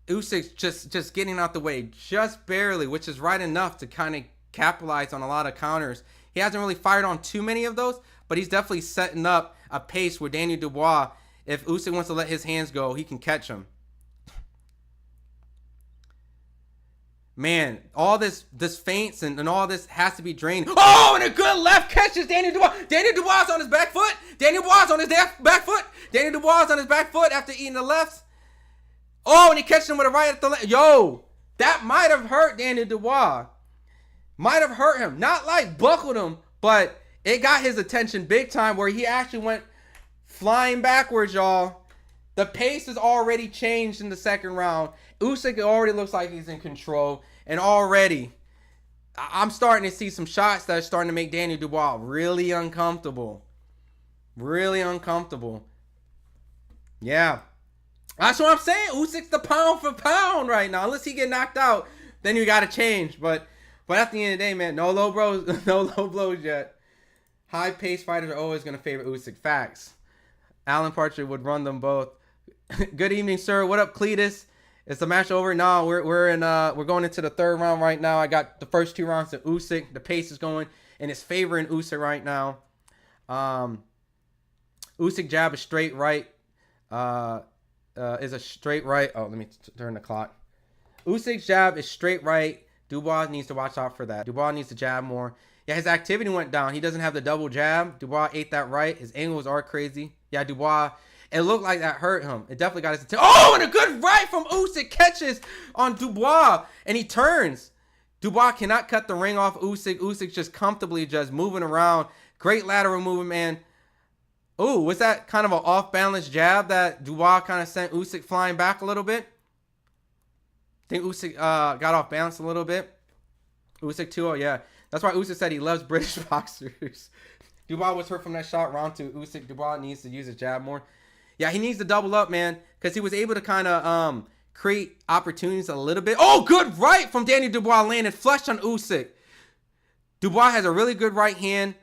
Usyk's just getting out the way just barely, which is right enough to kind of capitalize on a lot of counters. He hasn't really fired on too many of those, but he's definitely setting up a pace where Daniel Dubois, if Usyk wants to let his hands go, he can catch him. Man, all this feints and all this has to be drained. Oh, and a good left catches Daniel Dubois. Daniel Dubois on his back foot. Daniel Dubois on his back foot. Daniel Dubois on his back foot after eating the left. Oh, and he catches him with a right at the left. Yo, that might have hurt Daniel Dubois. Might have hurt him. Not like buckled him, but it got his attention big time where he actually went flying backwards, y'all. The pace has already changed in the second round. Usyk already looks like he's in control. And already, I'm starting to see some shots that are starting to make Daniel Dubois really uncomfortable. Really uncomfortable. Yeah. That's what I'm saying. Usyk's the pound for pound right now. Unless he get knocked out, then you got to change. But at the end of the day, man, no low blows yet. High-paced fighters are always going to favor Usyk. Facts. Alan Partridge would run them both. Good evening, sir. What up, Cletus? Is the match over? No, we're going into the third round right now. I got the first 2 rounds to Usyk. The pace is going and it's favoring Usyk right now. Usyk jab is straight right. Is a straight right. Oh, let me turn the clock. Usyk's jab is straight right. Dubois needs to watch out for that. Dubois needs to jab more. Yeah, his activity went down. He doesn't have the double jab. Dubois ate that right. His angles are crazy. Yeah, Dubois, it looked like that hurt him. It definitely got his attention. Oh, and a good right from Usyk catches on Dubois, and he turns. Dubois cannot cut the ring off Usyk. Usyk's just comfortably just moving around. Great lateral movement, man. Ooh, was that kind of an off-balance jab that Dubois kind of sent Usyk flying back a little bit? I think Usyk got off balance a little bit. Usyk 2-0, yeah. That's why Usyk said he loves British boxers. Dubois was hurt from that shot. Round 2, Usyk. Dubois needs to use his jab more. Yeah, he needs to double up, man, because he was able to kind of create opportunities a little bit. Oh, good right from Daniel Dubois, landed flush on Usyk. Dubois has a really good right hand.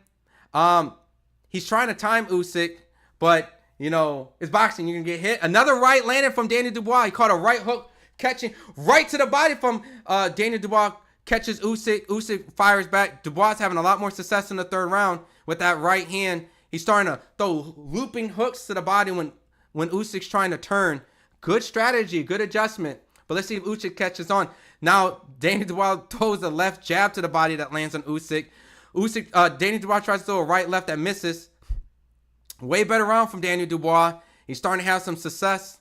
He's trying to time Usyk, but, you know, it's boxing. You can get hit. Another right landed from Daniel Dubois. He caught a right hook, catching right to the body from Daniel Dubois. Catches Usyk. Usyk fires back. Dubois having a lot more success in the third round with that right hand. He's starting to throw looping hooks to the body when Usyk's trying to turn. Good strategy, good adjustment. But let's see if Usyk catches on. Now, Daniel Dubois throws a left jab to the body that lands on Usyk. Daniel Dubois tries to throw a right left that misses. Way better round from Daniel Dubois. He's starting to have some success.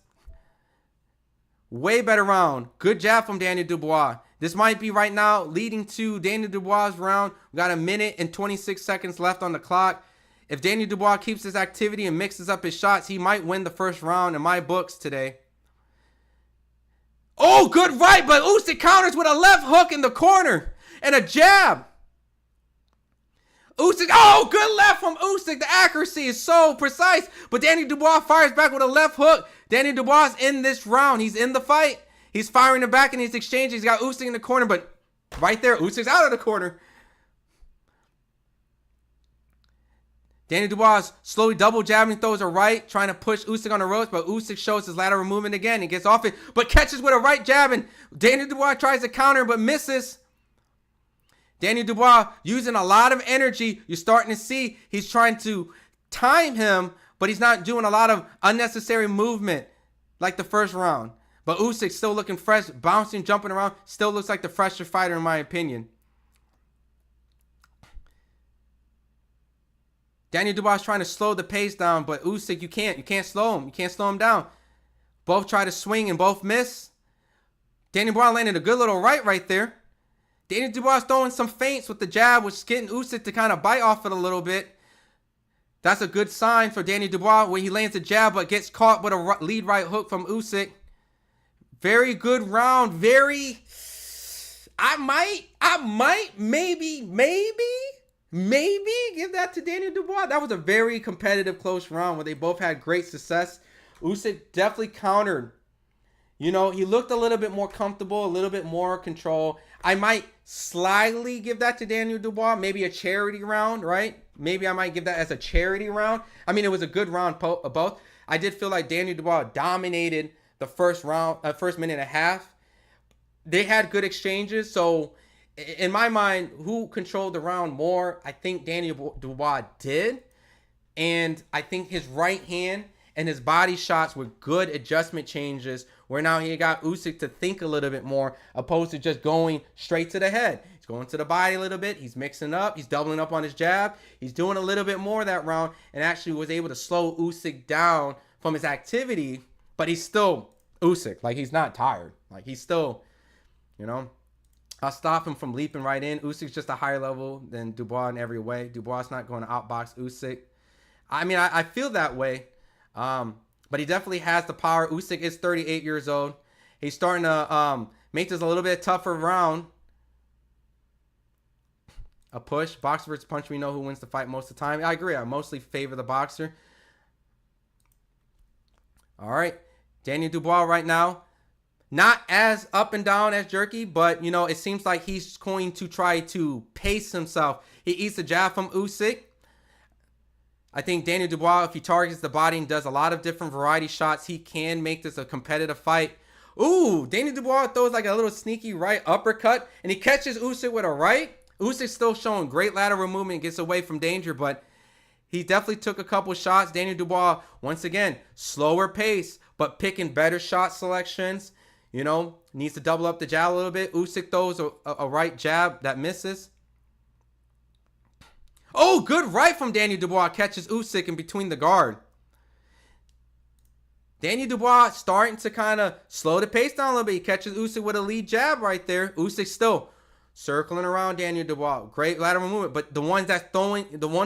Way better round. Good jab from Daniel Dubois. This might be right now leading to Daniel Dubois' round. We got 1 minute and 26 seconds left on the clock. If Daniel Dubois keeps his activity and mixes up his shots, he might win the first round in my books today. Oh, good right, but Usyk counters with a left hook in the corner and a jab. Usyk, oh, good left from Usyk. The accuracy is so precise, but Danny Dubois fires back with a left hook. Danny Dubois in this round. He's in the fight. He's firing the back and he's exchanging. He's got Usyk in the corner, but right there, Usyk's out of the corner. Danny Dubois slowly double jabbing, throws a right, trying to push Usyk on the ropes, but Usyk shows his lateral movement again. He gets off it, but catches with a right jab, and Danny Dubois tries to counter, but misses. Danny Dubois using a lot of energy. You're starting to see he's trying to time him, but he's not doing a lot of unnecessary movement like the first round. But Usyk still looking fresh, bouncing, jumping around, still looks like the fresher fighter in my opinion. Danny Dubois trying to slow the pace down, but Usyk, you can't slow him. You can't slow him down. Both try to swing and both miss. Danny Dubois landed a good little right there. Danny Dubois throwing some feints with the jab, which is getting Usyk to kind of bite off it a little bit. That's a good sign for Danny Dubois where he lands a jab but gets caught with a lead right hook from Usyk. Very good round. Very, I might, maybe give that to Danny Dubois. That was a very competitive, close round where they both had great success. Usyk definitely countered. You know, he looked a little bit more comfortable, a little bit more control. I might slightly give that to Daniel Dubois. Maybe a charity round, right? Maybe I might give that as a charity round. I mean, it was a good round both. I did feel like Daniel Dubois dominated the first round, first minute and a half. They had good exchanges, so in my mind, who controlled the round more? I think Daniel Dubois did. And I think his right hand and his body shots were good adjustment changes where now he got Usyk to think a little bit more opposed to just going straight to the head. He's going to the body a little bit. He's mixing up. He's doubling up on his jab. He's doing a little bit more that round and actually was able to slow Usyk down from his activity. But he's still Usyk. Like, he's not tired. Like, he's still, you know. I'll stop him from leaping right in. Usyk's just a higher level than Dubois in every way. Dubois not going to outbox Usyk. I mean, I feel that way. But he definitely has the power. Usyk is 38 years old. He's starting to make this a little bit tougher round. A push. Boxer versus punch. We know who wins the fight most of the time. I agree. I mostly favor the boxer. All right. Daniel Dubois right now. Not as up and down as Jerky, but, you know, it seems like he's going to try to pace himself. He eats a jab from Usyk. I think Daniel Dubois, if he targets the body and does a lot of different variety shots, he can make this a competitive fight. Ooh, Daniel Dubois throws like a little sneaky right uppercut, and he catches Usyk with a right. Usyk's still showing great lateral movement, gets away from danger, but he definitely took a couple shots. Daniel Dubois, once again, slower pace, but picking better shot selections. You know, needs to double up the jab a little bit. Usyk throws a right jab that misses. Oh, good right from Daniel Dubois. Catches Usyk in between the guard. Daniel Dubois starting to kind of slow the pace down a little bit. He catches Usyk with a lead jab right there. Usyk still circling around Daniel Dubois. Great lateral movement. But the one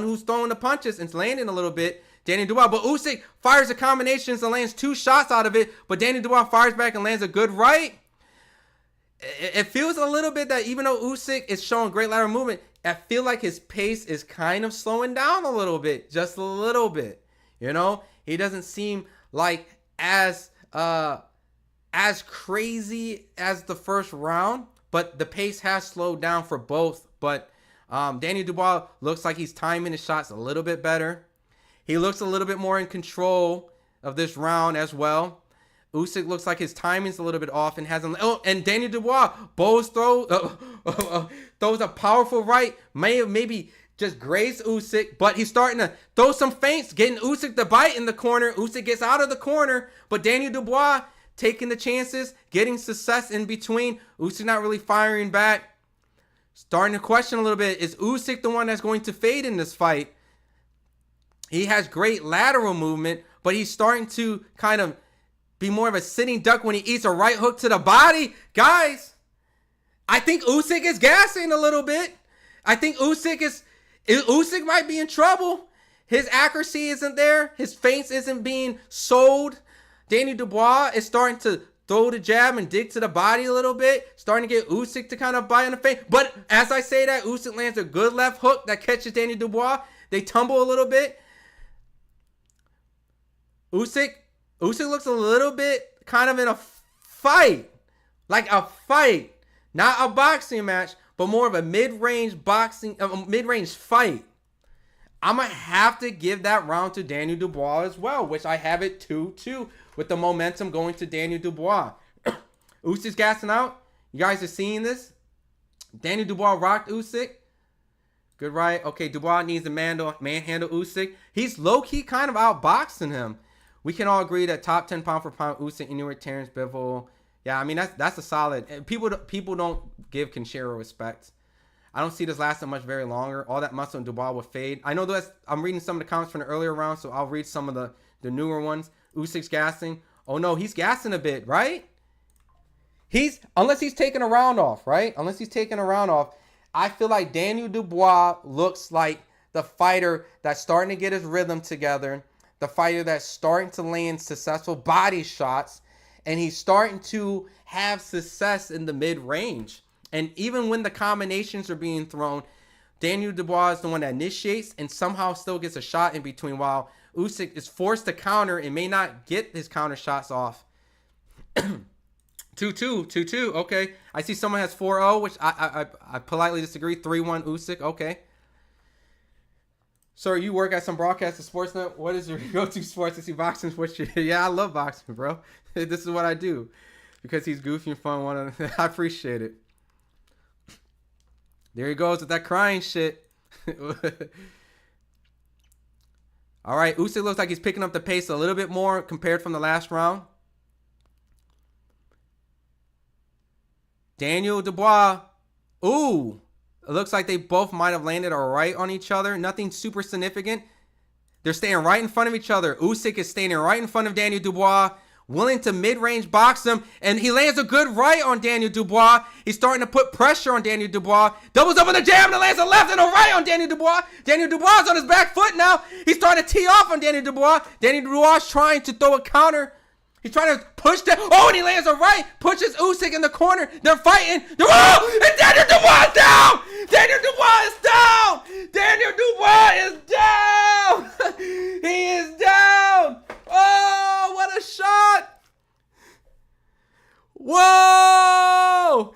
who's throwing the punches and landing a little bit, Daniel Dubois. But Usyk fires a combination and lands two shots out of it. But Daniel Dubois fires back and lands a good right. It feels a little bit that even though Usyk is showing great lateral movement, I feel like his pace is kind of slowing down a little bit. Just a little bit. You know? He doesn't seem like as crazy as the first round. But the pace has slowed down for both. But Daniel Dubois looks like he's timing his shots a little bit better. He looks a little bit more in control of this round as well. Usyk looks like his timing's a little bit off and hasn't. Oh, and Daniel Dubois throws a powerful right. Maybe just grazed Usyk, but he's starting to throw some feints, getting Usyk to bite in the corner. Usyk gets out of the corner, but Daniel Dubois taking the chances, getting success in between. Usyk not really firing back. Starting to question a little bit, is Usyk the one that's going to fade in this fight? He has great lateral movement, but he's starting to kind of be more of a sitting duck when he eats a right hook to the body. Guys, I think Usyk is gassing a little bit. I think Usyk might be in trouble. His accuracy isn't there. His feints isn't being sold. Daniel Dubois is starting to throw the jab and dig to the body a little bit, starting to get Usyk to kind of bite in the face. But as I say that, Usyk lands a good left hook that catches Daniel Dubois. They tumble a little bit. Usyk looks a little bit kind of in a fight. Like a fight. Not a boxing match, but more of a mid-range fight. I'm going to have to give that round to Daniel Dubois as well, which I have it 2-2 with the momentum going to Daniel Dubois. Usyk's gassing out. You guys are seeing this. Daniel Dubois rocked Usyk. Good right. Okay, Dubois needs to manhandle Usyk. He's low-key kind of outboxing him. We can all agree that top 10 pound for pound Usyk, anywhere Terrence Bivol. Yeah, I mean, that's a solid. People don't give Conchero respect. I don't see this lasting much very longer. All that muscle in Dubois will fade. I know I'm reading some of the comments from the earlier round, so I'll read some of the newer ones. Usyk's gassing. Oh no, he's gassing a bit, right? Unless he's taking a round off, right? Unless he's taking a round off. I feel like Daniel Dubois looks like the fighter that's starting to get his rhythm together. The fighter that's starting to land successful body shots. And he's starting to have success in the mid-range. And even when the combinations are being thrown, Daniel Dubois is the one that initiates and somehow still gets a shot in between, while Usyk is forced to counter and may not get his counter shots off. 2-2. Okay. I see someone has 4-0, which I politely disagree. 3-1 Usyk. Okay. Sir, you work at some broadcast of Sportsnet. What is your go-to sports to see boxing? Yeah, I love boxing, bro. This is what I do. Because he's goofy and fun. I appreciate it. There he goes with that crying shit. All right, Usyk looks like he's picking up the pace a little bit more compared from the last round. Daniel Dubois. Ooh. It looks like they both might have landed all right on each other. Nothing super significant. They're staying right in front of each other. Usyk is standing right in front of Daniel Dubois, willing to mid-range box him, and he lands a good right on Daniel Dubois. He's starting to put pressure on Daniel Dubois. Doubles up on the jab and lands a left and a right on Daniel Dubois. Daniel Dubois is on his back foot now. He's starting to tee off on Daniel Dubois. Daniel Dubois is trying to throw a counter. He's trying to push that. Oh, and he lands a right. Pushes Usyk in the corner. They're fighting. Oh, and Daniel Dubois is down. Daniel Dubois is down. Daniel Dubois is down. He is down. Oh, what a shot. Whoa.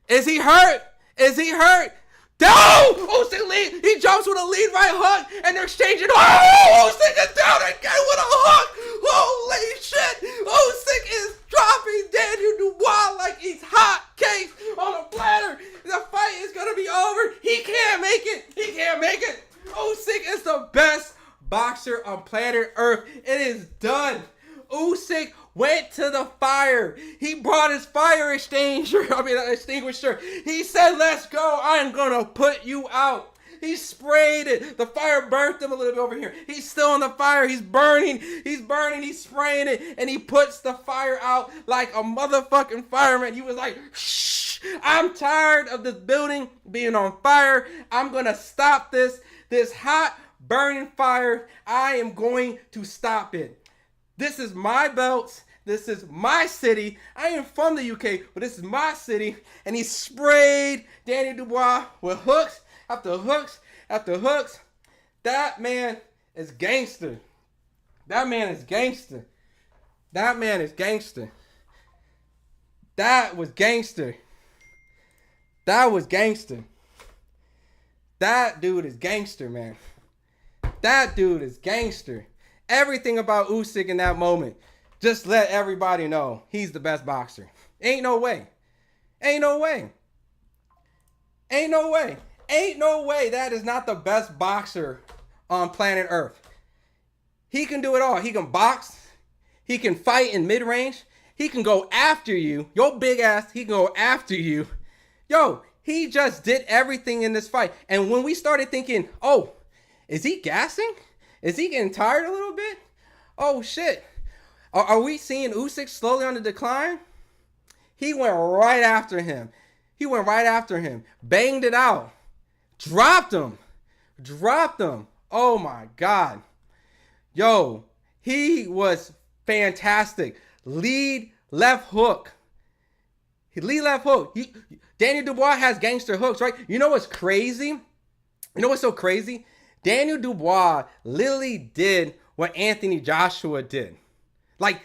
Is he hurt? Is he hurt? No! Usyk lead. He jumps with a lead right hook, and they're exchanging. Oh, Usyk is down again with a hook. Holy shit! Usyk is dropping Daniel Dubois like he's hot cakes on a platter. The fight is gonna be over. He can't make it. He can't make it. Usyk is the best boxer on planet Earth. It is done. Usyk went to the fire. He brought his fire extinguisher. He said, "Let's go. I'm gonna put you out." He sprayed it. The fire burnt him a little bit over here. He's still on the fire. He's burning. He's burning. He's spraying it. And he puts the fire out like a motherfucking fireman. He was like, "Shh, I'm tired of this building being on fire. I'm gonna stop this hot burning fire. I am going to stop it. This is my belt. This is my city. I am from the UK, but this is my city." And he sprayed Daniel Dubois with hooks after hooks after hooks. That man is gangster. That man is gangster. That man is gangster. That was gangster. That was gangster. That dude is gangster, man. That dude is gangster. Everything about Usyk in that moment. Just let everybody know he's the best boxer. Ain't no way. Ain't no way. Ain't no way. Ain't no way that is not the best boxer on planet Earth. He can do it all. He can box. He can fight in mid-range. He can go after you. Your big ass, he can go after you. Yo, he just did everything in this fight. And when we started thinking, oh, is he gassing? Is he getting tired a little bit? Oh, shit. Are we seeing Usyk slowly on the decline? He went right after him. He went right after him. Banged it out. Dropped him. Dropped him. Oh, my God. Yo, he was fantastic. Lead left hook. Lee left hook. Daniel Dubois has gangster hooks, right? You know what's crazy? You know what's so crazy? Daniel Dubois literally did what Anthony Joshua did. Like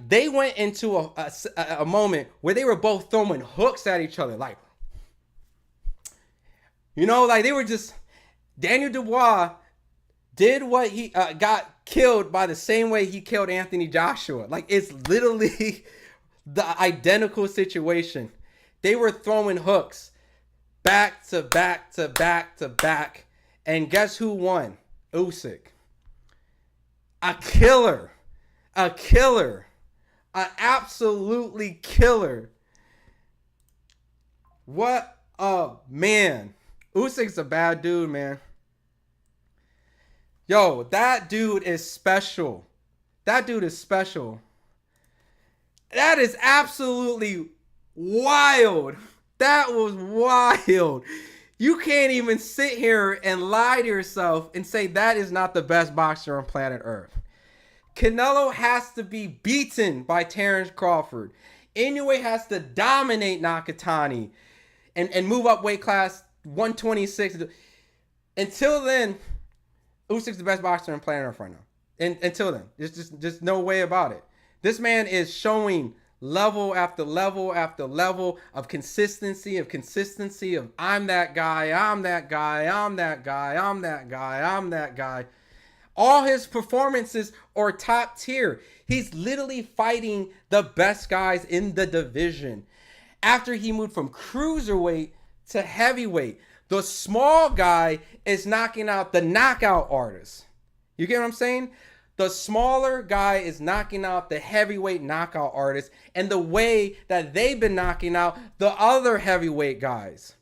they went into a moment where they were both throwing hooks at each other. Like, you know, like they were just, Daniel Dubois did what he got killed by the same way he killed Anthony Joshua. Like, it's literally the identical situation. They were throwing hooks back to back to back to back. And guess who won? Usyk. A killer. A killer. An absolutely killer. What a man. Usyk's a bad dude, man. Yo, that dude is special. That dude is special. That is absolutely wild. That was wild. You can't even sit here and lie to yourself and say that is not the best boxer on planet Earth. Canelo has to be beaten by Terrence Crawford. Inoue has to dominate Nakatani and move up weight class 126. Until then, Usyk's the best boxer on planet Earth right now. And until then, there's just no way about it. This man is showing level after level after level of consistency, of I'm that guy, I'm that guy, I'm that guy, I'm that guy, I'm that guy. All his performances are top tier. He's literally fighting the best guys in the division. After he moved from cruiserweight to heavyweight, the small guy is knocking out the knockout artists. You get what I'm saying? The smaller guy is knocking out the heavyweight knockout artists and the way that they've been knocking out the other heavyweight guys.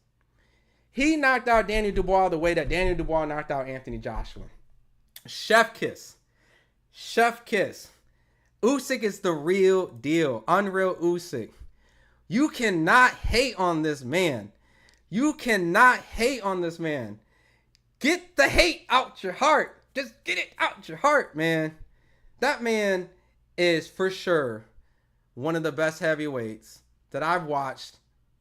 He knocked out Daniel Dubois the way that Daniel Dubois knocked out Anthony Joshua. Chef kiss. Chef kiss. Usyk is the real deal. Unreal Usyk. You cannot hate on this man. You cannot hate on this man. Get the hate out your heart. Just get it out your heart, man. That man is for sure one of the best heavyweights that I've watched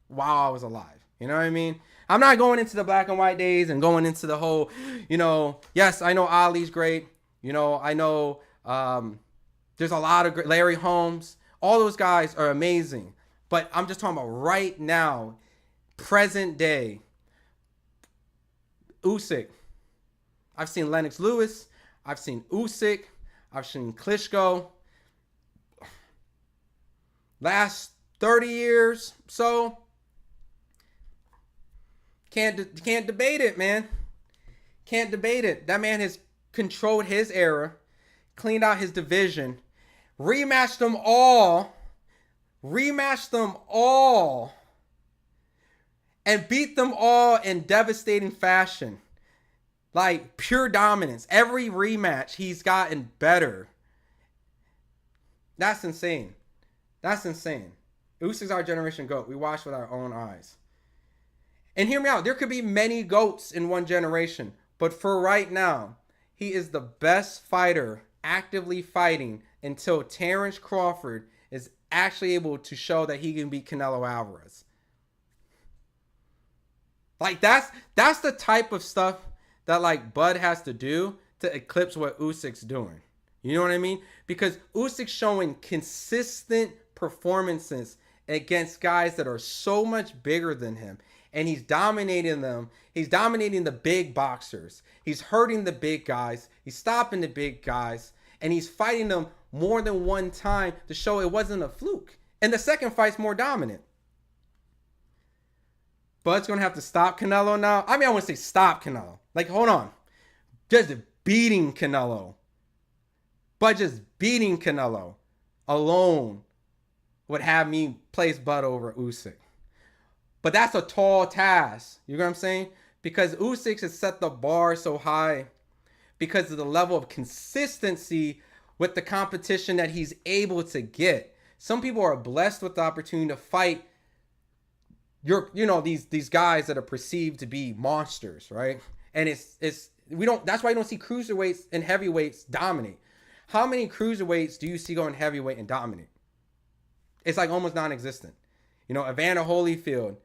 while I was alive. You know what I mean? I'm not going into the black and white days and going into the whole, yes, I know Ali's great. I know there's a lot of great, Larry Holmes. All those guys are amazing. But I'm just talking about right now, present day, Usyk. I've seen Lennox Lewis. I've seen Usyk. I've seen Klitschko. Last 30 years, so can't debate it, man. Can't debate it. That man has controlled his era, cleaned out his division, rematched them all, and beat them all in devastating fashion. Like pure dominance. Every rematch, he's gotten better. That's insane. That's insane. Usyk's our generation GOAT. We watch with our own eyes. And hear me out. There could be many GOATs in one generation. But for right now, he is the best fighter actively fighting until Terrence Crawford is actually able to show that he can beat Canelo Alvarez. Like that's the type of stuff that like Bud has to do to eclipse what Usyk's doing. You know what I mean? Because Usyk's showing consistent performances against guys that are so much bigger than him. And he's dominating them. He's dominating the big boxers. He's hurting the big guys. He's stopping the big guys. And he's fighting them more than one time to show it wasn't a fluke. And the second fight's more dominant. Bud's going to have to stop Canelo now. I mean, I want to say stop Canelo. Like, hold on. Just beating Canelo. But just beating Canelo alone would have me place Bud over Usyk. But that's a tall task. You know what I'm saying? Because Usyk has set the bar so high because of the level of consistency with the competition that he's able to get. Some people are blessed with the opportunity to fight these guys that are perceived to be monsters, right? And that's why you don't see cruiserweights and heavyweights dominate. How many cruiserweights do you see going heavyweight and dominate? It's like almost non-existent. You know, Evander Holyfield,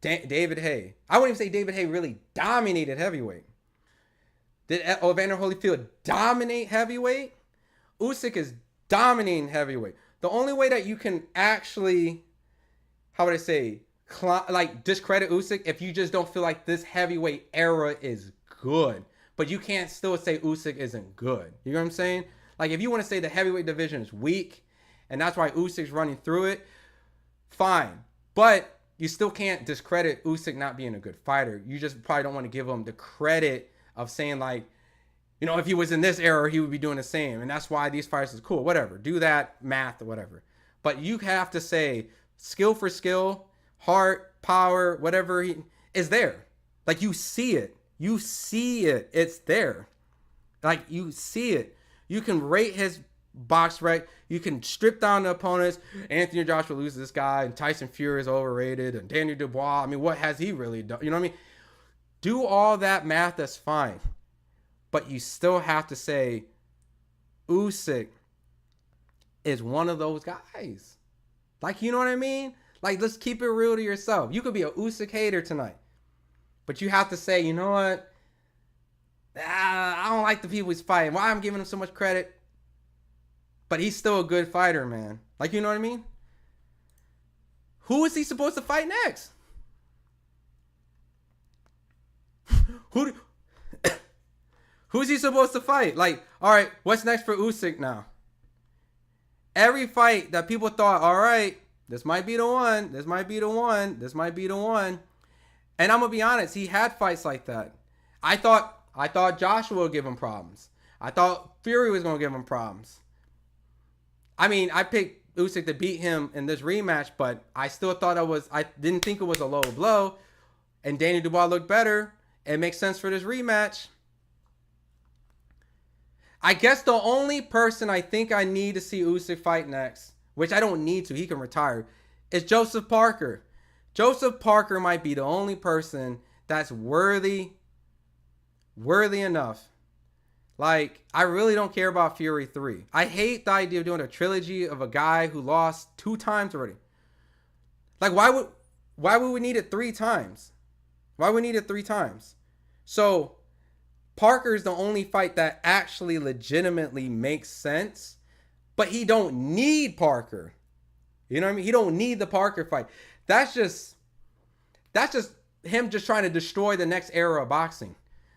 David Haye. I wouldn't even say David Haye really dominated heavyweight. Did Evander Holyfield dominate heavyweight? Usyk is dominating heavyweight. The only way that you can actually, how would I say, like discredit Usyk if you just don't feel like this heavyweight era is good. But you can't still say Usyk isn't good. You know what I'm saying? Like if you want to say the heavyweight division is weak and that's why Usyk's running through it, fine. But you still can't discredit Usyk not being a good fighter. You just probably don't want to give him the credit of saying like, you know, if he was in this era, he would be doing the same. And that's why these fighters is cool. Whatever. Do that math or whatever. But you have to say skill for skill, heart, power, whatever he is there. Like you see it. You see it. It's there. Like you see it. You can rate his box right. You can strip down the opponents. Anthony Joshua loses this guy, and Tyson Fury is overrated, and Daniel Dubois. I mean, what has he really done? You know what I mean? Do all that math. That's fine. But you still have to say Usyk is one of those guys. Like, you know what I mean? Like, let's keep it real to yourself. You could be a Usyk hater tonight. But you have to say, you know what? I don't like the people he's fighting. Why I'm giving him so much credit? But he's still a good fighter, man. Like, you know what I mean? Who is he supposed to fight next? Who's he supposed to fight? Like, all right, what's next for Usyk now? Every fight that people thought, all right, this might be the one. This might be the one. This might be the one. And I'm going to be honest, he had fights like that. I thought Joshua would give him problems. I thought Fury was going to give him problems. I mean, I picked Usyk to beat him in this rematch, but I still thought I didn't think it was a low blow. And Daniel Dubois looked better. It makes sense for this rematch. I guess the only person I think I need to see Usyk fight next, which I don't need to, he can retire, is Joseph Parker. Joseph Parker might be the only person that's worthy enough. Like, I really don't care about Fury 3. I hate the idea of doing a trilogy of a guy who lost 2 times already. Like, why would we need it 3 times? Why would we need it 3 times? So, Parker is the only fight that actually legitimately makes sense. But he don't need Parker. You know what I mean? He don't need the Parker fight. That's just him just trying to destroy the next era of boxing.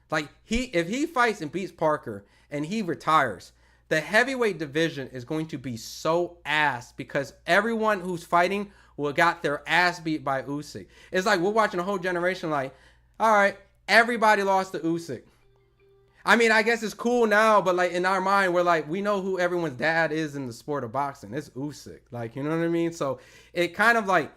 Like, if he fights and beats Parker and he retires, the heavyweight division is going to be so ass because everyone who's fighting will got their ass beat by Usyk. It's like we're watching a whole generation like, all right, everybody lost to Usyk. I mean, I guess it's cool now, but like in our mind, we're like, we know who everyone's dad is in the sport of boxing. It's Usyk. Like, you know what I mean? So it kind of like,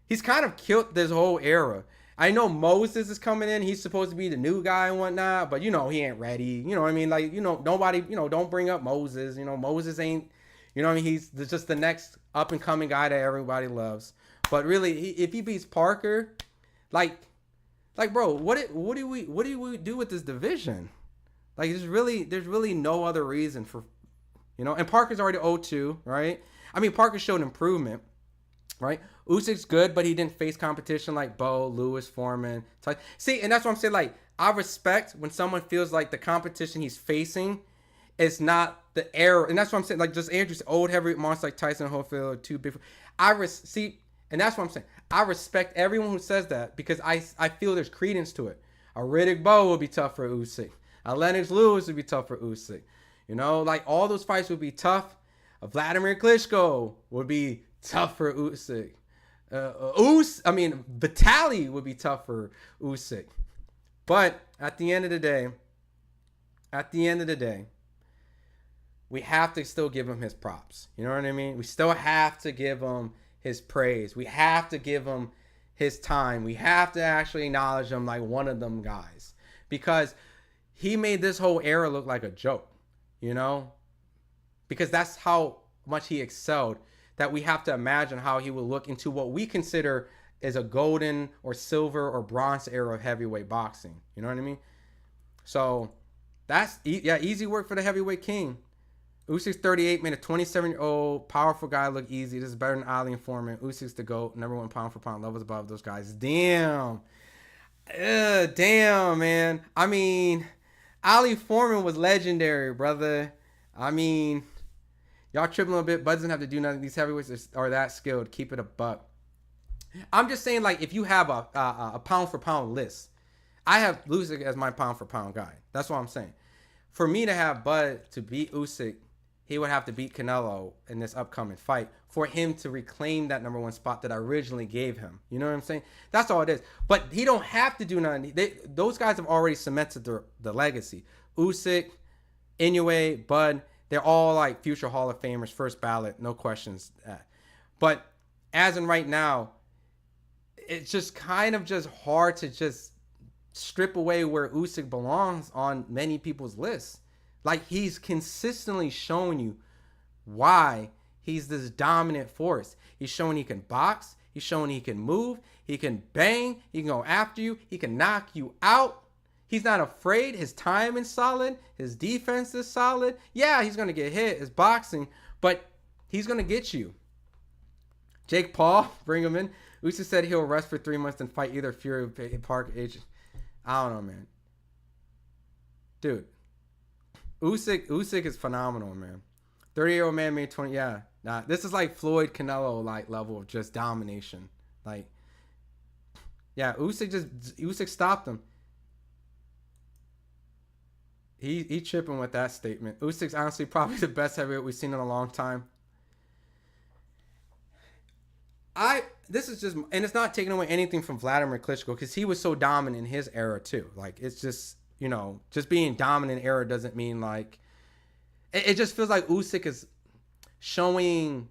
he's kind of killed this whole era. I know Moses is coming in. He's supposed to be the new guy and whatnot, but you know, he ain't ready. You know what I mean? Like, you know, nobody, you know, don't bring up Moses. You know, Moses ain't, you know what I mean? He's just the next up and coming guy that everybody loves. But really, if he beats Parker, like, bro, what do we do with this division? Like, there's really no other reason for, you know, and Parker's already 0-2, right? I mean, Parker showed improvement, right? Usyk's good, but he didn't face competition like Bo, Lewis, Foreman. See, and that's what I'm saying. Like, I respect when someone feels like the competition he's facing is not the error. And that's what I'm saying. Like, just Andrew's old heavyweight monsters like Tyson Holyfield, too big. See, and that's what I'm saying. I respect everyone who says that because I feel there's credence to it. A Riddick Bowe would be tough for Usyk. A Lennox Lewis would be tough for Usyk. You know, like all those fights would be tough. A Vladimir Klitschko would be tough for Usyk. Vitaly would be tough for Usyk. But at the end of the day, we have to still give him his props. You know what I mean? We still have to give him his praise. We have to give him his time. We have to actually acknowledge him like one of them guys. Because he made this whole era look like a joke, you know? Because that's how much he excelled, that we have to imagine how he will look into what we consider as a golden or silver or bronze era of heavyweight boxing. You know what I mean? So that's, easy work for the heavyweight king. Usyk's 38, made a 27-year-old powerful guy look easy. This is better than Ali and Foreman. Usyk's the GOAT, number one pound for pound, levels above those guys. Damn. Damn, man. I mean, Ali Foreman was legendary, brother. I mean, y'all tripping a little bit. Bud doesn't have to do nothing. These heavyweights are that skilled. Keep it a buck. I'm just saying, like, if you have a pound for pound list, I have Usyk as my pound for pound guy. That's what I'm saying. For me to have Bud to beat Usyk, he would have to beat Canelo in this upcoming fight for him to reclaim that number one spot that I originally gave him. You know what I'm saying? That's all it is. But he don't have to do nothing. Those guys have already cemented the legacy. Usyk, Inoue, Bud, they're all like future Hall of Famers, first ballot, no questions. But as in right now, it's just kind of just hard to just strip away where Usyk belongs on many people's lists. Like, he's consistently showing you why he's this dominant force. He's showing he can box. He's showing he can move. He can bang. He can go after you. He can knock you out. He's not afraid. His timing's solid. His defense is solid. Yeah, he's going to get hit. It's boxing, but he's going to get you. Jake Paul, bring him in. Usyk said he'll rest for 3 months and fight either Fury or Park Agent. I don't know, man. Dude. Usyk is phenomenal, man. 30-year-old man made 20. Yeah, nah. This is like Floyd Canelo like level of just domination. Like, yeah, Usyk stopped him. He tripping with that statement. Usyk's honestly probably the best heavyweight we've seen in a long time. This is just, and it's not taking away anything from Vladimir Klitschko because he was so dominant in his era too. Like, it's just, you know, just being dominant era doesn't mean like, it just feels like Usyk is showing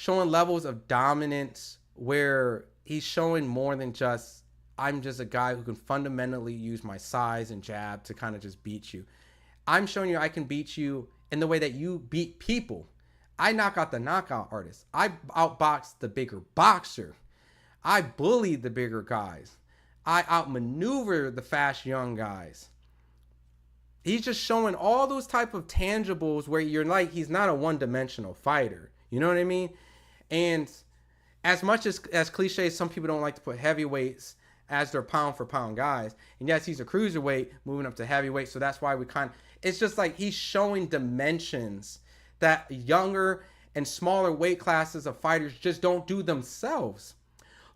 levels of dominance where he's showing more than just, I'm just a guy who can fundamentally use my size and jab to kind of just beat you. I'm showing you I can beat you in the way that you beat people. I knock out the knockout artist. I outbox the bigger boxer. I bully the bigger guys. I outmaneuver the fast young guys. He's just showing all those type of tangibles where you're like, he's not a one-dimensional fighter. You know what I mean? And as much as cliche, some people don't like to put heavyweights as their pound for pound guys. And yes, he's a cruiserweight moving up to heavyweight. So that's why we it's just like he's showing dimensions that younger and smaller weight classes of fighters just don't do themselves.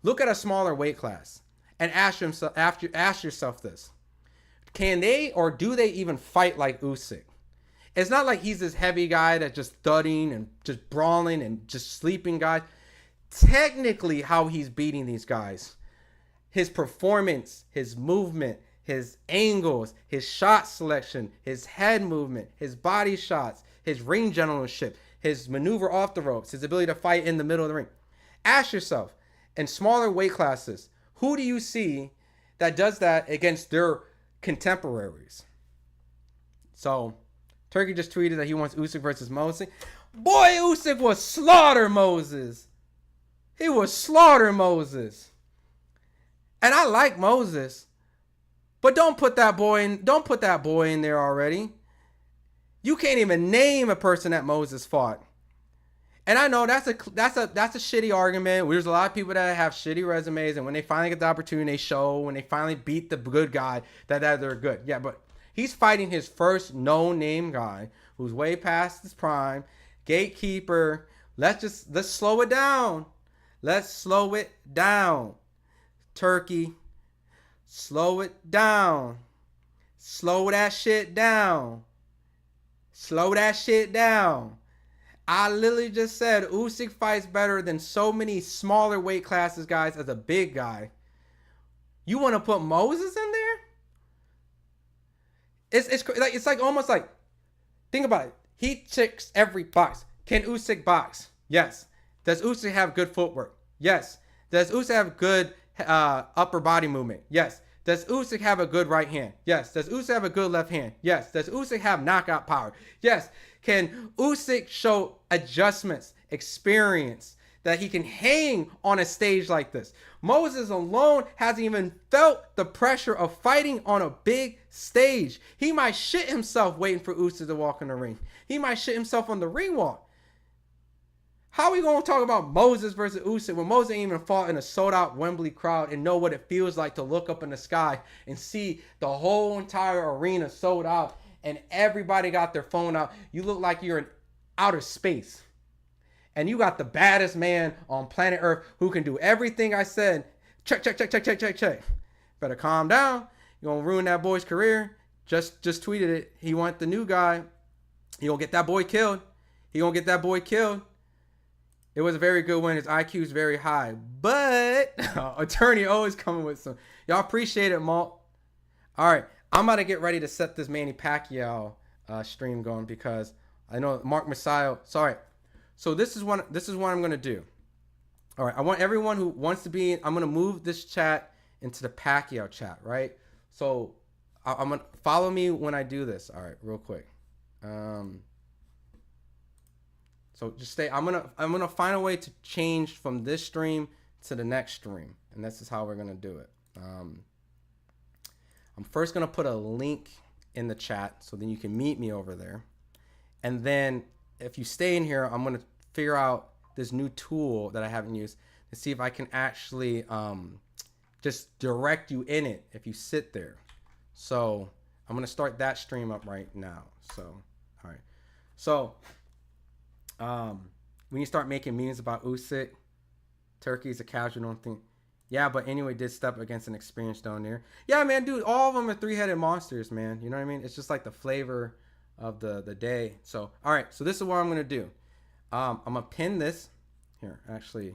Look at a smaller weight class and ask yourself this. Can they or do they even fight like Usyk? It's not like he's this heavy guy that's just thudding and just brawling and just sleeping guys. Technically, how he's beating these guys, his performance, his movement, his angles, his shot selection, his head movement, his body shots, his ring generalship, his maneuver off the ropes, his ability to fight in the middle of the ring. Ask yourself, in smaller weight classes, who do you see that does that against their contemporaries? So, Turkey just tweeted that he wants Usyk versus Moses. Boy, Usyk was slaughter Moses. He was slaughter Moses. And I like Moses. But don't put that boy in there already. You can't even name a person that Moses fought. And I know that's a shitty argument. There's a lot of people that have shitty resumes, and when they finally get the opportunity, they show. When they finally beat the good guy, that they're good. Yeah, but he's fighting his first no-name guy who's way past his prime, gatekeeper. Let's slow it down. Let's slow it down, Turkey. Slow it down. Slow that shit down. Slow that shit down. I literally just said Usyk fights better than so many smaller weight classes guys as a big guy. You want to put Moses in there? It's like almost like, think about it. He ticks every box. Can Usyk box? Yes. Does Usyk have good footwork? Yes. Does Usyk have good upper body movement? Yes. Does Usyk have a good right hand? Yes. Does Usyk have a good left hand? Yes. Does Usyk have knockout power? Yes. Can Usyk show adjustments, experience that he can hang on a stage like this. Moses alone hasn't even felt the pressure of fighting on a big stage. He might shit himself waiting for Usyk to walk in the ring. He might shit himself on the ring walk. How are we going to talk about Moses versus Usyk when Moses ain't even fought in a sold-out Wembley crowd and know what it feels like to look up in the sky and see the whole entire arena sold out and everybody got their phone out? You look like you're in outer space. And you got the baddest man on planet Earth who can do everything I said. Check. Better calm down. You're going to ruin that boy's career. Just tweeted it. He want the new guy. He going to get that boy killed. It was a very good win. His IQ is very high. But attorney always coming with some. Y'all appreciate it, Malt. All right. I'm about to get ready to set this Manny Pacquiao stream going because I know Mark Messiah. Sorry. So this is what I'm gonna do. All right, I want everyone who wants to be in, I'm gonna move this chat into the Pacquiao chat, right? So I'm gonna follow me when I do this. All right, real quick. So just stay. I'm gonna find a way to change from this stream to the next stream, and this is how we're gonna do it. I'm first gonna put a link in the chat so then you can meet me over there, and then if you stay in here, I'm going to figure out this new tool that I haven't used to see if I can actually just direct you in it if you sit there. So I'm going to start that stream up right now. So, all right. So when you start making memes about Usyk, Turkey's a casual, don't think. Yeah, but anyway, did step against an experienced down there. Yeah, man, dude, all of them are three-headed monsters, man. You know what I mean? It's just like the flavor of the day. So all right, so this is what I'm gonna do. I'm gonna pin this here. Actually,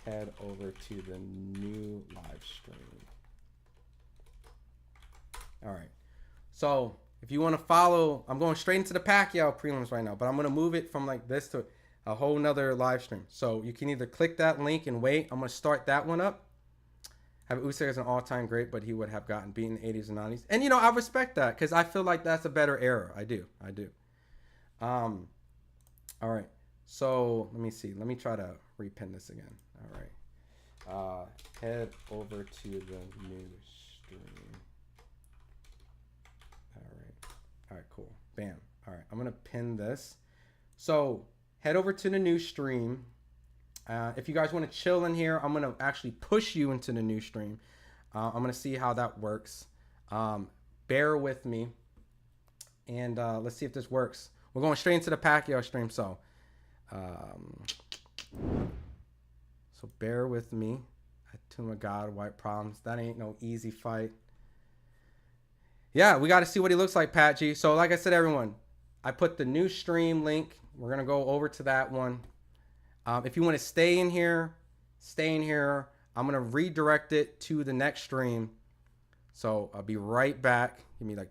head over to the new live stream. All right, so if you want to follow, I'm going straight into the Pacquiao prelims right now, but I'm gonna move it from like this to a whole nother live stream. So you can either click that link and wait. I'm gonna start that one up. Have Usyk as an all-time great, but he would have gotten beaten in the 80s and 90s. And, you know, I respect that because I feel like that's a better era. I do. All right. So let me see. Let me try to repin this again. All right. Head over to the new stream. All right, cool. Bam. All right. I'm going to pin this. So head over to the new stream. If you guys want to chill in here, I'm going to actually push you into the new stream. I'm going to see how that works. Bear with me. And let's see if this works. We're going straight into the Pacquiao stream. So bear with me. To my God, white problems. That ain't no easy fight. Yeah, we got to see what he looks like, Pat G. So like I said, everyone, I put the new stream link. We're going to go over to that one. If you want to stay in here. I'm going to redirect it to the next stream. So I'll be right back. Give me like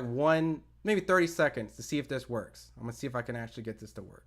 one, maybe 30 seconds to see if this works. I'm going to see if I can actually get this to work.